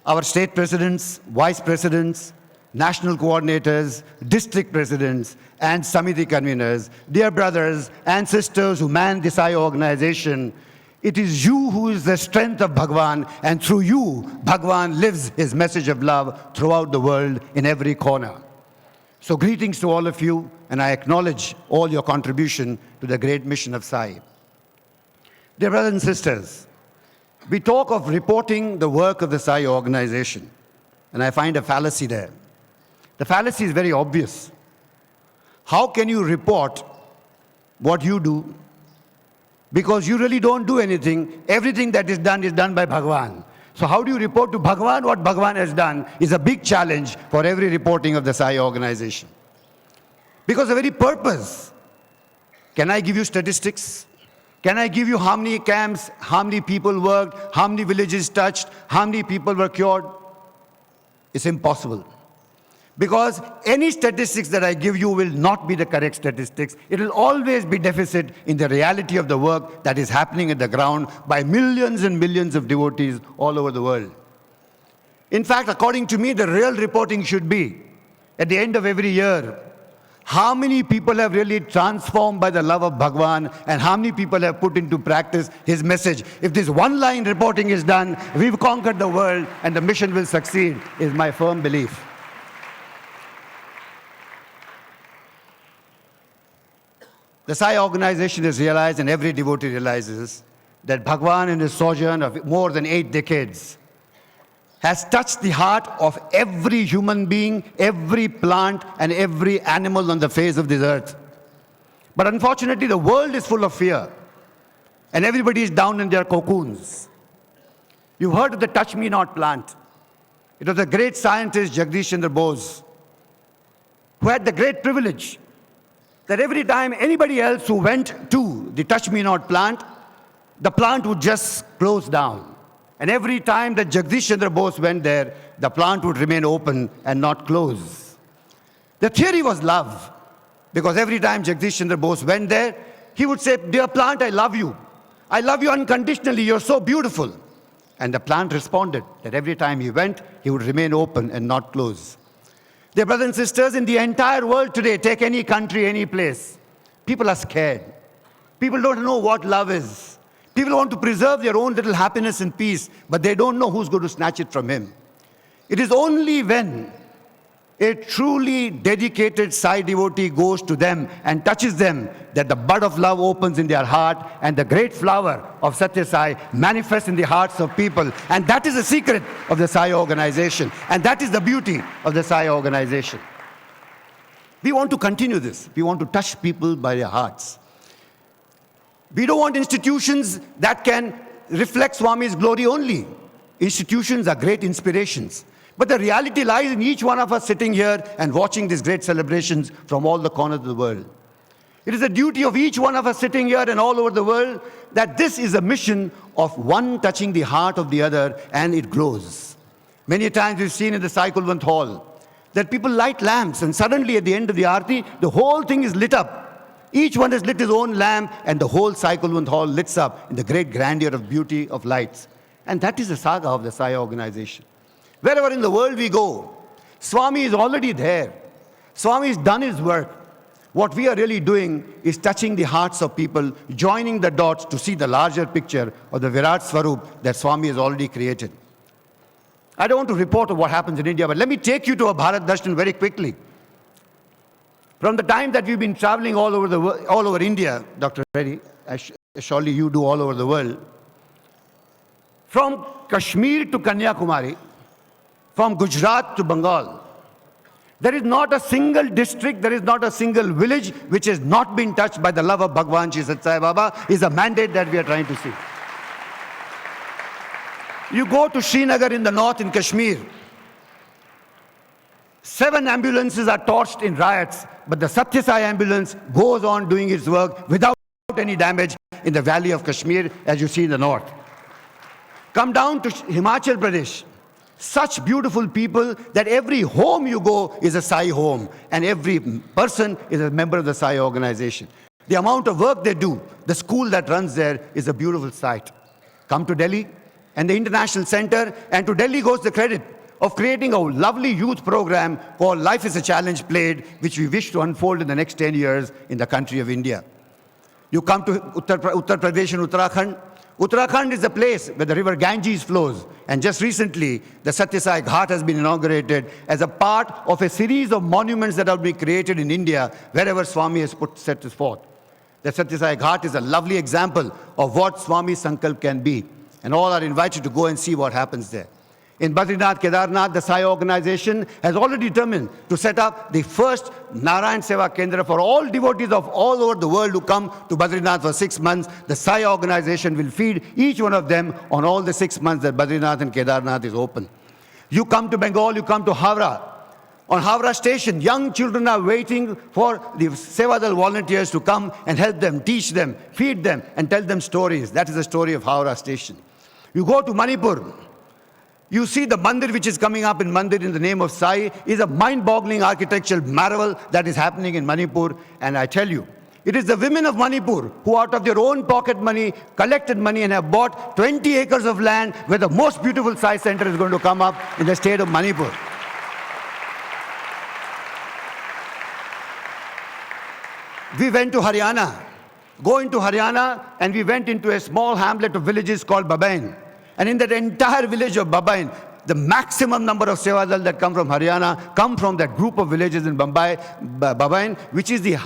our state presidents, vice presidents, national coordinators, district presidents, and Samiti conveners, dear brothers and sisters who man the Sai organization, it is you who is the strength of Bhagawan, and through you, Bhagawan lives his message of love throughout the world in every corner. So greetings to all of you, and I acknowledge all your contribution to the great mission of Sai. Dear brothers and sisters, we talk of reporting the work of the Sai organization, and I find a fallacy there. The fallacy is very obvious. How can you report what you do? Because you really don't do anything. Everything that is done by Bhagawan. So how do you report to Bhagawan what Bhagawan has done is a big challenge for every reporting of the Sai organization. Because the very purpose, can I give you statistics? Can I give you how many camps, how many people worked, how many villages touched, how many people were cured? It's impossible. Because any statistics that I give you will not be the correct statistics. It will always be deficit in the reality of the work that is happening at the ground by millions and millions of devotees all over the world. In fact, according to me, the real reporting should be, at the end of every year, how many people have really transformed by the love of Bhagawan, and how many people have put into practice his message. If this one-line reporting is done, we've conquered the world and the mission will succeed, is my firm belief. The Sai organization has realized, and every devotee realizes, that Bhagawan in his sojourn of more than 8 decades has touched the heart of every human being, every plant, and every animal on the face of this earth. But unfortunately, the world is full of fear, and everybody is down in their cocoons. You've heard of the Touch Me Not plant. It was a great scientist, Jagdish Chandra Bose, who had the great privilege that every time anybody else who went to the Touch Me Not plant, the plant would just close down. And every time that Jagdish Chandra Bose went there, the plant would remain open and not close. The theory was love, because every time Jagdish Chandra Bose went there, he would say, dear plant, I love you. I love you unconditionally, you're so beautiful. And the plant responded that every time he went, he would remain open and not close. Dear brothers and sisters, in the entire world today, take any country, any place, people are scared. People don't know what love is. People want to preserve their own little happiness and peace, but they don't know who's going to snatch it from him. It is only when a truly dedicated Sai devotee goes to them and touches them that the bud of love opens in their heart, and the great flower of Sathya Sai manifests in the hearts of people. And that is the secret of the Sai organization. And that is the beauty of the Sai organization. We want to continue this. We want to touch people by their hearts. We don't want institutions that can reflect Swami's glory only. Institutions are great inspirations. But the reality lies in each one of us sitting here and watching these great celebrations from all the corners of the world. It is the duty of each one of us sitting here and all over the world that this is a mission of one touching the heart of the other, and it grows. Many times we've seen in the Sai Kulwant hall that people light lamps, and suddenly at the end of the Aarti, the whole thing is lit up. Each one has lit his own lamp, and the whole Sai Kulwant hall lights up in the great grandeur of beauty of lights. And that is the saga of the Sai organization. Wherever in the world we go, Swami is already there. Swami has done his work. What we are really doing is touching the hearts of people, joining the dots to see the larger picture of the Virat Swarup that Swami has already created. I don't want to report on what happens in India, but let me take you to a Bharat Darshan very quickly. From the time that we've been traveling all over India, Dr. Reddy, as surely you do all over the world, from Kashmir to Kanyakumari, from Gujarat to Bengal, there is not a single district, there is not a single village which has not been touched by the love of Bhagawan Shri Sathya Sai Baba is a mandate that we are trying to see. You go to Srinagar in the north in Kashmir, 7 ambulances are torched in riots, but the Sathya Sai ambulance goes on doing its work without any damage in the valley of Kashmir, as you see in the north. Come down to Himachal Pradesh. Such beautiful people that every home you go is a Sai home, and every person is a member of the Sai organization. The amount of work they do, the school that runs there is a beautiful sight. Come to Delhi and the International Center, and to Delhi goes the credit of creating a lovely youth program called Life is a Challenge Played, which we wish to unfold in the next 10 years in the country of India. You come to Uttar Pradesh and Uttarakhand. Uttarakhand is the place where the river Ganges flows. And just recently, the Sathya Sai Ghat has been inaugurated as a part of a series of monuments that have been created in India wherever Swami has set this forth. The Sathya Sai Ghat is a lovely example of what Swami's Sankalp can be. And all are invited to go and see what happens there. In Badrinath, Kedarnath, the Sai organization has already determined to set up the first Narayan Seva Kendra for all devotees of all over the world who come to Badrinath for 6 months. The Sai organization will feed each one of them on all the 6 months that Badrinath and Kedarnath is open. You come to Bengal, you come to Howrah. On Howrah station, young children are waiting for the Sevadal volunteers to come and help them, teach them, feed them, and tell them stories. That is the story of Howrah station. You go to Manipur. You see the mandir which is coming up in Mandir in the name of Sai is a mind-boggling architectural marvel that is happening in Manipur. And I tell you, it is the women of Manipur who out of their own pocket money, collected money and have bought 20 acres of land where the most beautiful Sai center is going to come up in the state of Manipur. We went to Haryana. Go into Haryana and we went into a small hamlet of villages called Babain. And in that entire village of Babain, the maximum number of Sevadal that come from Haryana come from that group of villages in Babain, which is the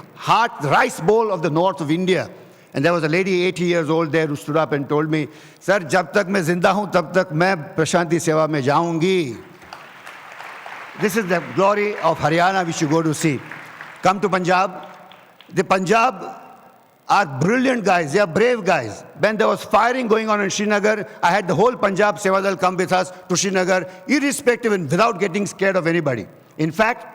rice bowl of the north of India. And there was a lady 80 years old there who stood up and told me, "Sir, jab tak main zinda hu, tab tak main Prasanthi Seva mein jaungi." This is the glory of Haryana which you go to see. Come to Punjab. The Punjab are brilliant guys, they are brave guys. When there was firing going on in Srinagar, I had the whole Punjab Sevadal come with us to Srinagar, irrespective and without getting scared of anybody. In fact,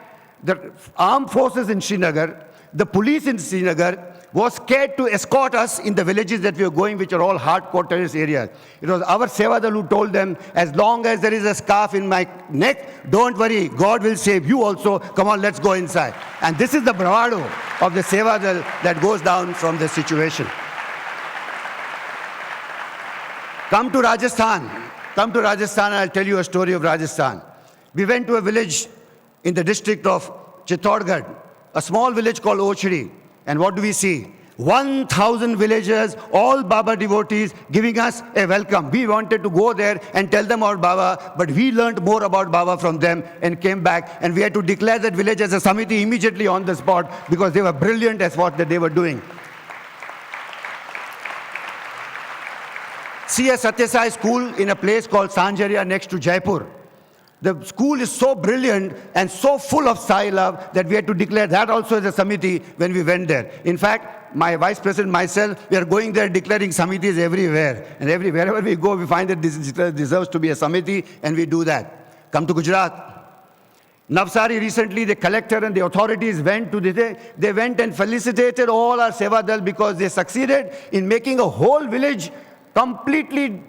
the armed forces in Srinagar, the police in Srinagar, was scared to escort us in the villages that we were going, which are all hardcore terrorist areas. It was our Sevadal who told them, as long as there is a scarf in my neck, don't worry, God will save you also. Come on, let's go inside. And this is the bravado of the Sevadal that goes down from this situation. Come to Rajasthan. Come to Rajasthan, I'll tell you a story of Rajasthan. We went to a village in the district of Chittorgarh, a small village called Ochri. And what do we see? 1,000 villagers, all Baba devotees, giving us a welcome. We wanted to go there and tell them about Baba, but we learned more about Baba from them and came back. And we had to declare that village as a samiti immediately on the spot because they were brilliant at what they were doing. See a Sathya Sai school in a place called Sanjaria next to Jaipur. The school is so brilliant and so full of Sai love that we had to declare that also as a samiti when we went there. In fact, my vice president, myself, we are going there declaring samitis everywhere. And wherever we go, we find that this deserves to be a samiti, and we do that. Come to Gujarat. Navsari recently, the collector and the authorities went to they went and felicitated all our Sevadal because they succeeded in making a whole village completely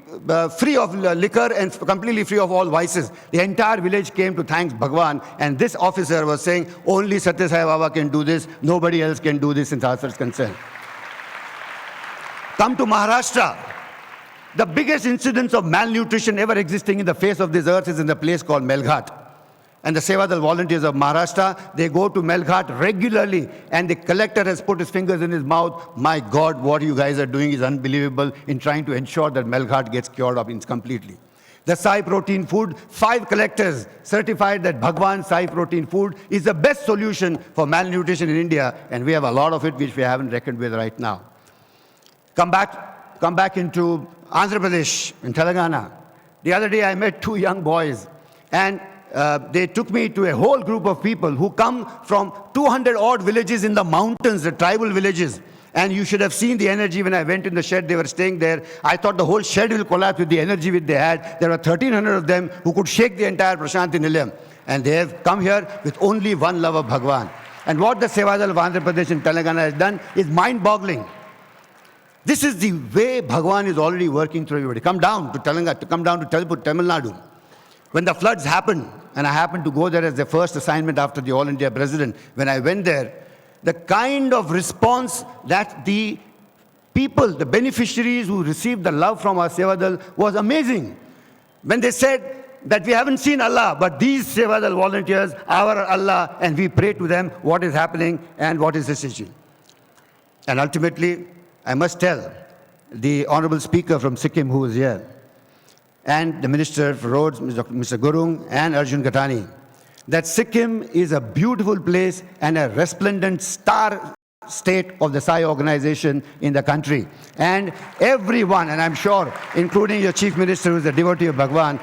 free of liquor and completely free of all vices. The entire village came to thank Bhagawan, and this officer was saying, only Sathya Sai Baba can do this, nobody else can do this in as far as concerned. Come to Maharashtra. The biggest incidence of malnutrition ever existing in the face of this earth is in the place called Melghat. and the Sevadal volunteers of Maharashtra, they go to Melghat regularly, and the collector has put his fingers in his mouth. My God, what you guys are doing is unbelievable in trying to ensure that Melghat gets cured of completely. The Sai protein food, 5 collectors certified that Bhagawan Sai protein food is the best solution for malnutrition in India, and we have a lot of it which we haven't reckoned with right now. Come back into Andhra Pradesh, in Telangana. The other day I met 2 young boys, and they took me to a whole group of people who come from 200 odd villages in the mountains, the tribal villages. And you should have seen the energy when I went in the shed. They were staying there. I thought the whole shed will collapse with the energy which they had. There were 1,300 of them who could shake the entire Prasanthi Nilayam. And they have come here with only one love of Bhagawan. And what the Sevadal of Andhra Pradesh and Telangana has done is mind-boggling. This is the way Bhagawan is already working through everybody. Come down to Telangana, come down to Tamil Nadu. When the floods happened, and I happened to go there as the first assignment after the All India President, when I went there, the kind of response that the people, the beneficiaries who received the love from our Sevadal was amazing. When they said that we haven't seen Allah, but these Sevadal volunteers, our Allah, and we pray to them what is happening and what is the situation. And ultimately, I must tell the Honorable Speaker from Sikkim who is here, and the Minister for Roads, Mr. Gurung, and Arjun Ghatani, that Sikkim is a beautiful place and a resplendent star state of the Sai organization in the country. And everyone, and I'm sure, including your Chief Minister who is a devotee of Bhagawan,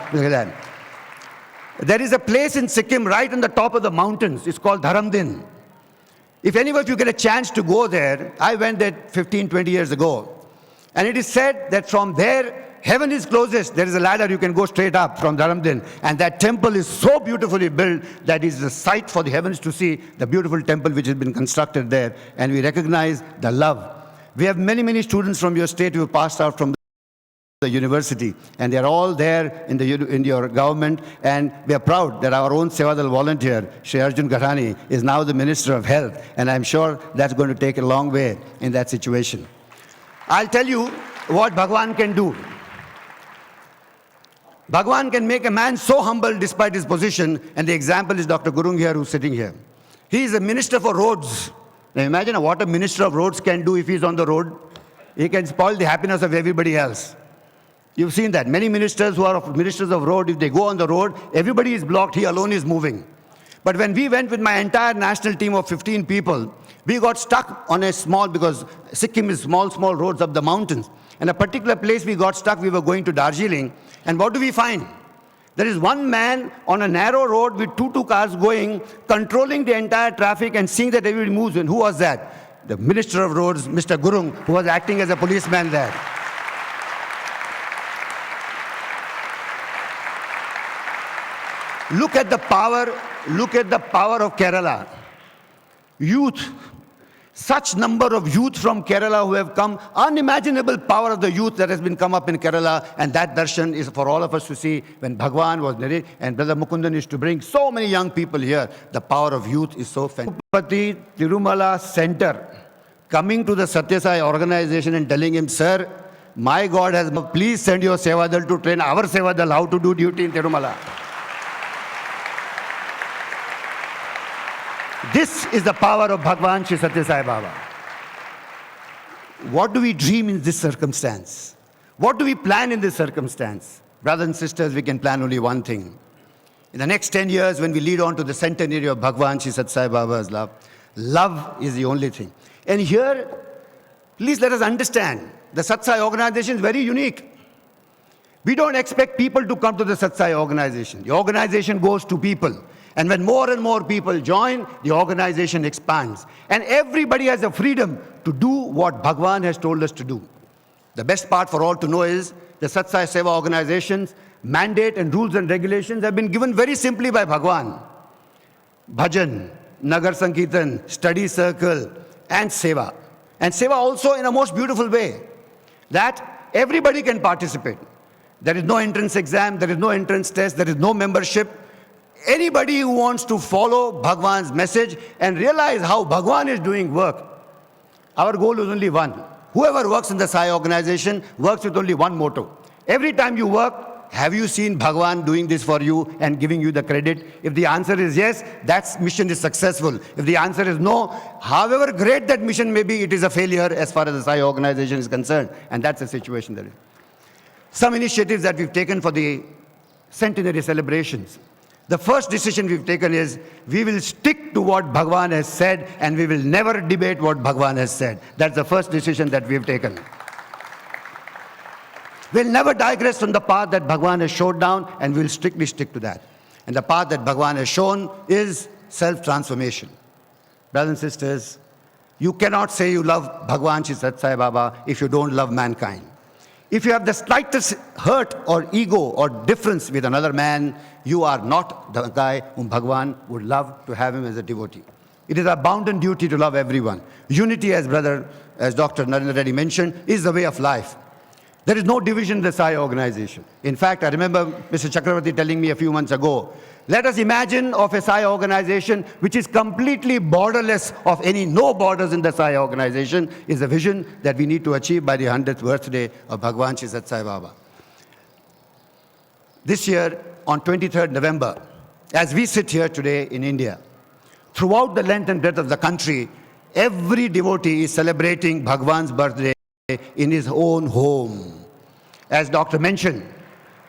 there is a place in Sikkim right on the top of the mountains. It's called Dharamdin. If any of you get a chance to go there, I went there 15, 20 years ago. And it is said that from there, heaven is closest. There is a ladder, you can go straight up from Dharamdin. And that temple is so beautifully built that it is a sight for the heavens to see the beautiful temple which has been constructed there. And we recognize the love. We have many, many students from your state who have passed out from the university. And they are all there in your government. And we are proud that our own Sevadal volunteer, Shri Arjun Ghatani, is now the Minister of Health. And I'm sure that's going to take a long way in that situation. I'll tell you what Bhagawan can do. Bhagawan can make a man so humble despite his position, and the example is Dr. Gurung here who's sitting here. He is a minister for roads. Now imagine what a minister of roads can do if he's on the road. He can spoil the happiness of everybody else. You've seen that. Many ministers who are ministers of road, if they go on the road, everybody is blocked, he alone is moving. But when we went with my entire national team of 15 people, we got stuck on a small, because Sikkim is small roads up the mountains. And a particular place we got stuck, we were going to Darjeeling. And what do we find? There is one man on a narrow road with two cars going, controlling the entire traffic and seeing that everybody moves. And who was that? The Minister of Roads, Mr. Gurung, who was acting as a policeman there. Look at the power of Kerala. Youth. Such number of youth from Kerala who have come, unimaginable power of the youth that has been come up in Kerala, and that darshan is for all of us to see when Bhagawan was narrated, and Brother Mukundan is to bring so many young people here. The power of youth is so fantastic. Tirupati Tirumala Center coming to the Sathya Sai organization and telling him, sir, my God has, please send your Sevadal to train our Sevadal how to do duty in Tirumala. This is the power of Bhagawan Shri Sathya Sai Baba. What do we dream in this circumstance? What do we plan in this circumstance? Brothers and sisters, we can plan only one thing. In the next 10 years, when we lead on to the centenary of Bhagawan Shri Sathya Sai Baba's love, love is the only thing. And here, please let us understand, the Sathya Sai organization is very unique. We don't expect people to come to the Sathya Sai organization. The organization goes to people. And when more and more people join, the organization expands. And everybody has the freedom to do what Bhagawan has told us to do. The best part for all to know is the Sathya Sai Seva organization's mandate and rules and regulations have been given very simply by Bhagawan. Bhajan, Nagar Sankirtan, study circle, and Seva. And Seva also in a most beautiful way, that everybody can participate. There is no entrance exam, there is no entrance test, there is no membership. Anybody who wants to follow Bhagawan's message and realize how Bhagawan is doing work, our goal is only one. Whoever works in the Sai organization works with only one motto. Every time you work, have you seen Bhagawan doing this for you and giving you the credit? If the answer is yes, that mission is successful. If the answer is no, however great that mission may be, it is a failure as far as the Sai organization is concerned. And that's the situation there is. Some initiatives that we've taken for the centenary celebrations. The first decision we've taken is we will stick to what Bhagawan has said and we will never debate what Bhagawan has said. That's the first decision that we've taken. We'll never digress from the path that Bhagawan has showed down, and we'll strictly stick to that. And the path that Bhagawan has shown is self-transformation. Brothers and sisters, you cannot say you love Bhagawan Shri Sathya Sai Baba if you don't love mankind. If you have the slightest hurt or ego or difference with another man, you are not the guy whom Bhagawan would love to have him as a devotee. It is our bounden duty to love everyone. Unity, as Dr. Narendra Reddy mentioned, is the way of life. There is no division in the Sai organization. In fact, I remember Mr. Chakravarti telling me a few months ago, let us imagine of a Sai organization which is completely borderless of no borders in the Sai organization, is a vision that we need to achieve by the 100th birthday of Bhagawan Shri Sathya Sai Baba. This year, on 23rd November, as we sit here today in India, throughout the length and breadth of the country, every devotee is celebrating Bhagawan's birthday in his own home. As Doctor mentioned,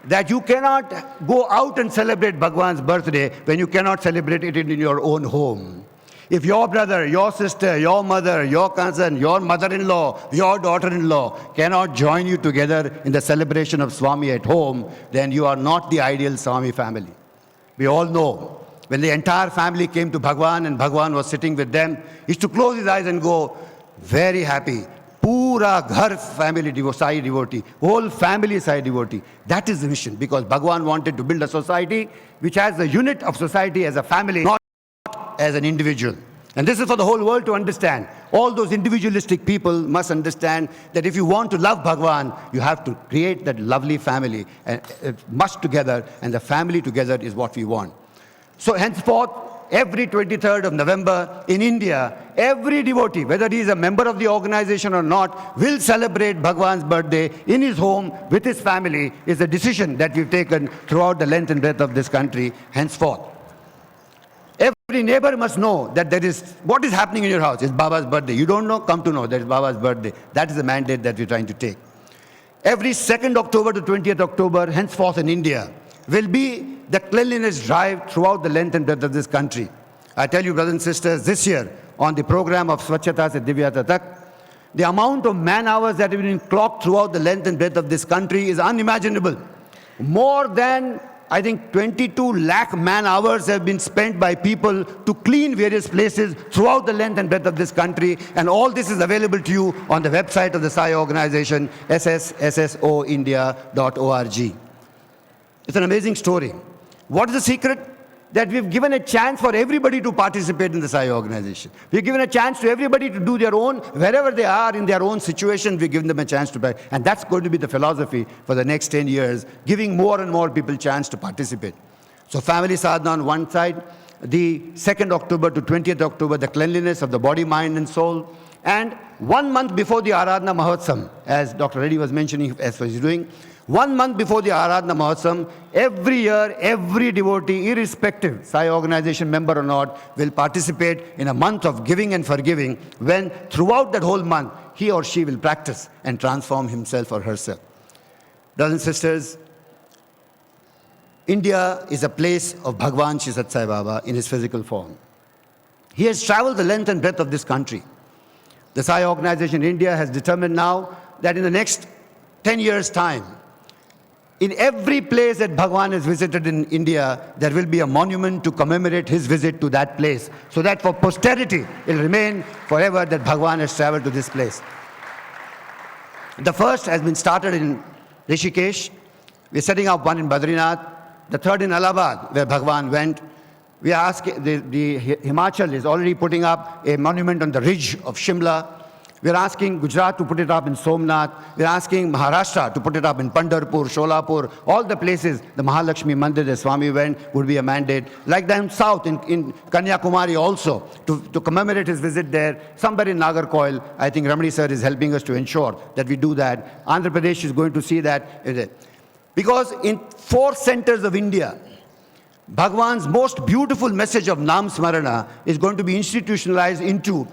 that you cannot go out and celebrate Bhagawan's birthday when you cannot celebrate it in your own home. If your brother, your sister, your mother, your cousin, your mother-in-law, your daughter-in-law cannot join you together in the celebration of Swami at home, then you are not the ideal Swami family. We all know when the entire family came to Bhagawan and Bhagawan was sitting with them, he used to close his eyes and go, very happy. Pura ghar family Sai devotee, whole family Sai devotee. That is the mission, because Bhagawan wanted to build a society which has the unit of society as a family, not as an individual. And this is for the whole world to understand. All those individualistic people must understand that if you want to love Bhagawan, you have to create that lovely family, and much together, and the family together is what we want. So henceforth, every 23rd of November in India, every devotee, whether he is a member of the organization or not, will celebrate Bhagawan's birthday in his home with his family. Is a decision that we've taken throughout the length and breadth of this country henceforth. Every neighbor must know that there is, what is happening in your house is Baba's birthday. You don't know, come to know that is Baba's birthday. That is the mandate that we're trying to take. Every 2nd October to 20th October, henceforth in India, will be the cleanliness drive throughout the length and breadth of this country. I tell you, brothers and sisters, this year, on the program of Swachhata Se Divyata Tak, the amount of man hours that have been clocked throughout the length and breadth of this country is unimaginable. More than, I think, 22 lakh man hours have been spent by people to clean various places throughout the length and breadth of this country, and all this is available to you on the website of the Sai organization, sssoindia.org. It's an amazing story. What is the secret? That we've given a chance for everybody to participate in the Sai organization. We've given a chance to everybody to do their own, wherever they are in their own situation, we've given them a chance to play. And that's going to be the philosophy for the next 10 years, giving more and more people a chance to participate. So family sadhana on one side, the 2nd October to 20th October, the cleanliness of the body, mind and soul. And 1 month before the Aradhana Mahotsam, as Dr. Reddy was mentioning, as he's doing, 1 month before the Aradhana Mahotsam, every year, every devotee, irrespective, Sai organization member or not, will participate in a month of giving and forgiving, when throughout that whole month, he or she will practice and transform himself or herself. Brothers and sisters, India is a place of Bhagawan Shri Sathya Sai Baba in his physical form. He has traveled the length and breadth of this country. The Sai organization in India has determined now that in the next 10 years' time, in every place that Bhagawan has visited in India, there will be a monument to commemorate his visit to that place, so that for posterity, it will remain forever that Bhagawan has traveled to this place. The first has been started in Rishikesh. We're setting up one in Badrinath. The third in Allahabad, where Bhagawan went. We are asking, the Himachal is already putting up a monument on the ridge of Shimla. We're asking Gujarat to put it up in Somnath. We're asking Maharashtra to put it up in Pandharpur, Sholapur, all the places. The Mahalakshmi Mandir, the Swami went, would be a mandate. Like down south in Kanyakumari also, to commemorate his visit there. Somewhere in Nagarkoil, I think Ramani sir is helping us to ensure that we do that. Andhra Pradesh is going to see that. Because in 4 centers of India, Bhagavan's most beautiful message of Nam Smarana is going to be institutionalized into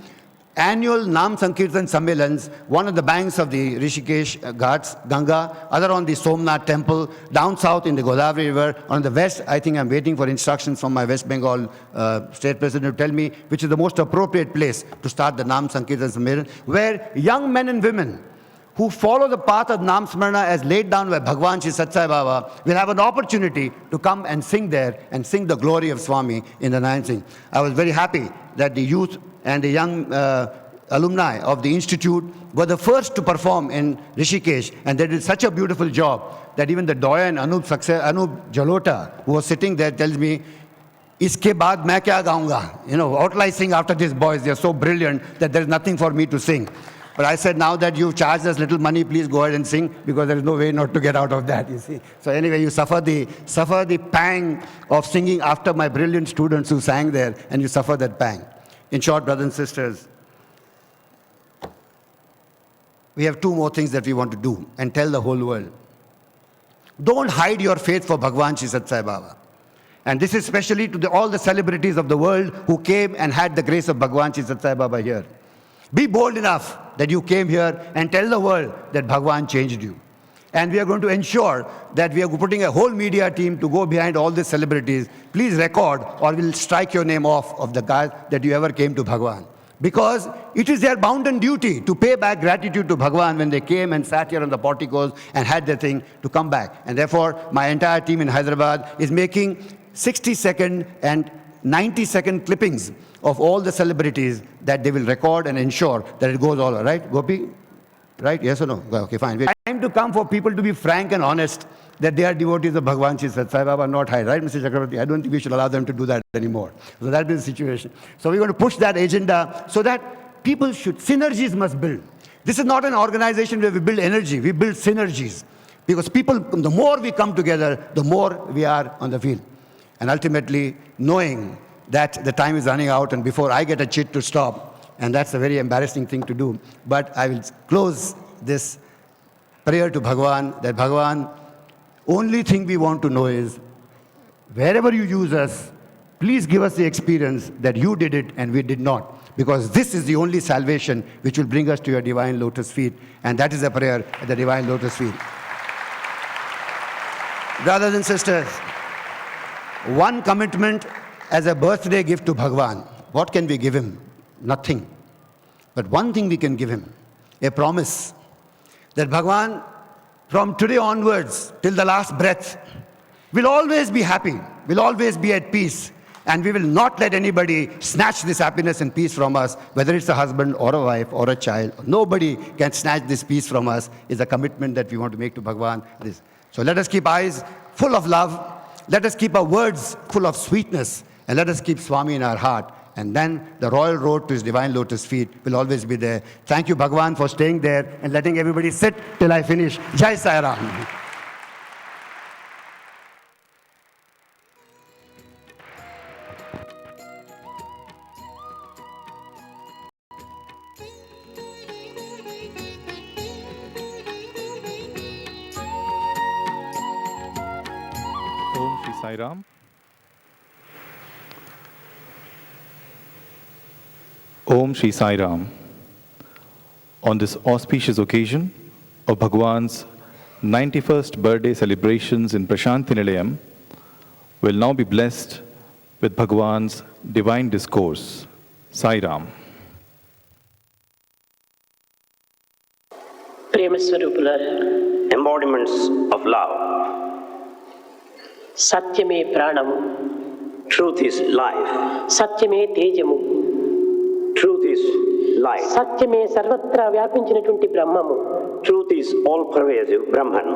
annual Nam Sankirtan Sammelans, one on the banks of the Rishikesh Ghats, Ganga, other on the Somnath temple, down south in the Godavari River, on the west. I think I'm waiting for instructions from my West Bengal state president to tell me which is the most appropriate place to start the Nam Sankirtan Sammelan, where young men and women who follow the path of Nam Smarana as laid down by Bhagawan Shri Sathya Sai Baba will have an opportunity to come and sing there and sing the glory of Swami in the 9th Sing. I was very happy that the youth and the young alumni of the institute were the first to perform in Rishikesh, and they did such a beautiful job that even the doyen Anup Jalota, who was sitting there, tells me, "Iske baad main kya gaunga?" You know, what will I sing after these boys? They are so brilliant that there is nothing for me to sing. But I said, now that you've charged us little money, please go ahead and sing, because there is no way not to get out of that, you see. So anyway, you suffer the pang of singing after my brilliant students who sang there, and you suffer that pang. In short, brothers and sisters, we have 2 more things that we want to do and tell the whole world. Don't hide your faith for Bhagawan Shri Sathya Sai Baba. And this is especially to all the celebrities of the world who came and had the grace of Bhagawan Shri Sathya Sai Baba here. Be bold enough that you came here and tell the world that Bhagawan changed you. And we are going to ensure that we are putting a whole media team to go behind all these celebrities. Please record, or we'll strike your name off of the guys that you ever came to Bhagawan. Because it is their bounden duty to pay back gratitude to Bhagawan when they came and sat here on the porticos and had their thing to come back. And therefore, my entire team in Hyderabad is making 60-second and 90-second clippings of all the celebrities that they will record and ensure that it goes all right. Gopi? Right? Yes or no? Okay, fine. It's time to come for people to be frank and honest that they are devotees of Bhagawan Shri Sathya Sai Baba, not hide. Right, Mr. Chakravarti? I don't think we should allow them to do that anymore. So that is the situation. So we're going to push that agenda so that people synergies must build. This is not an organization where we build energy, we build synergies. Because people, the more we come together, the more we are on the field. And ultimately, knowing that the time is running out and before I get a chit to stop, and that's a very embarrassing thing to do, but I will close this prayer to Bhagawan, that Bhagawan, only thing we want to know is, wherever you use us, please give us the experience that you did it and we did not. Because this is the only salvation which will bring us to your divine lotus feet. And that is a prayer at the divine lotus feet. Brothers and sisters, one commitment as a birthday gift to Bhagawan. What can we give him? Nothing. But one thing we can give him, a promise that Bhagawan, from today onwards till the last breath, will always be happy, will always be at peace, and we will not let anybody snatch this happiness and peace from us, whether it's a husband or a wife or a child. Nobody can snatch this peace from us, is a commitment that we want to make to Bhagawan. So let us keep eyes full of love, let us keep our words full of sweetness, and let us keep Swami in our heart. And then the royal road to his divine lotus feet will always be there. Thank you, Bhagawan, for staying there and letting everybody sit till I finish. Jai Sai Ram. Om Shri Sai Ram. Om Shri Sai Ram. On this auspicious occasion of Bhagawan's 91st birthday celebrations in Prasanthi Nilayam, will now be blessed with Bhagawan's divine discourse. Sai Ram. Embodiments of love. Satyame pranamu. Truth is life. Satyame tejamu. Truth is light. Satyame sarvatra vyapinchiనటువంటి బ్రహ్మము. Truth is all-pervasive Brahman.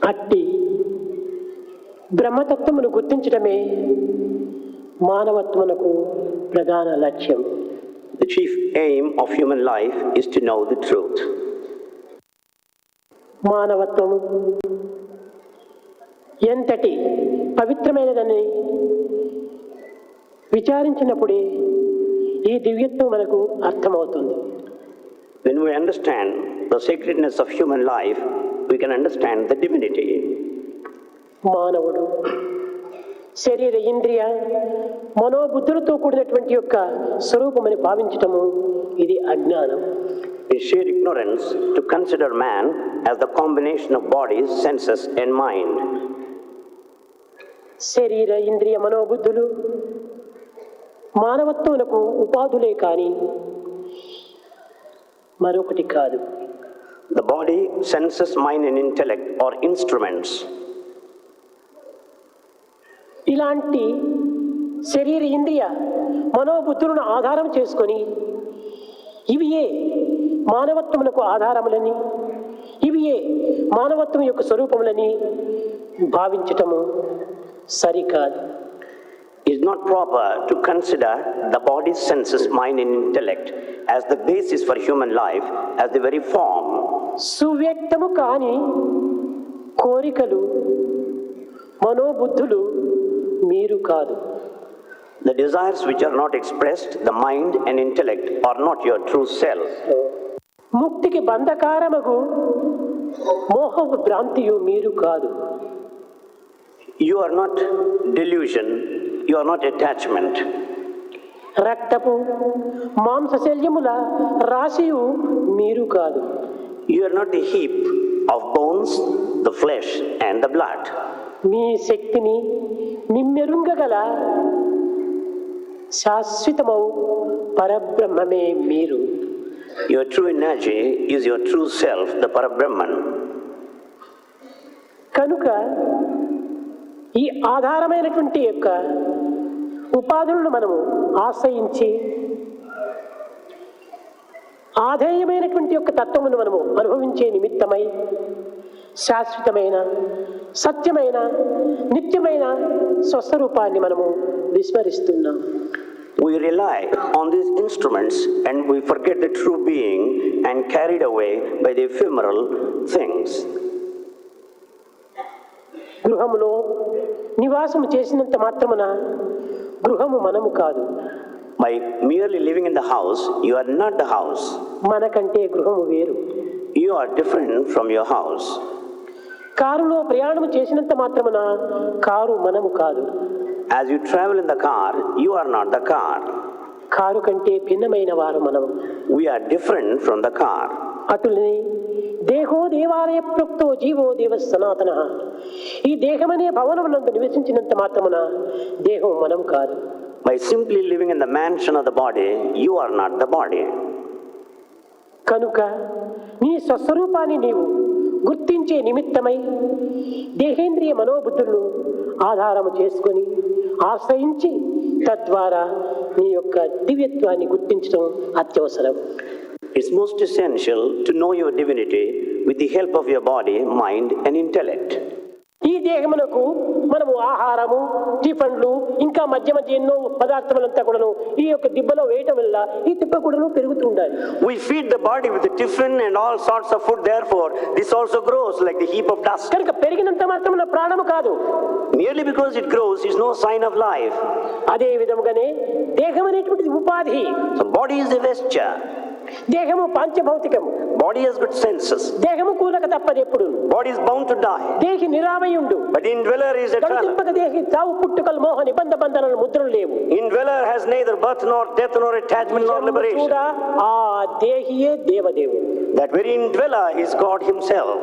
అట్టి బ్రహ్మతత్వమును గుర్తించడమే మానవత్వమునకు ప్రధాన లక్ష్యం. The chief aim of human life is to know the truth. మానవత్వము ఎంతటి పవిత్రమైనదని విచారించినప్పుడే ఈ దివ్యత్వం మనకు అర్థమవుతుంది. When we understand the sacredness of human life, we can understand the divinity. మానవుడు శరీర ఇంద్రియ మనోబుద్ధులతో కూడినటువంటి యొక్క స్వరూపమని భావించటము ఇది అజ్ఞానం. It's sheer ignorance to consider man as the combination of bodies, senses and mind. శరీర ఇంద్రియ మనోబుద్ధులు మానవత్వమునకు ఉపాధులే కాని మరొకటి కాదు. The body, senses, mind and intellect are instruments. ఇలాంటి శరీర ఇంద్రియ మనోబుద్ధులను ఆధారం చేసుకొని ఇవియే మానవత్వమునకు ఆధారములని, ఇవియే మానవత్వం యొక్క స్వరూపములని భావించటము సరికాదు. It is not proper to consider the body, senses, mind and intellect as the basis for human life, as the very form. సువ్యక్తము కాని కోరికలు మనోబుద్ధులు మీరు కాదు. The desires which are not expressed, the mind and intellect are not your true self. ముక్తికి బంధకారమగు మోహపు భ్రాంతియు మీరు కాదు. You are not delusion, you are not attachment. రక్తపు మాంసశల్యముల రాశియు మీరు కాదు. You are not a heap of bones, the flesh and the blood. మీ శక్తిని నిమ్మెరుంగగల శాశ్వతమౌ పరబ్రహ్మమే మీరు. Your true energy is your true self, the Parabrahman. కనుక ఈ ఆధారమైనటువంటి యొక్క ఉపాధులను మనము ఆశ్రయించి ఆధేయమైనటువంటి యొక్క తత్వమును మనము అనుభవించే నిమిత్తమై శాశ్వతమైన సత్యమైన నిత్యమైన స్వస్వరూపాన్ని మనము విస్మరిస్తున్నాం. We rely on these instruments and we forget the true being and carried away by the ephemeral things. గృహములో నివాసము చేసినంత మాత్రమున గృహము మనము కాదు. By merely living in the house, you are not the house. మనకంటే గృహము వేరు. You are different from your house. కారులో ప్రయాణము చేసినంత మాత్రమున కారు మనము కాదు. As you travel in the car, you are not the car. Car కంటే భిన్నమైన వారు మనము. We are different from the car. అటులనే దేహో దేవాలయ ప్రోక్తో జీవో దేవ సనాతన. ఈ దేహమనే భవనమునందు నివసించినంత మాత్రమున దేహం మనం కాదు. By simply living in the mansion of the body, you are not the body. కనుక నీ స్వస్వరూపాన్ని నీవు గుర్తించే నిమిత్తమై దేహేంద్రియ మనోబుద్ధులను ఆధారము చేసుకొని ఆశ్రయించి తద్వారా నీ యొక్క దివ్యత్వాన్ని గుర్తించడం అత్యవసరం. It's most essential to know your divinity with the help of your body, mind and intellect. ఈ దేహమునకు మనము ఆహారము, టిఫన్లు, ఇంకా మధ్య మధ్య ఎన్నో పదార్థములంతా కూడాను ఈ యొక్క దిబ్బలో వేయటం వల్ల ఈ దిబ్బ కూడాను పెరుగుతూ ఉండాలి. We feed the body with the tiffin and all sorts of food, therefore this also grows like the heap of dust. కనుక పెరిగినంత మాత్రమున ప్రాణము కాదు. Merely because it grows is no sign of life. అదే విధముగానే దేహం అనేటువంటిది ఉపాధి. So body is a vesture. దేహము పంచభౌతికము. Body has got senses. దేహము కూలక తప్పదు ఎప్పుడు. Body is bound to die. దేహి నిరామయుండు. But indweller is eternal. దేహి చావు పుట్టుకల మోహ నిబంధ బంధనలు ముద్రలు లేవు. Indweller has neither birth nor death nor attachment nor liberation. కూడా ఆ దేహియే దేవదేవుడు. That very indweller is God himself.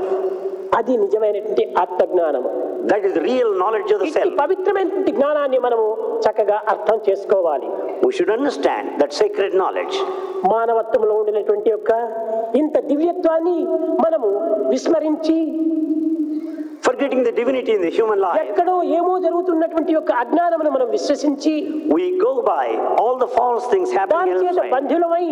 అది నిజమైనటువంటి ఆత్మజ్ఞానము. That is real knowledge of the self. పవిత్రమైనటువంటి జ్ఞానాన్ని మనము చక్కగా అర్థం చేసుకోవాలి. We should understand that sacred knowledge. మానవత్వంలో ఉండినటువంటి యొక్క ఇంత దివ్యత్వాన్ని మనము విస్మరించి forgetting the divinity in the human life. ఎక్కడో ఏమో జరుగుతున్నటువంటి యొక్క అజ్ఞానమును మనం విశ్వసించి we go by all the false things happening elsewhere. బంధులమై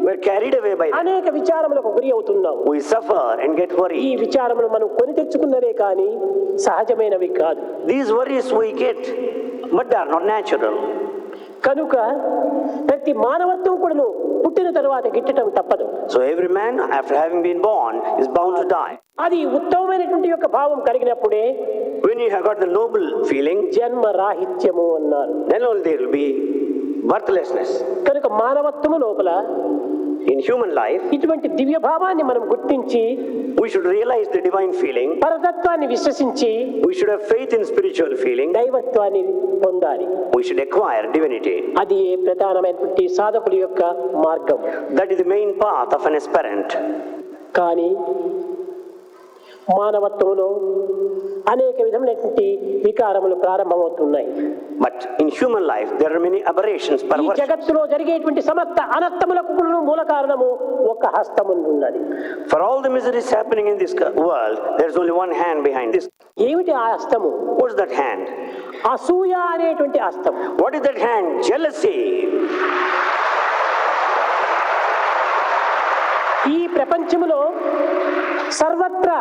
we're carried away by them. అనేక విచారములకు గురి అవుతున్నాం. we suffer and get worried. ఈ విచారములు మనం కొని తెచ్చుకున్నవే కానీ సహజమైనవి కాదు. these worries we get but they are not natural. కనుక ప్రతి మానవత్వం కూడాను పుట్టిన తరువాత గిట్టడం తప్పదు. so every man after having been born is bound to die. అది ఉత్తమమైనటువంటి యొక్క భావం కలిగినప్పుడే when you have got the noble feeling, జన్మ రాహిత్యము అన్నారు. then only there will be birthlessness. కనుక మానవత్వము లోపల In human life, ఇటువంటి దివ్య భావాన్ని మనం గుర్తించి we should realize the divine feeling. పరతత్వాన్ని విశ్వసించి We should have faith in spiritual feeling. దైవత్వాన్ని పొందాలి. We should acquire divinity. అది ప్రధానమైనటువంటి సాధకుల యొక్క మార్గం. That is the main path of an aspirant. కానీ మానవత్వంలో అనేక విధమైనటువంటి వికారములు ప్రారంభమవుతున్నాయి. But in human life there are many aberrations, ఈ perversions. జగత్తులో జరిగేటువంటి సమస్త అనర్థములకు మూల కారణము ఒక హస్తమున్నది. For all the miseries happening in this world, there is only one hand behind this. ఏమిటి ఆ హస్తము? What is that hand? అసూయ అనేటువంటి హస్తం. What is that hand? Jealousy. ఈ ప్రపంచములో సర్వత్రా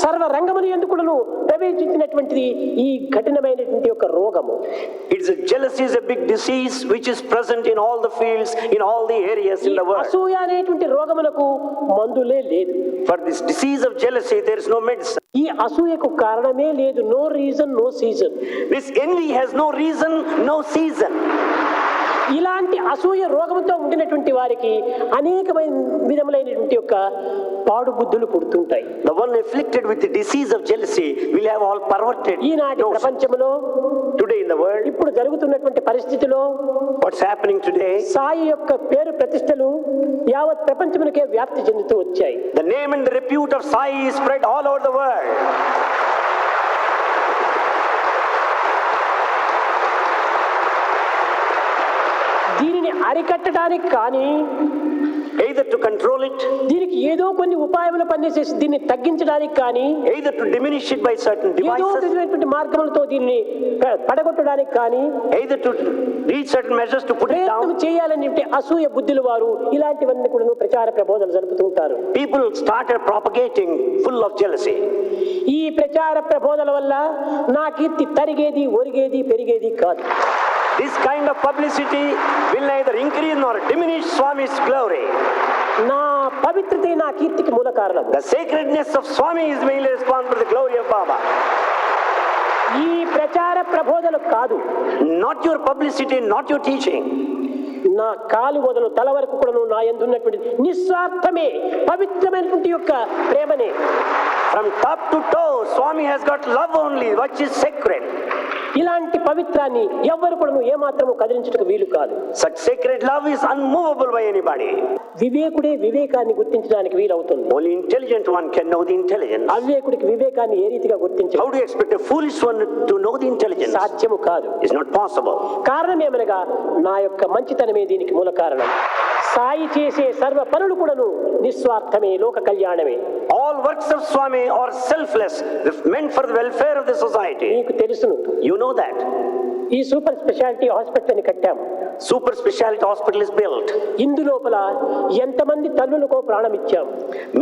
సర్వ రంగములు ఎందుకును ప్రవేశించినటువంటిది ఈ కఠినమైనటువంటి ఒక రోగము. It's a jealousy is a big disease which is present in all the fields, in all the areas in the world. అసూయ అనేటువంటి రోగములకు మందులే లేదు. For this disease of jealousy there is no medicine. ఈ అసూయకు కారణమే లేదు. No reason no season. This envy has no reason, no season. ఇలాంటి అసూయ రోగంతో ఉండినటువంటి వారికి అనేకమైన విధములైనటువంటి యొక్క పాడు బుద్ధులు పుడుతుంటాయి. The one afflicted with the disease of jealousy will have all perverted. ఈనాటి ప్రపంచంలో today in the world, ఇప్పుడు జరుగుతున్నటువంటి పరిస్థితిలో what's happening today, సాయి యొక్క పేరు ప్రతిష్టలు యావత్ ప్రపంచమునకే వ్యాప్తి చెందుతూ వచ్చాయి. the name and the repute of Sai is spread all over the world. దీనిని అరికట్టడానికి కానీ either to control it, దీనికి ఏదో కొన్ని ఉపాయములు పనిచేసి దీన్ని తగ్గించడానికి కానీ either to diminish it by certain ఏదో devices, విధమైనటువంటి మార్గములతో దీన్ని పడగొట్టడానికి కానీ either to reach certain measures to put it ప్రయత్నం down. చేయాలని అసూయ బుద్ధులు వారు ఇలాంటివన్నీ కూడా ప్రచార ప్రబోధనలు జరుపుతూ ఉంటారు. People started propagating full of jealousy. ఈ ప్రచార ప్రబోధనల వల్ల నా కీర్తి తరిగేది ఒరిగేది పెరిగేది కాదు. This kind of publicity will neither increase nor diminish Swami's glory. నా పవిత్రతే నా కీర్తికి మూల కారణం. The sacredness of Swami is mainly responsible for the glory of Baba. ఈ ప్రచార ప్రబోధనలు కాదు. Not your publicity, not your teaching. నా కాలు మొదలు తల వరకు కూడా నా యందు ఉన్నటువంటి నిస్వార్థమే పవిత్రమైనటువంటి యొక్క ప్రేమనే. From top to toe, Swami has got love only, which is sacred. ఇలాంటి పవిత్రాన్ని ఎవ్వరు కూడా ఏమాత్రము కదిలించుటకు వీలు కాదు. Such sacred love is unmovable by anybody. వివేకుడే వివేకాన్ని గుర్తించడానికి వీలవుతుంది. Only intelligent one can know the intelligence. అవివేకుడికి వివేకాన్ని ఏ రీతిగా గుర్తించవచ్చు? How do you expect a foolish one to know the intelligence? సాధ్యము కాదు. It's not possible. కారణం ఏమనగా నా యొక్క మంచితనమే దీనికి మూల కారణం. సాయి చేసే సర్వ పనులు కూడాను నిస్వార్థమే, లోక కళ్యాణమే. All works of Swami are selfless, meant for the welfare of the society. నీకు తెలుసును. You know that. ఈ సూపర్ స్పెషాలిటీ హాస్పిటల్ ని కట్టాము. Super speciality hospital is built. ఇందులోపల ఎంతమంది తల్లులకో ప్రాణం ఇచ్చాం.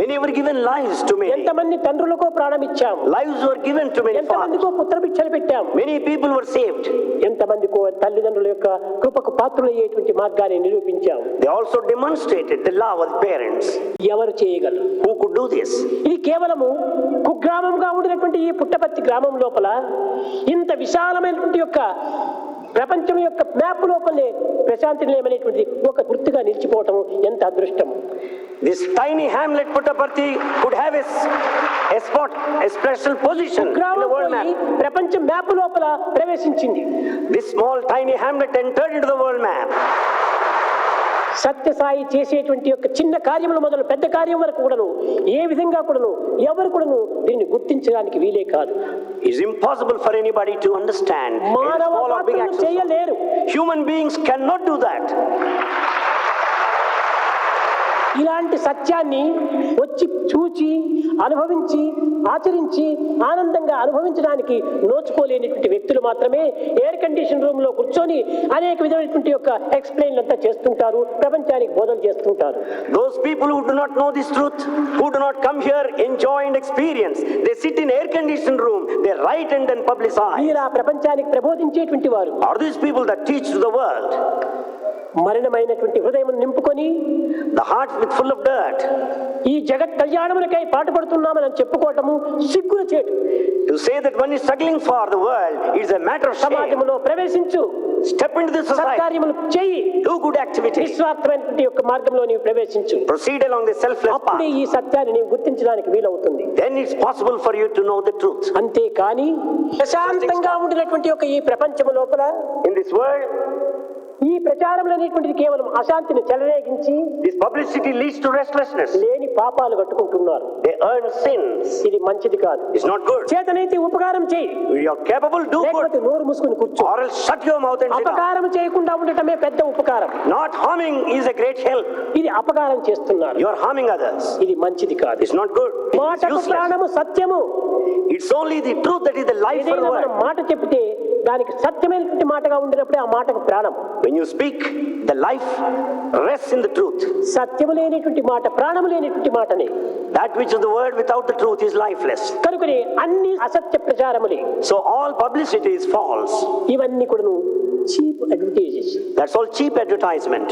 Many were given lives to many. ఎంతమంది తండ్రులకో ప్రాణం ఇచ్చాం. Lives were given to many fathers. ఎంతమందికో పుత్రభిక్షలు పెట్టాం. Many people were saved. ఎంతమందికో తల్లిదండ్రుల యొక్క కృపకు పాత్రులయ్యేటువంటి మార్గాన్ని నిరూపించాం. They also demonstrated the love of the parents. ఎవరు చేయగలరు? Who could do this? ఇది కేవలము కుగ్రామంగా ఉండినటువంటి ఈ పుట్టపర్తి గ్రామం లోపల ఇంత విశాలమైనటువంటి యొక్క ప్రపంచం యొక్క మ్యాప్ లోపలే ప్రశాంతి నిలయం అనేటువంటి ఒక గుర్తుగా నిలిచిపోవటం ఎంత అదృష్టం. This tiny hamlet Puttaparthi could have a spot, a special position in the world map. ప్రపంచం మ్యాప్ లోపల ప్రవేశించింది. This small tiny hamlet entered into the world map. Sathya Sai చేసేటువంటి యొక్క చిన్న కార్యములు మొదలు పెద్ద కార్యం వరకు కూడాను ఏ విధంగా కూడాను ఎవరు కూడాను దీన్ని గుర్తించడానికి వీలే కాదు. It's impossible for anybody to understand. మానవ మాత్రము చేయలేరు. Human beings cannot do that. ఇలాంటి సత్యాన్ని వచ్చి చూచి అనుభవించి ఆచరించి ఆనందంగా అనుభవించడానికి నోచుకోలేనటువంటి వ్యక్తులు మాత్రమే ఎయిర్ కండిషన్ రూమ్ లో కూర్చొని అనేక విధమైనటువంటి యొక్క ఎక్స్ప్లెయిన్ అంతా చేస్తుంటారు, ప్రపంచానికి బోధన చేస్తుంటారు. Those people who do not know this truth, who do not come here, enjoy and experience, they sit in air conditioned room, they write and then publicize. ఇలా ప్రపంచానికి ప్రబోధించేటువంటి వారు Are these people that teach to the world? మలినమైనటువంటి హృదయమును నింపుకొని, the heart with full of dirt, ఈ జగత్ కళ్యాణమునకై పాటుపడుతున్నామని చెప్పుకోవటము సిగ్గుల చేటు. to say that one is struggling for the world is a matter of shame. సమాజంలో ప్రవేశించు, Step into this society, సత్కార్యములు చేయి, do good activities, నిస్వార్థమైనటువంటి యొక్క మార్గంలో నీవు ప్రవేశించు. proceed along the selfless అప్పుడే path. ఈ సత్యాన్ని నీవు గుర్తించడానికి వీలవుతుంది. Then it's possible for you to know the truth. అంతేకాని ప్రశాంతంగా ఉండినటువంటి యొక్క ఈ ప్రపంచము లోపల In this world, ఈ ప్రచారములు అనేటువంటిది కేవలం అశాంతిని చెలరేగించి this publicity leads to restlessness. లేని పాపాలు కట్టుకుంటున్నారు. They earn sins. ఇది మంచిది కాదు. It's not good. చేతనైతే ఉపకారం చేయి, You are capable, do లేకపోతే good, నోరు మూసుకుని కూర్చో. or else shut your mouth and sit down. అపకారం చేయకుండా ఉండటమే పెద్ద ఉపకారం. Not harming is a great help. ఇది అపకారం చేస్తున్నారు. You are harming others. ఇది మంచిది కాదు. It's not good. It's మాటకు useless. ప్రాణము సత్యము. It's only the truth that is the life for the ఏదైనా మనం world. మాట చెప్తే దానికి సత్యమైనటువంటి మాటగా ఉండినప్పుడే ఆ మాటకు ప్రాణం. When you speak, the life rests in the truth. సత్యము లేనిటువంటి మాట, ప్రాణము లేనిటువంటి మాటని. That which is the word without the truth is lifeless. కనుకనే అన్ని అసత్య ప్రచారములే. So all publicity is false. ఇవన్నీ కూడాను cheap advertises. That's all cheap advertisement.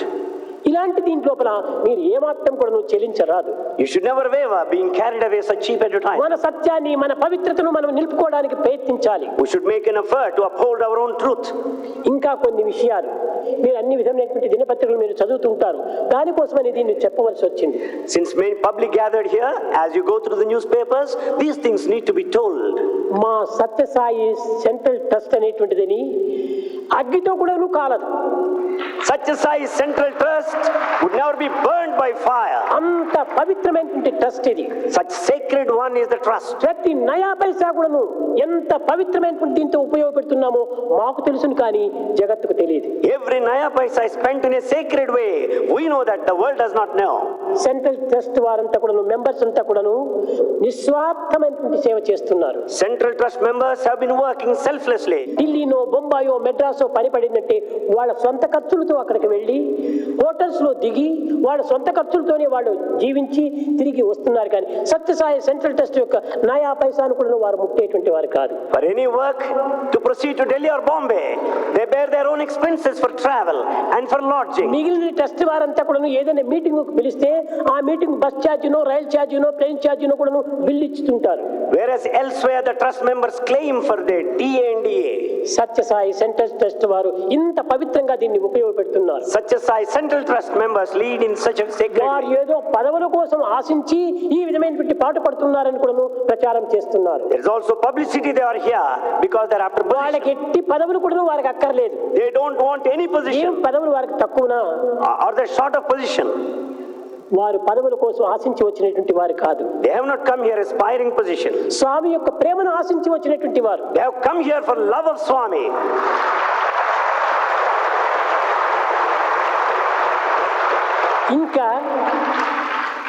ఇలాంటి దీంట్లోపల మీరు ఏమాత్రం కూడా చెల్లించరాదు. You should never waver being carried away such cheap advertisement. మన సత్యాన్ని, మన పవిత్రతను మనం నిలుపుకోవడానికి ప్రయత్నించాలి. We should make an effort to uphold our own truth. ఇంకా కొన్ని విషయాలు మీరు అన్ని విధమైనటువంటి దినపత్రికలు మీరు చదువుతుంటారు, దానికోసమని దీన్ని చెప్పవలసి వచ్చింది. Since many public gathered here, as you go through the newspapers, these things need to be told. మా సత్య సాయి సెంట్రల్ ట్రస్ట్ అనేటువంటిదని అగ్గితో కూడా కాలదు. Sathya Sai Central Trust would never be burned by fire. అంత పవిత్రమైనటువంటి ట్రస్ట్ ఇది. Such sacred one is the trust. ప్రతి నయా పైసా కూడాను ఎంత పవిత్రమైనటువంటి దీంతో ఉపయోగపెడుతున్నామో మాకు తెలుసును, కానీ జగత్తుకు తెలియదు. Every naya paisa is spent in a sacred way. We know that, the world does not know. Central trust వారంతా కూడాను, మెంబర్స్ అంతా కూడాను నిస్వార్థమైనటువంటి సేవ చేస్తున్నారు. Central Trust members have been working selflessly. ఢిల్లీనో, బొంబాయో, మెడ్రాసో పని పడిందంటే వాళ్ళ సొంత ఖర్చులతో అక్కడికి వెళ్ళి హోటల్స్ లో దిగి వాళ్ళ సొంత ఖర్చులతోనే వాళ్ళు జీవించి తిరిగి వస్తున్నారు. కానీ సత్యసాయి సెంట్రల్ ట్రస్ట్ యొక్క నయా పైసాను కూడా వారు ముట్టేటువంటి వారు కాదు. For any work to proceed to Delhi or Bombay, they bear their own expenses for travel and for lodging. మిగిలిన ట్రస్ట్ వారంతా కూడా ఏదైనా మీటింగ్ పిలిస్తే ఆ మీటింగ్ బస్ ఛార్జీనో, రైల్ ఛార్జీనో, ప్లేన్ ఛార్జీనో కూడా బిల్లు ఇస్తుంటారు. Whereas elsewhere the trust members claim for their TNDA. Sathya Sai central trust వారు ఇంత పవిత్రంగా దీన్ని ఉపయోగపెడుతున్నారు. Sathya Sai Central Trust members lead in such a sacred వారు way. ఏదో పదవుల కోసం ఆశించి ఈ విధమైనటువంటి పాటు పడుతున్నారని కూడా ప్రచారం చేస్తున్నారు. There is also publicity they are here because they are after వాళ్ళకి position. ఎట్టి పదవులు కూడా వారికి అక్కర్లేదు. They don't want any ఏం position. పదవులు వారికి తక్కువనా? Or they're short of position. వారు పదవుల కోసం ఆశించి వచ్చినటువంటి వారు కాదు. They have not come here aspiring position. స్వామి యొక్క ప్రేమను ఆశించి వచ్చినటువంటి వారు. They have come here for love of Swami. ఇంకా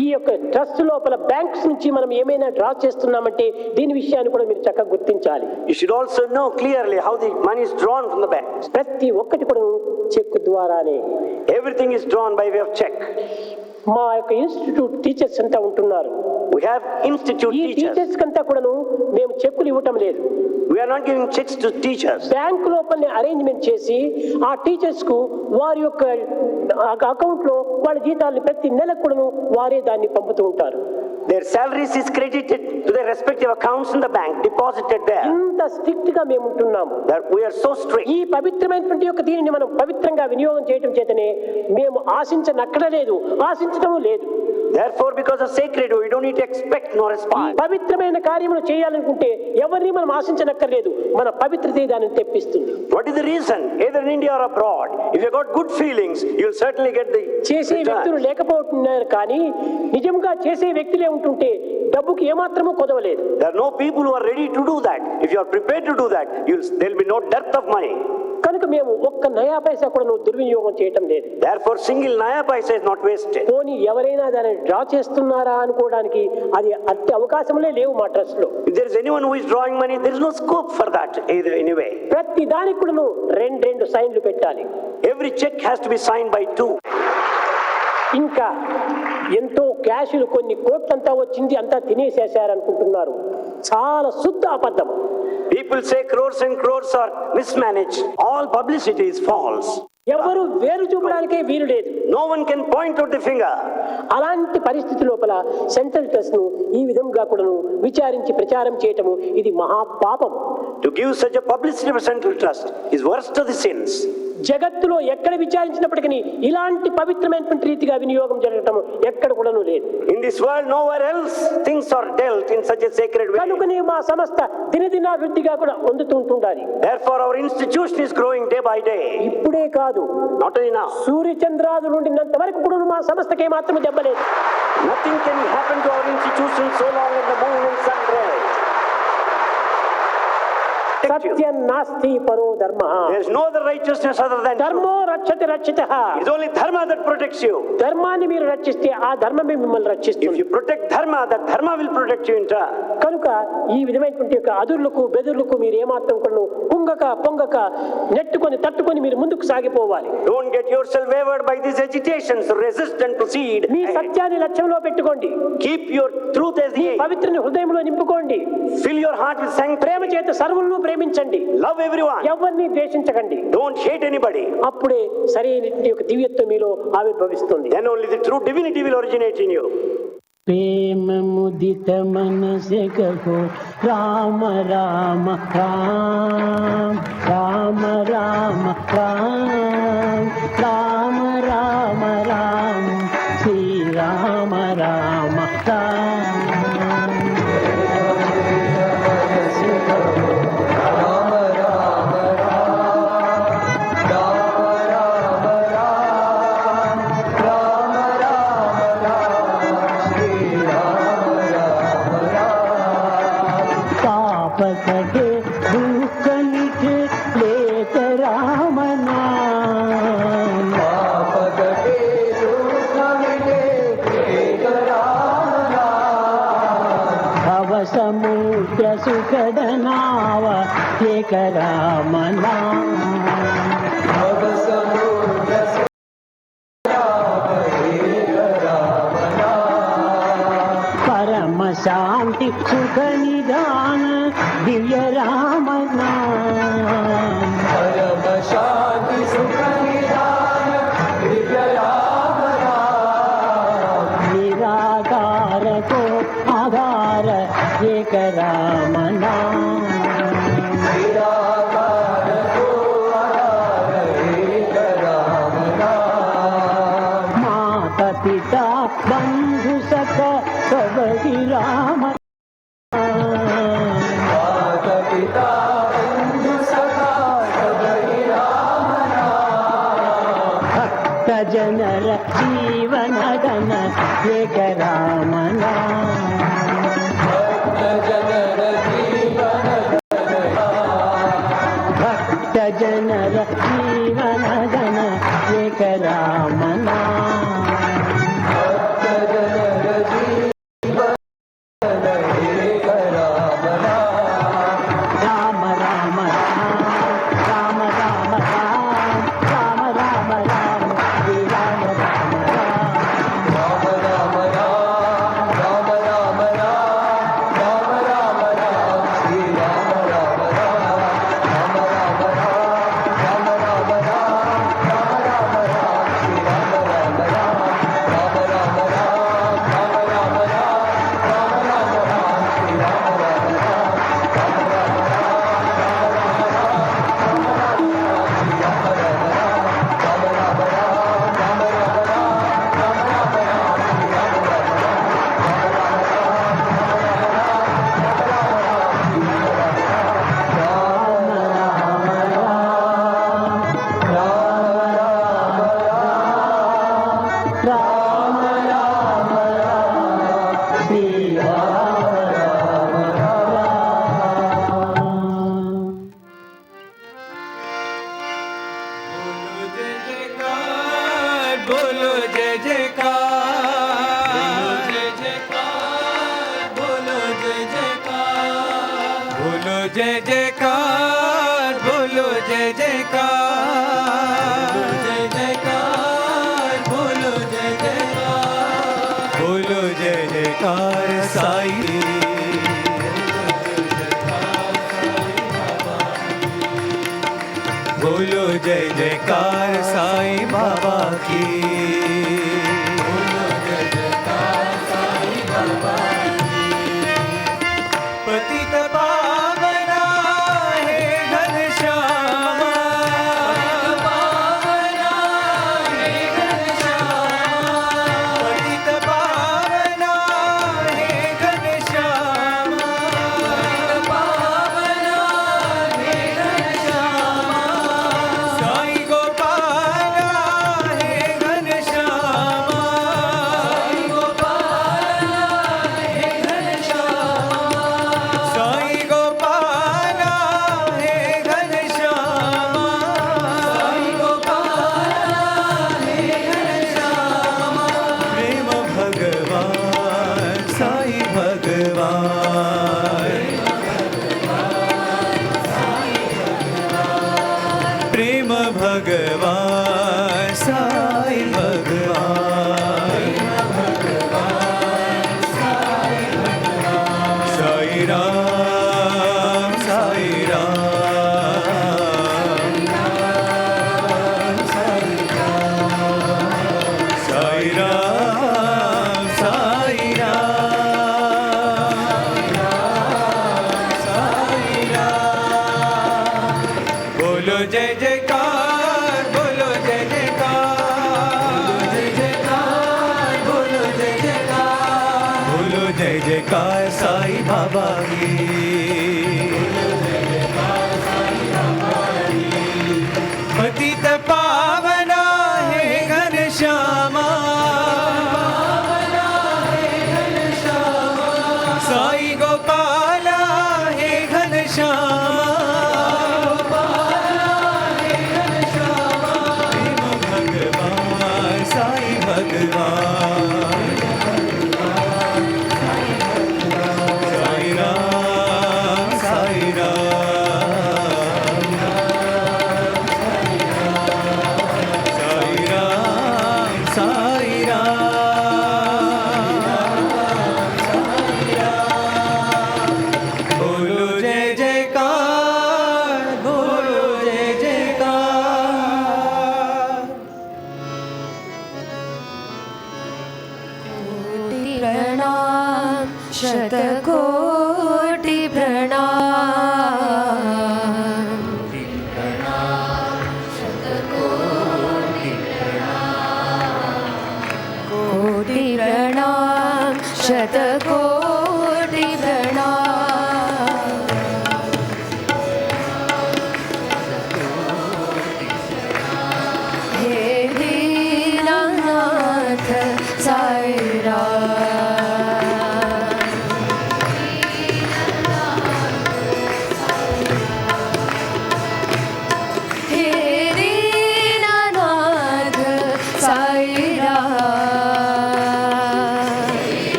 ఈ యొక్క ట్రస్ట్ లోపల బ్యాంక్స్ నుంచి మనం ఏమైనా డ్రా చేస్తున్నామంటే దీని విషయాన్ని కూడా మీరు చక్కగా గుర్తించాలి. You should also know clearly how the money is drawn from the bank. ప్రతి ఒక్కటి కూడా చెక్ ద్వారానే. Everything is drawn by way of check. మా యొక్క ఇన్స్టిట్యూట్ టీచర్స్ అంతా ఉంటున్నారు. We have institute ఈ teachers. టీచర్స్ కంతా కూడాను మేము చెక్కులు ఇవ్వటం లేదు. We are not giving checks to teachers. Bank లోపలనే అరేంజ్మెంట్ చేసి ఆ టీచర్స్ కు వారి యొక్క అకౌంట్ లో వాళ్ళ జీతాలను ప్రతి నెలకు కూడాను వారే దాన్ని పంపుతూ ఉంటారు. Their salaries is credited to their respective accounts in the bank, deposited there. ఇంత స్ట్రిక్ట్ గా మేము ఉంటున్నాము. That we are so strict. ఈ పవిత్రమైనటువంటి యొక్క దీనిని మనం పవిత్రంగా వినియోగం చేయడం చేతనే మేము ఆశించనక్కడలేదు, ఆశించడం లేదు. Therefore, because of sacred, we don't need to expect nor aspire. పవిత్రమైన కార్యములు చేయాలనుకుంటే ఎవరిని మనం ఆశించనక్కర్లేదు, మన పవిత్రతే దానిని తెప్పిస్తుంది. What is the reason? Either in India or abroad, if you got good feelings, you'll certainly get the చేసే వ్యక్తులు return. లేకపోతున్నారు, కానీ నిజంగా చేసే వ్యక్తులే ఉంటుంటే డబ్బుకి ఏమాత్రమూ కొదవలేదు. There are no people who are ready to do that. If you are prepared to do that, there'll be no dearth of money. కనుక మేము ఒక్క నయా పైసా కూడా నువ్వు దుర్వినియోగం చేయటం లేదు. Therefore, single naya paisa is not wasted. పోనీ ఎవరైనా దాన్ని డ్రా చేస్తున్నారా అనుకోవడానికి అది అట్టి అవకాశములే లేవు మా ట్రస్ట్ లో. If there is anyone who is drawing money, there is no scope for that either anyway. ప్రతి దానికి కూడా నువ్వు రెండు సైన్లు పెట్టాలి. Every check has to be signed by 2. ఇంకా ఎంతో క్యాషులు కొన్ని కోట్లంతా వచ్చింది అంతా తినేసేశారనుకుంటున్నారు. చాలా శుద్ధ అబద్ధం. People say crores and crores are mismanaged. All publicity is false. ఎవరు వేరు చూపడానికే వీలు లేదు. No one can point out the finger. అలాంటి పరిస్థితి లోపల సెంట్రల్ ట్రస్ట్ ను ఈ విధంగా కూడాను విచారించి ప్రచారం చేయటము ఇది మహాపాపం. To give such a publicity for central trust is worst of the sins. జగత్తులో ఎక్కడ విచారించినప్పటికీ ఇలాంటి పవిత్రమైనటువంటి రీతిగా వినియోగం జరగటం ఎక్కడ కూడాను లేదు. In this world nowhere else things are dealt in such a sacred way. కనుకనే మా సంస్థ దినదినాభివృద్ధిగా కూడా పొందుతుంటుండాలి. Therefore our institution is growing day by day. ఇప్పుడే కాదు, not only now. సూర్య చంద్రాదులు ఉండినంత వరకు కూడా మా సంస్థకే మాత్రం దెబ్బలేదు. Nothing can happen to our institution so long as the moon and sun rise. సత్యం నాస్తి పరో ధర్మ. There is no other righteousness other than ధర్మో రక్షతి రక్షితః. It is only dharma that protects you. ధర్మాన్ని మీరు రక్షిస్తే ఆ ధర్మమే మిమ్మల్ని రక్షిస్తుంది. If you protect dharma, that dharma will protect you in turn. కనుక ఈ విధమైనటువంటి యొక్క అదుర్లకు బెదుర్లకు మీరు ఏమాత్రం కూడా కుంగక పొంగక నెట్టుకొని తట్టుకొని మీరు ముందుకు సాగిపోవాలి. Don't get yourself wavered by these agitations. Resist and proceed. మీ సత్యాన్ని లక్ష్యంలో పెట్టుకోండి. Keep your truth as the aim. పవిత్రని హృదయంలో నింపుకోండి. Fill your heart with sanctity. ప్రేమ చేత సర్వులను ప్రేమించండి. Love everyone. ఎవరిని ద్వేషించకండి. Don't hate anybody. అప్పుడే సరైనటువంటి యొక్క దివ్యత్వం మీలో ఆవిర్భవిస్తుంది. Then only the true divinity will originate in you. प्रेम मुदित मन से कहो राम राम राम राम राम राम राम राम राम श्री राम राम राम. पकड़े दुख लिखे लेत राम नाम. पकड़े दुख लिखे लेत राम नाम. भव समुद्र सुखद नाव एक राम नाम. भव समुद्र परम शांति सुख निदान दिव्य राम नाम. परम शांति सुख निदान दिव्य राम नाम. निराकार को आधार एक राम नाम. निराकार को आधार एक राम नाम. माता पिता बंधु सखा सब ही राम. माता पिता बंधु सखा सब ही राम नाम. भक्त जनर जीवन धन एक राम नाम. भक्त जनर जीवन धन. भक्त जनर जीवन धन एक राम नाम. भक्त जनर जीवन धन एक राम नाम. राम राम राम राम राम राम राम राम राम श्री राम राम राम. राम राम राम राम राम राम राम राम राम श्री राम राम राम. राम राम राम राम राम राम राम राम राम श्री राम राम राम. राम राम राम राम राम राम राम राम राम श्री राम राम राम. राम राम बोलो जय जयकार. जय जयकार. बोलो जय जयकार. बोलो जय जयकार. बोलो जय जयकार. जय जयकार. बोलो जय जयकार. बोलो जय जयकार साई. की पतित पावना हे घनश्यामा पतित पावना हे घनश्यामा साई गोपाला हे घनश्यामा साई गोपाला हे घनश्यामा प्रेम भगवान साई भगवान प्रेम भगवान साई भगवान साई राम साई राम साई राम साई राम बोलो जय जयकार बोलो जय जयकार बोलो जय जयकार बोलो जय जयकार साई बाबा की पतित पावना हे घनश्यामा साई गोपाला हे घनश्यामा प्रेम भगवान साई भगवान साई राम साई राम साई राम साई राम बोलो जय जयकार बोलो जय जयकार प्रणाम शतकोटि प्रणाम कोटि प्रणाम शतकोटि